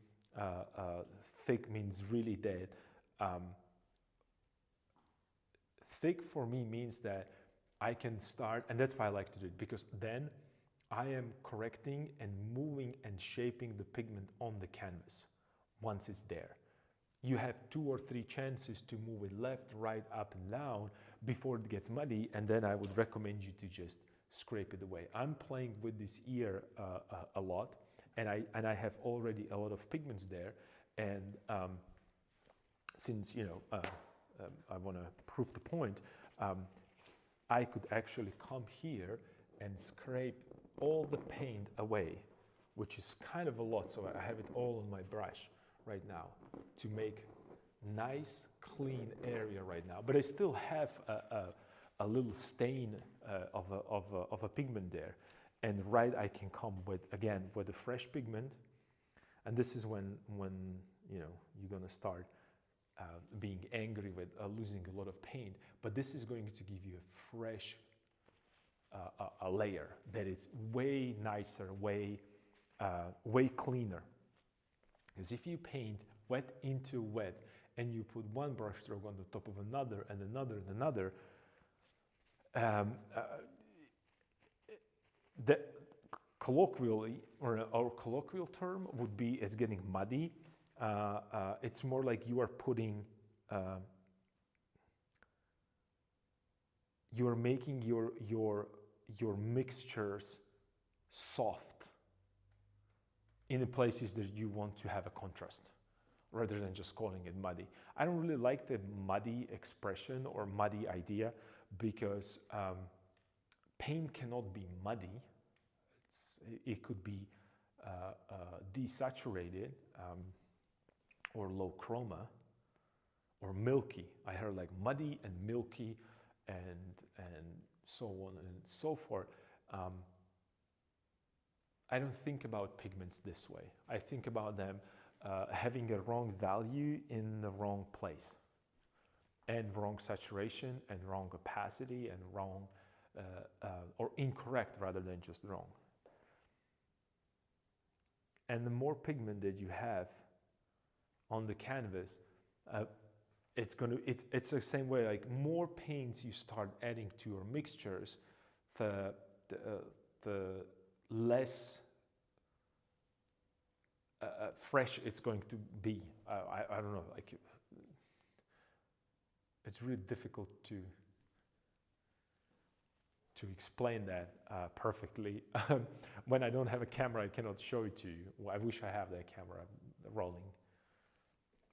thick means really that. Thick for me means that I can start, and that's why I like to do it, because then I am correcting and moving and shaping the pigment on the canvas once it's there. You have 2 or 3 chances to move it left, right, up and down before it gets muddy, and then I would recommend you to just scrape it away. I'm playing with this ear a lot, and I have already a lot of pigments there, and since I want to prove the point, I could actually come here and scrape all the paint away, which is kind of a lot, so I have it all on my brush right now to make nice clean area right now, but I still have a little stain of a pigment there, and I can come with a fresh pigment, and this is when you're gonna start being angry with losing a lot of paint, but this is going to give you a fresh a layer that is way nicer, way cleaner. Because if you paint wet into wet and you put one brush stroke on the top of another and another and another, the colloquially, or our colloquial term would be it's getting muddy. It's more like you are putting, you are making your mixtures soft in the places that you want to have a contrast, rather than just calling it muddy. I don't really like the muddy expression or muddy idea, because paint cannot be muddy. It could be desaturated or low chroma, or milky. I heard like muddy and milky and so on and so forth. I don't think about pigments this way. I think about them having a wrong value in the wrong place, and wrong saturation and wrong opacity and wrong or incorrect rather than just wrong. And the more pigment that you have on the canvas, it's the same way, like more paints you start adding to your mixtures, the less fresh it's going to be. I don't know, like it's really difficult to explain that perfectly. When I don't have a camera, I cannot show it to you. I wish I have that camera rolling.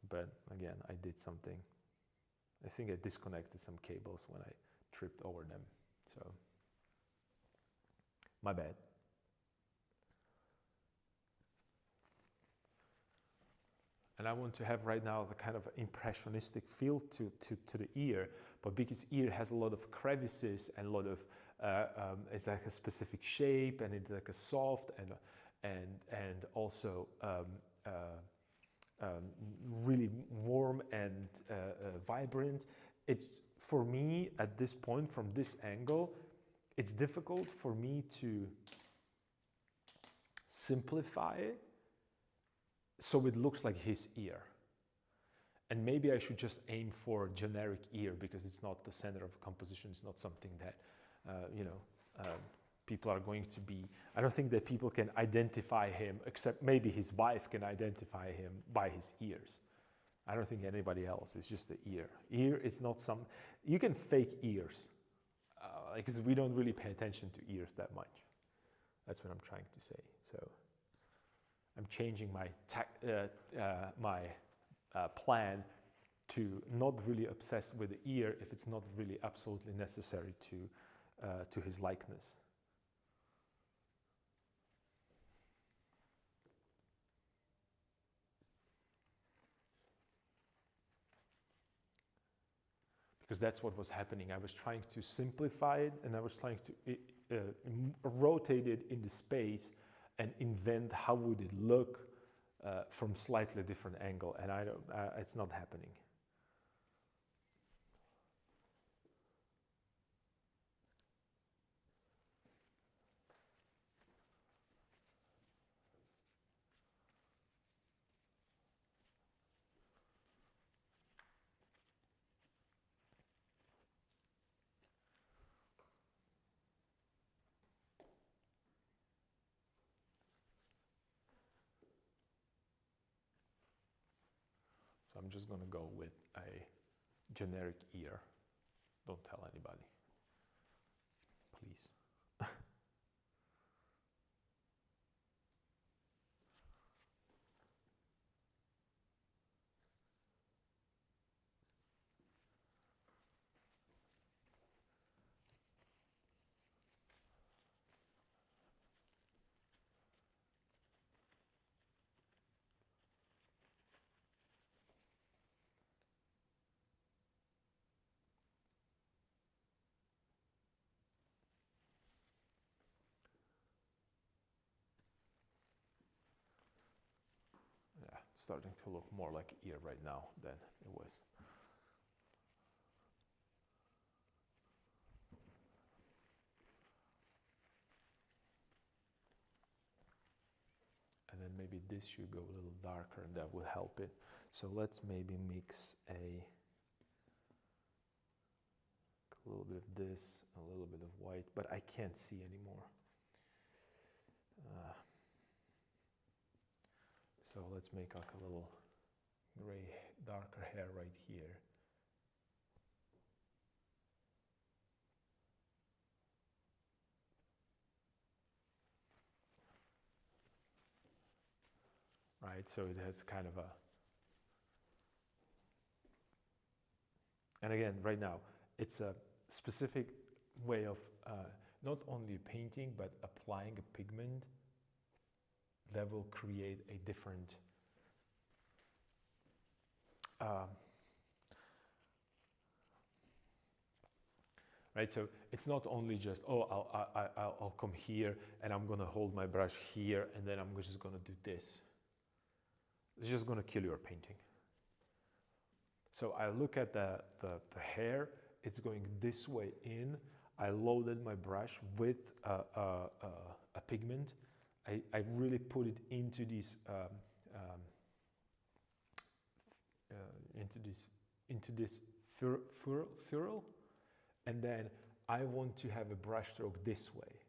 But again, I did something. I think I disconnected some cables when I tripped over them. So, my bad. And I want to have right now the kind of impressionistic feel to the ear, but because ear has a lot of crevices and a lot of, it's like a specific shape, and it's like a soft and also really warm and vibrant. It's, for me at this point, from this angle, it's difficult for me to simplify it so it looks like his ear. And maybe I should just aim for generic ear, because it's not the center of composition. It's not something that, people are going to be, I don't think that people can identify him, except maybe his wife can identify him by his ears. I don't think anybody else. It's just the ear. Ear, it's not some, you can fake ears, because we don't really pay attention to ears that much. That's what I'm trying to say. So I'm changing my plan to not really obsess with the ear if it's not really absolutely necessary to his likeness. Because that's what was happening. I was trying to simplify it, and I was trying to rotate it in the space and invent how would it look from slightly different angle, and it's not happening. So I'm just going to go with a generic ear. Don't tell anybody, please. Yeah, starting to look more like ear right now than it was. And then maybe this should go a little darker, and that will help it. So let's maybe mix a little bit of this, a little bit of white, but I can't see anymore. So let's make like a little gray, darker hair right here. Right, so it has kind of a, and again, right now, it's a specific way of not only painting, but applying a pigment that will create a different right? So it's not only just, oh, I'll come here and I'm gonna hold my brush here and then I'm just gonna do this. It's just gonna kill your painting. So I look at the hair, it's going this way in. I loaded my brush with a pigment. I really put it into this furrow, and then I want to have a brush stroke this way.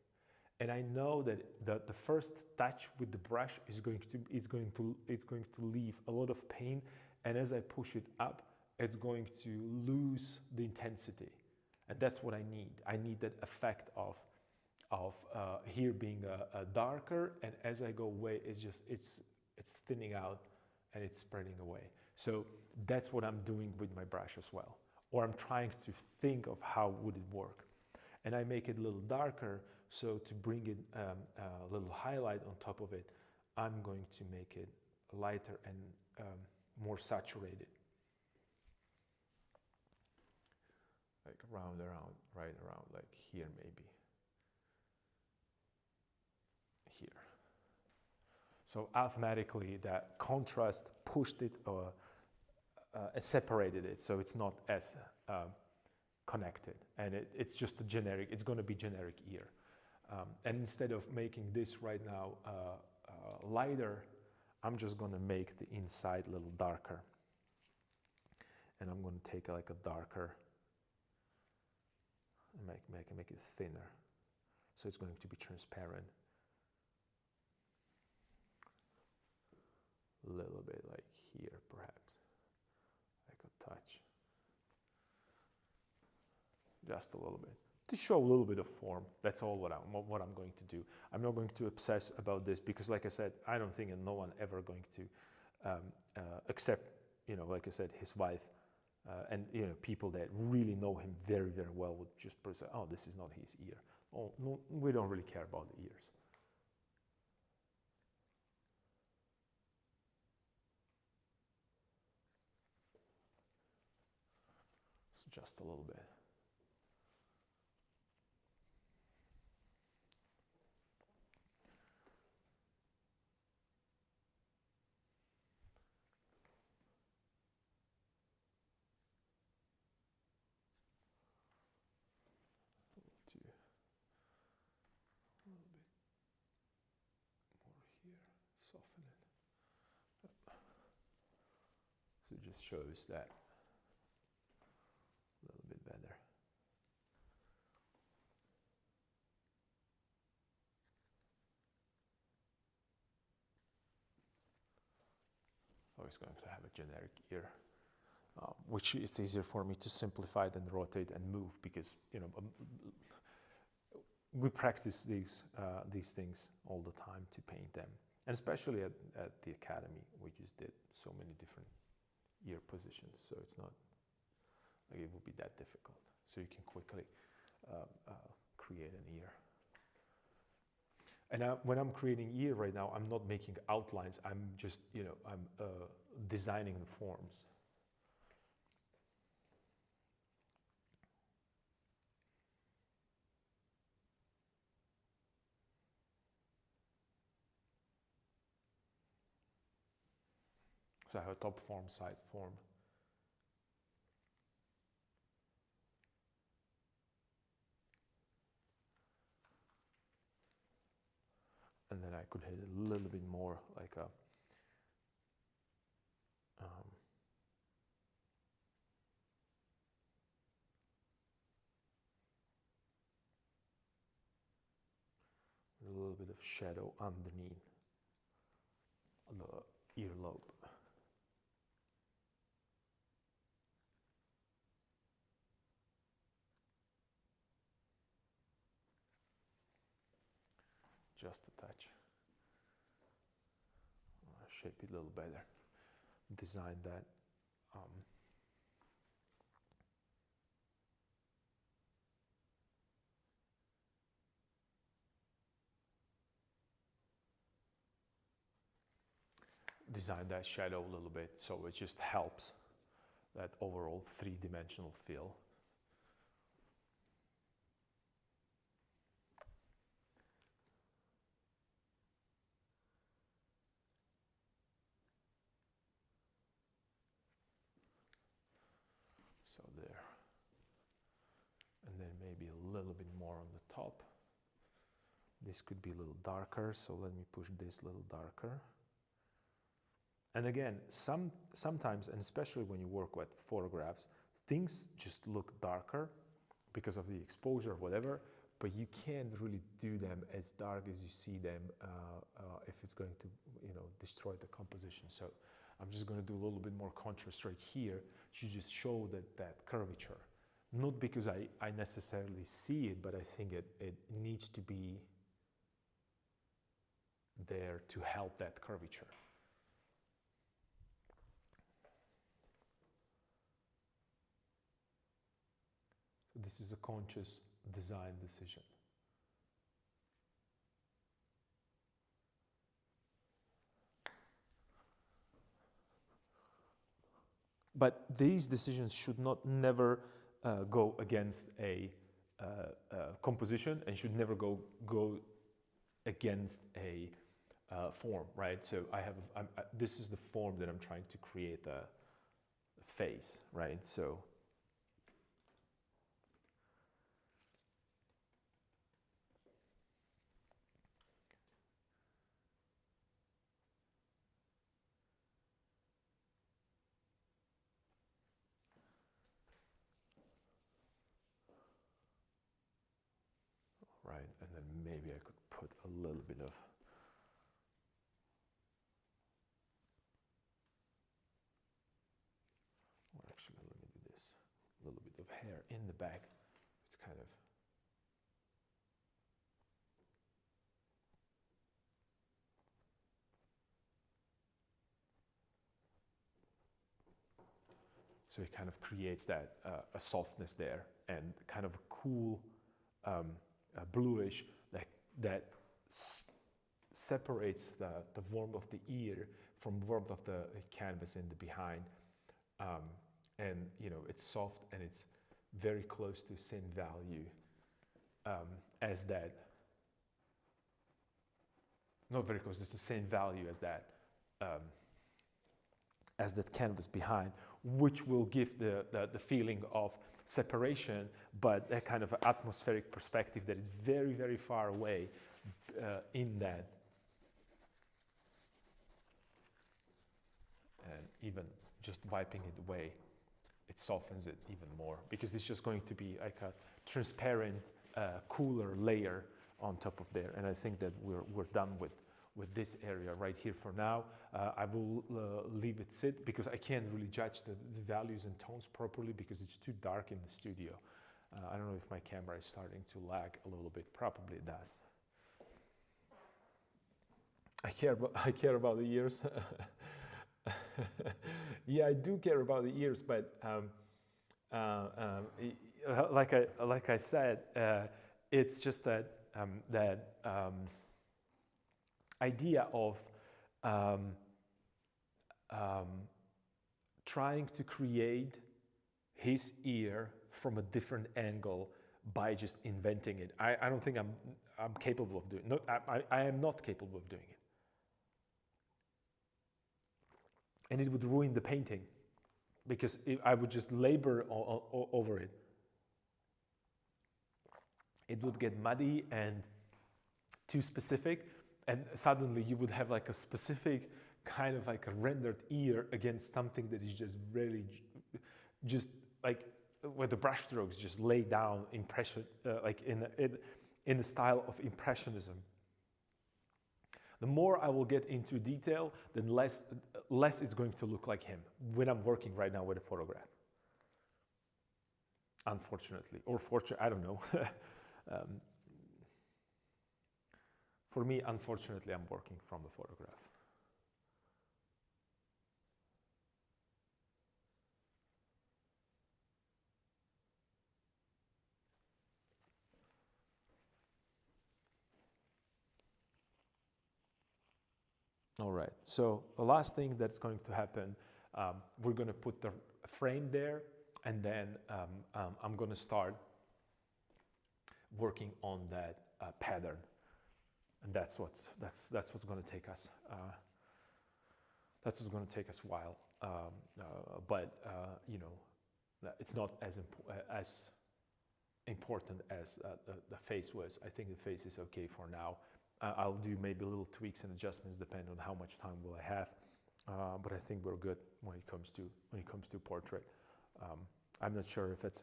And I know that the first touch with the brush is going to leave a lot of pain, and as I push it up, it's going to lose the intensity, and that's what I need. I need that effect of here being a darker, and as I go away, it's thinning out and it's spreading away. So that's what I'm doing with my brush as well, or I'm trying to think of how would it work, and I make it a little darker. So to bring it a little highlight on top of it, I'm going to make it lighter and more saturated. Like around, right around, like here maybe. Here. So automatically that contrast pushed it or separated it, so it's not as connected, and it's just a generic, it's going to be generic ear. And instead of making this right now lighter, I'm just going to make the inside a little darker. And I'm going to take like a darker and make it thinner. So it's going to be transparent. A little bit like here, perhaps. Like a touch. Just a little bit. To show a little bit of form. That's all what I'm going to do. I'm not going to obsess about this because, like I said, I don't think no one ever going to accept, like I said, his wife and people that really know him very, very well would just say, oh, this is not his ear. Oh, no, we don't really care about the ears. So just a little bit. Soften it. So it just shows that a little bit better. Always going to have a generic ear, which is easier for me to simplify than rotate and move because we practice these things all the time to paint them. And especially at the academy, we just did so many different ear positions, so it's not like it would be that difficult. So you can quickly create an ear. And when I'm creating ear right now, I'm not making outlines. I'm just, I'm designing the forms. So I have a top form, side form. And then I could hit a little bit more like a little bit of shadow underneath the earlobe. Just a touch. Shape it a little better. Design that. Design that shadow a little bit so it just helps that overall three-dimensional feel. So there. And then maybe a little bit more on the top. This could be a little darker, so let me push this a little darker. And again, sometimes, and especially when you work with photographs, things just look darker because of the exposure or whatever, but you can't really do them as dark as you see them if it's going to, destroy the composition. So I'm just going to do a little bit more contrast right here to just show that curvature. Not because I necessarily see it, but I think it needs to be there to help that curvature. So this is a conscious design decision. But these decisions should never go against a composition, and should never go against a form, right? So this is the form that I'm trying to create a face, right? So right, and then maybe I could put a little bit of actually, let me do this. A little bit of hair in the back. It's kind of. So it kind of creates that a softness there, and kind of a cool bluish that separates the warmth of the ear from warmth of the canvas in the behind. And it's soft, and it's very close to same value as that. Not very close. It's the same value as that canvas behind, which will give the feeling of separation, but that kind of atmospheric perspective that is very, very far away in that. And even just wiping it away, it softens it even more, because it's just going to be like a transparent, cooler layer on top of there. And I think that we're done with this area right here for now. I will leave it sit, because I can't really judge the values and tones properly because it's too dark in the studio. I don't know if my camera is starting to lag a little bit. Probably it does. I care about the ears. Yeah, I do care about the ears, but like I said, it's just that idea of trying to create his ear from a different angle by just inventing it. I don't think I'm capable of doing. I am not capable of doing it. And it would ruin the painting, because I would just labor over it. It would get muddy and too specific, and suddenly you would have like a specific kind of like a rendered ear against something that is just really, just like where the brushstrokes just lay down impression, like in the style of Impressionism. The more I will get into detail, then less it's going to look like him when I'm working right now with a photograph. Unfortunately, or fortunately, I don't know. For me, unfortunately, I'm working from a photograph. All right, so the last thing that's going to happen, we're going to put the frame there, and then I'm going to start working on that pattern, and that's what's going to take us. That's what's going to take us a while, but it's not as important as the face was. I think the face is okay for now. I'll do maybe little tweaks and adjustments depending on how much time will I have. But I think we're good when it comes to portrait. I'm not sure if it's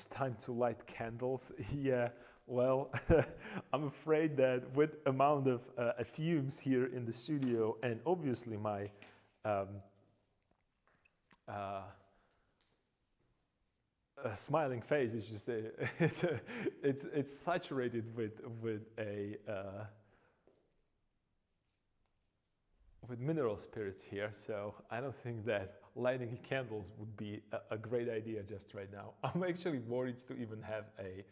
time to light candles. Yeah, well, I'm afraid that with amount of fumes here in the studio, and obviously my smiling face is just it's saturated with mineral spirits here, so I don't think that lighting candles would be a great idea just right now. I'm actually worried to even have a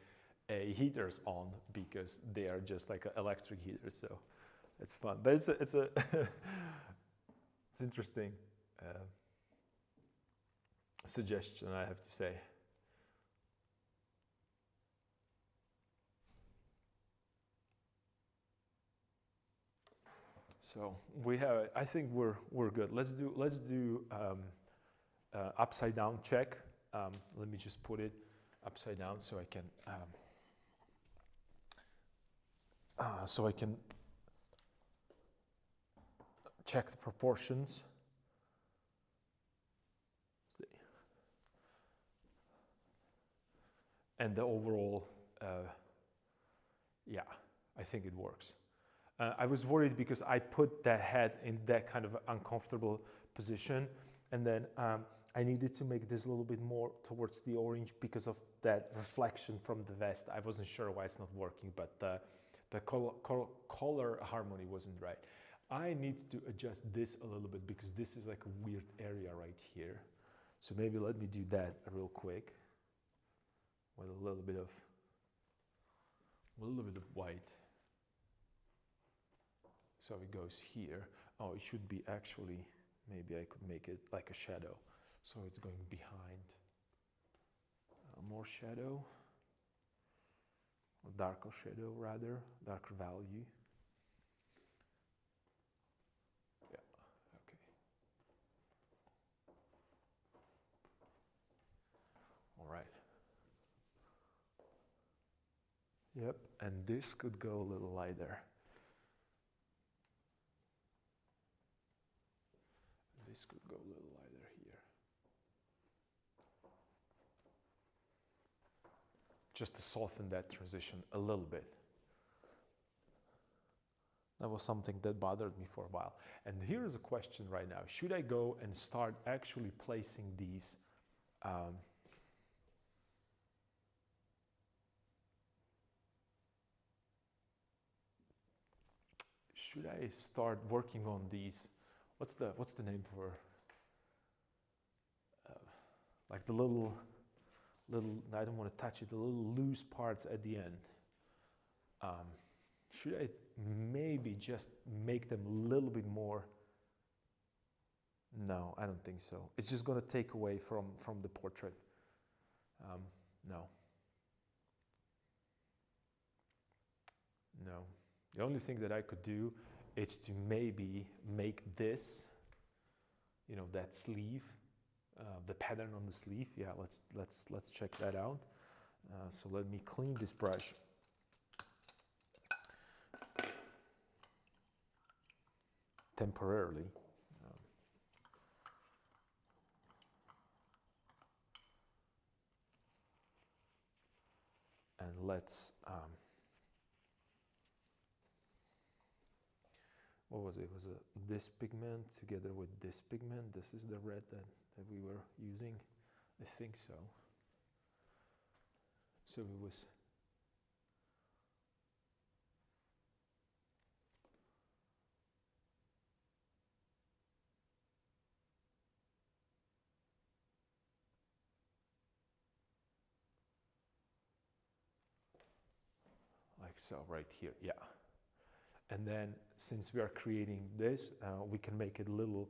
heaters on because they are just like electric heaters, so it's fun. But it's interesting suggestion, I have to say. So we have. I think we're good. Let's do upside down check. Let me just put it upside down so I can check the proportions. And the overall, yeah, I think it works. I was worried because I put the head in that kind of uncomfortable position, and then I needed to make this a little bit more towards the orange because of that reflection from the vest. I wasn't sure why it's not working, but the color harmony wasn't right. I need to adjust this a little bit because this is like a weird area right here. So maybe let me do that real quick with a little bit of white. So it goes here. Oh, it should be actually, maybe I could make it like a shadow. So it's going behind. More shadow, or darker shadow rather, darker value. Yeah, okay. All right. Yep, and this could go a little lighter. This could go a little lighter here. Just to soften that transition a little bit. That was something that bothered me for a while. And here is a question right now. Should I go and start actually placing these should I start working on these? What's the name for like the little I don't want to touch it, the little loose parts at the end. Should I maybe just make them a little bit more? No, I don't think so. It's just going to take away from the portrait. No. No. The only thing that I could do is to maybe make this, you know, that sleeve, the pattern on the sleeve. Yeah, let's check that out. So let me clean this brush. Temporarily. And let's what was it? Was it this pigment together with this pigment? This is the red that we were using. I think so. So it was like so right here, yeah. And then since we are creating this, we can make it a little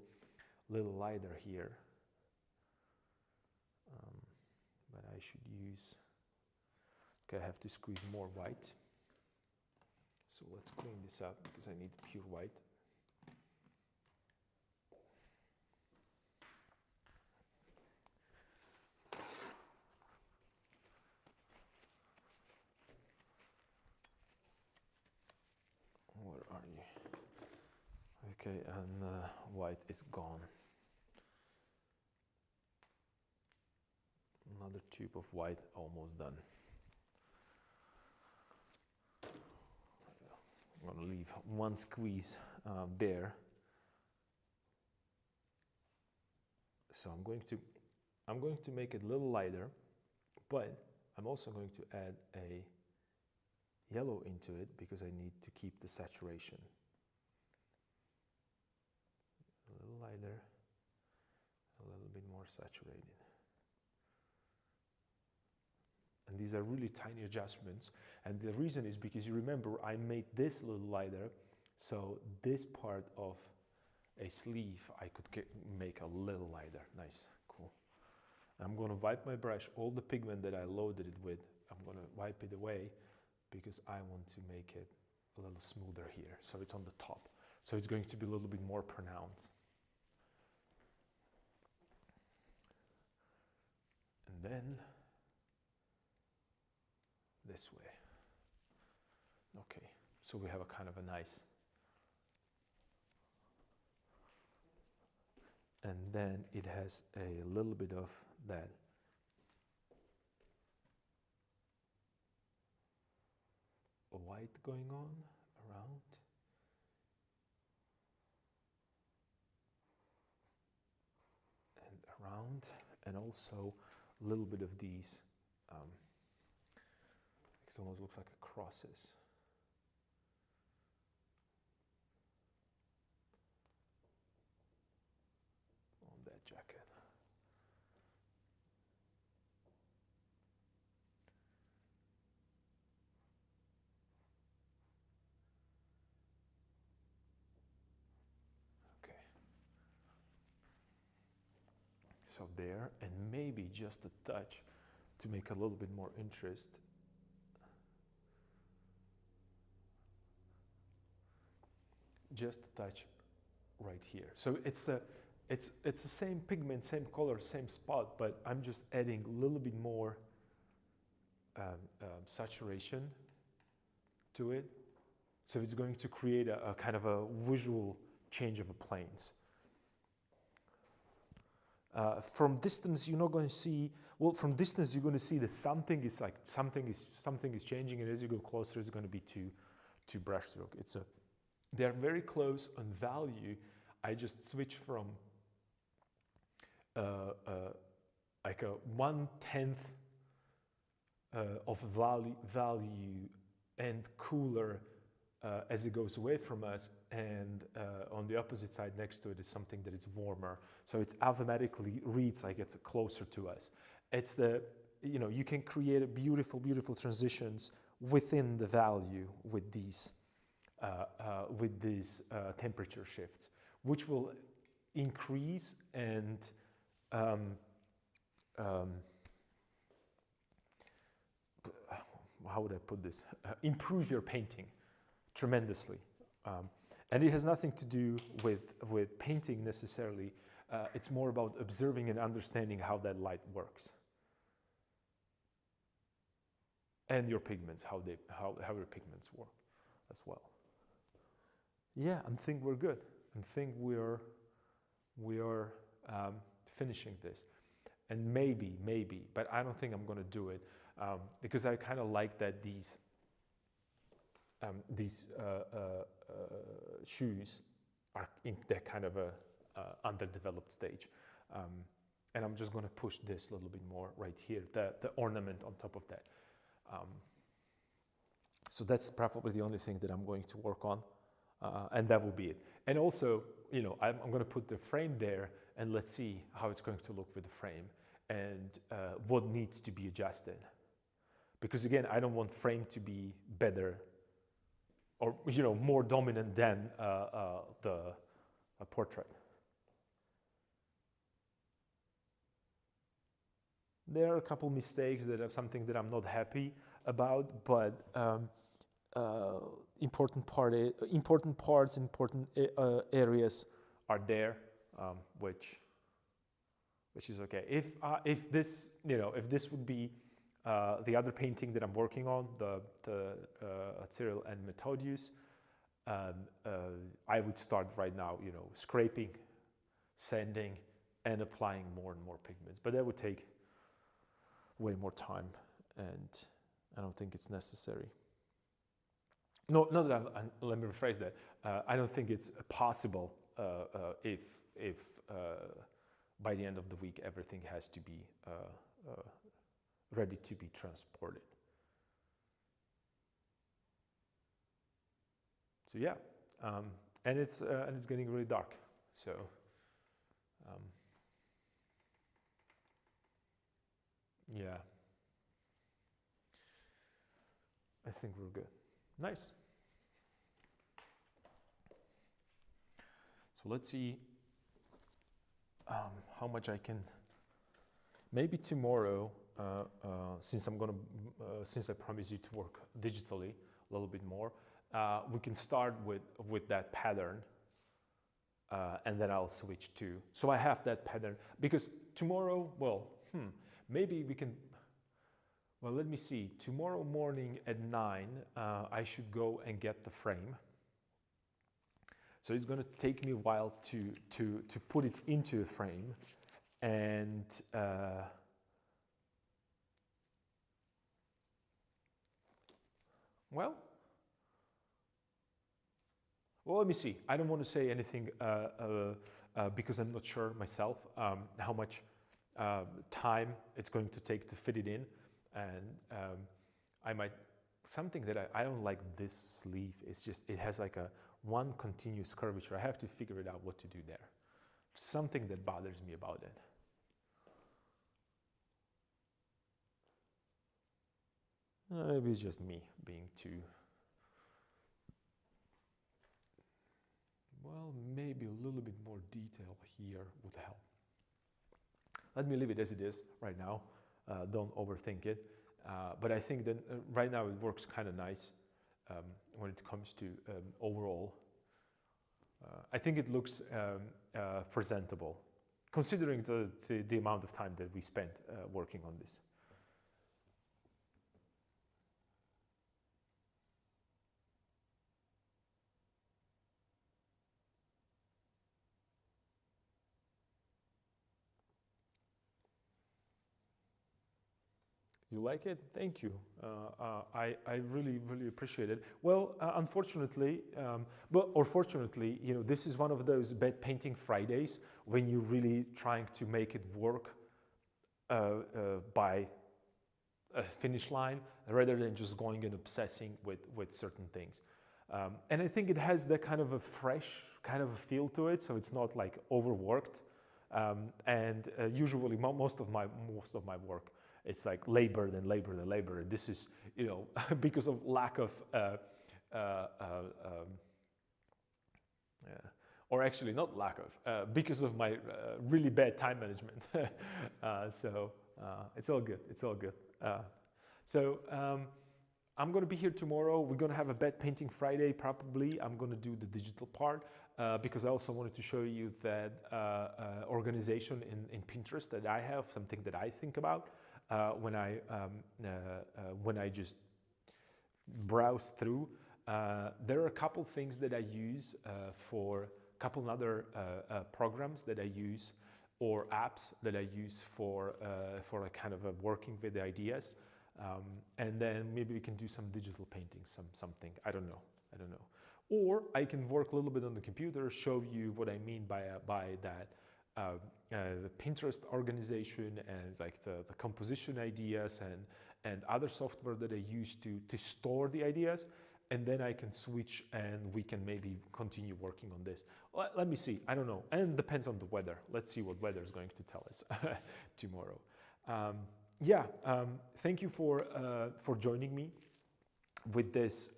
lighter here. But I should use, okay, I have to squeeze more white. So let's clean this up because I need pure white. Okay, and white is gone. Another tube of white almost done. I'm gonna leave one squeeze there. So I'm going to make it a little lighter, but I'm also going to add a yellow into it because I need to keep the saturation. A little lighter, a little bit more saturated. And these are really tiny adjustments. And the reason is because you remember I made this a little lighter, so this part of a sleeve I could make a little lighter. Nice, cool. I'm gonna wipe my brush, all the pigment that I loaded it with, I'm gonna wipe it away because I want to make it a little smoother here. So it's on the top. So it's going to be a little bit more pronounced. And then this way. Okay, so we have a kind of a nice, and then it has a little bit of that white going on around. And around, and also a little bit of these, it almost looks like a crosses. On that jacket. Okay. So there, and maybe just a touch to make a little bit more interest. Just a touch right here. So it's the same pigment, same color, same spot, but I'm just adding a little bit more saturation to it. So it's going to create a kind of a visual change of the planes. From distance, you're not going to see. Well, from distance, you're going to see that something is changing, and as you go closer, it's going to be to brushstroke. They're very close on value. I just switch from like a 1/10 of value and cooler as it goes away from us, and on the opposite side next to it is something that is warmer. So it automatically reads like it's closer to us. It's you can create a beautiful transitions within the value with these temperature shifts, which will increase and how would I put this? Improve your painting tremendously. And it has nothing to do with painting necessarily. It's more about observing and understanding how that light works. And your pigments, how your pigments work as well. Yeah, I think we're good. I think we are finishing this. And maybe, but I don't think I'm going to do it because I kind of like that these shoes are in that kind of a underdeveloped stage. And I'm just going to push this a little bit more right here, the ornament on top of that. So that's probably the only thing that I'm going to work on, and that will be it. And also, I'm going to put the frame there, and let's see how it's going to look with the frame and what needs to be adjusted. Because again, I don't want frame to be better or more dominant than the portrait. There are a couple mistakes that are something that I'm not happy about, but important parts, important areas are there, which is okay. If this would be the other painting that I'm working on, the Cyril and Methodius, I would start right now, scraping, sanding, and applying more and more pigments. But that would take way more time, and I don't think it's necessary. No, not that let me rephrase that. I don't think it's possible if by the end of the week everything has to be ready to be transported. So yeah, and it's getting really dark. So yeah, I think we're good. Nice. So let's see how much I can. Maybe tomorrow, since I promise you to work digitally a little bit more, we can start with that pattern, and then I'll switch to. So I have that pattern because tomorrow, well, maybe we can. Well, let me see. Tomorrow morning at 9, I should go and get the frame. So it's going to take me a while to put it into a frame, and well, let me see. I don't want to say anything because I'm not sure myself how much time it's going to take to fit it in, and I might. Something that I don't like this sleeve. It's just it has like one continuous curvature. I have to figure it out what to do there. Something that bothers me about it. Maybe it's just me being too. Well, maybe a little bit more detail here would help. Let me leave it as it is right now. Don't overthink it. But I think that right now it works kind of nice when it comes to overall. I think it looks presentable, considering the amount of time that we spent working on this. You like it? Thank you. I really, really appreciate it. Well, unfortunately, or fortunately, this is one of those bad painting Fridays when you're really trying to make it work by a finish line rather than just going and obsessing with certain things. And I think it has that kind of a fresh kind of a feel to it, so it's not like overworked. And usually most of my work, it's like labored and labored and labored. And this is, because of lack of, or actually not lack of, because of my really bad time management. So it's all good. It's all good. So I'm going to be here tomorrow. We're going to have a bed painting Friday, probably. I'm going to do the digital part because I also wanted to show you that organization in Pinterest that I have, something that I think about. When I just browse through, there are a couple things that I use for a couple other programs that I use or apps that I use for a kind of working with the ideas, and then maybe we can do some digital painting, something. I don't know. Or I can work a little bit on the computer, show you what I mean by that. The Pinterest organization and like the composition ideas and other software that I use to store the ideas, and then I can switch and we can maybe continue working on this. Let me see. I don't know, and it depends on the weather. Let's see what weather is going to tell us tomorrow. Thank you for joining me with this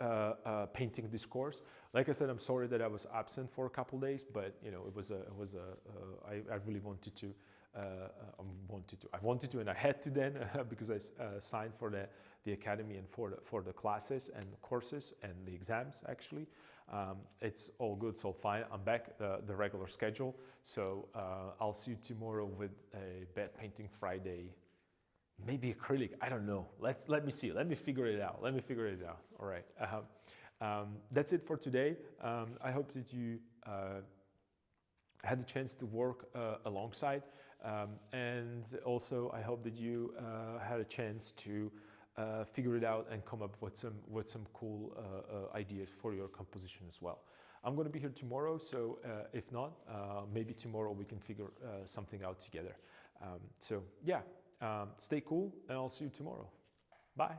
painting discourse. Like I said, I'm sorry that I was absent for a couple days, but I really wanted to. I wanted to, and I had to then because I signed for the academy and for the classes and the courses and the exams. Actually, it's all good, so fine. I'm back the regular schedule. So I'll see you tomorrow with a bed painting Friday. Maybe acrylic, I don't know. Let me see. Let me figure it out. All right. That's it for today. I hope that you had the chance to work alongside, and also I hope that you had a chance to figure it out and come up with some cool ideas for your composition as well. I'm going to be here tomorrow, so if not, maybe tomorrow we can figure something out together. So yeah, stay cool, and I'll see you tomorrow. Bye.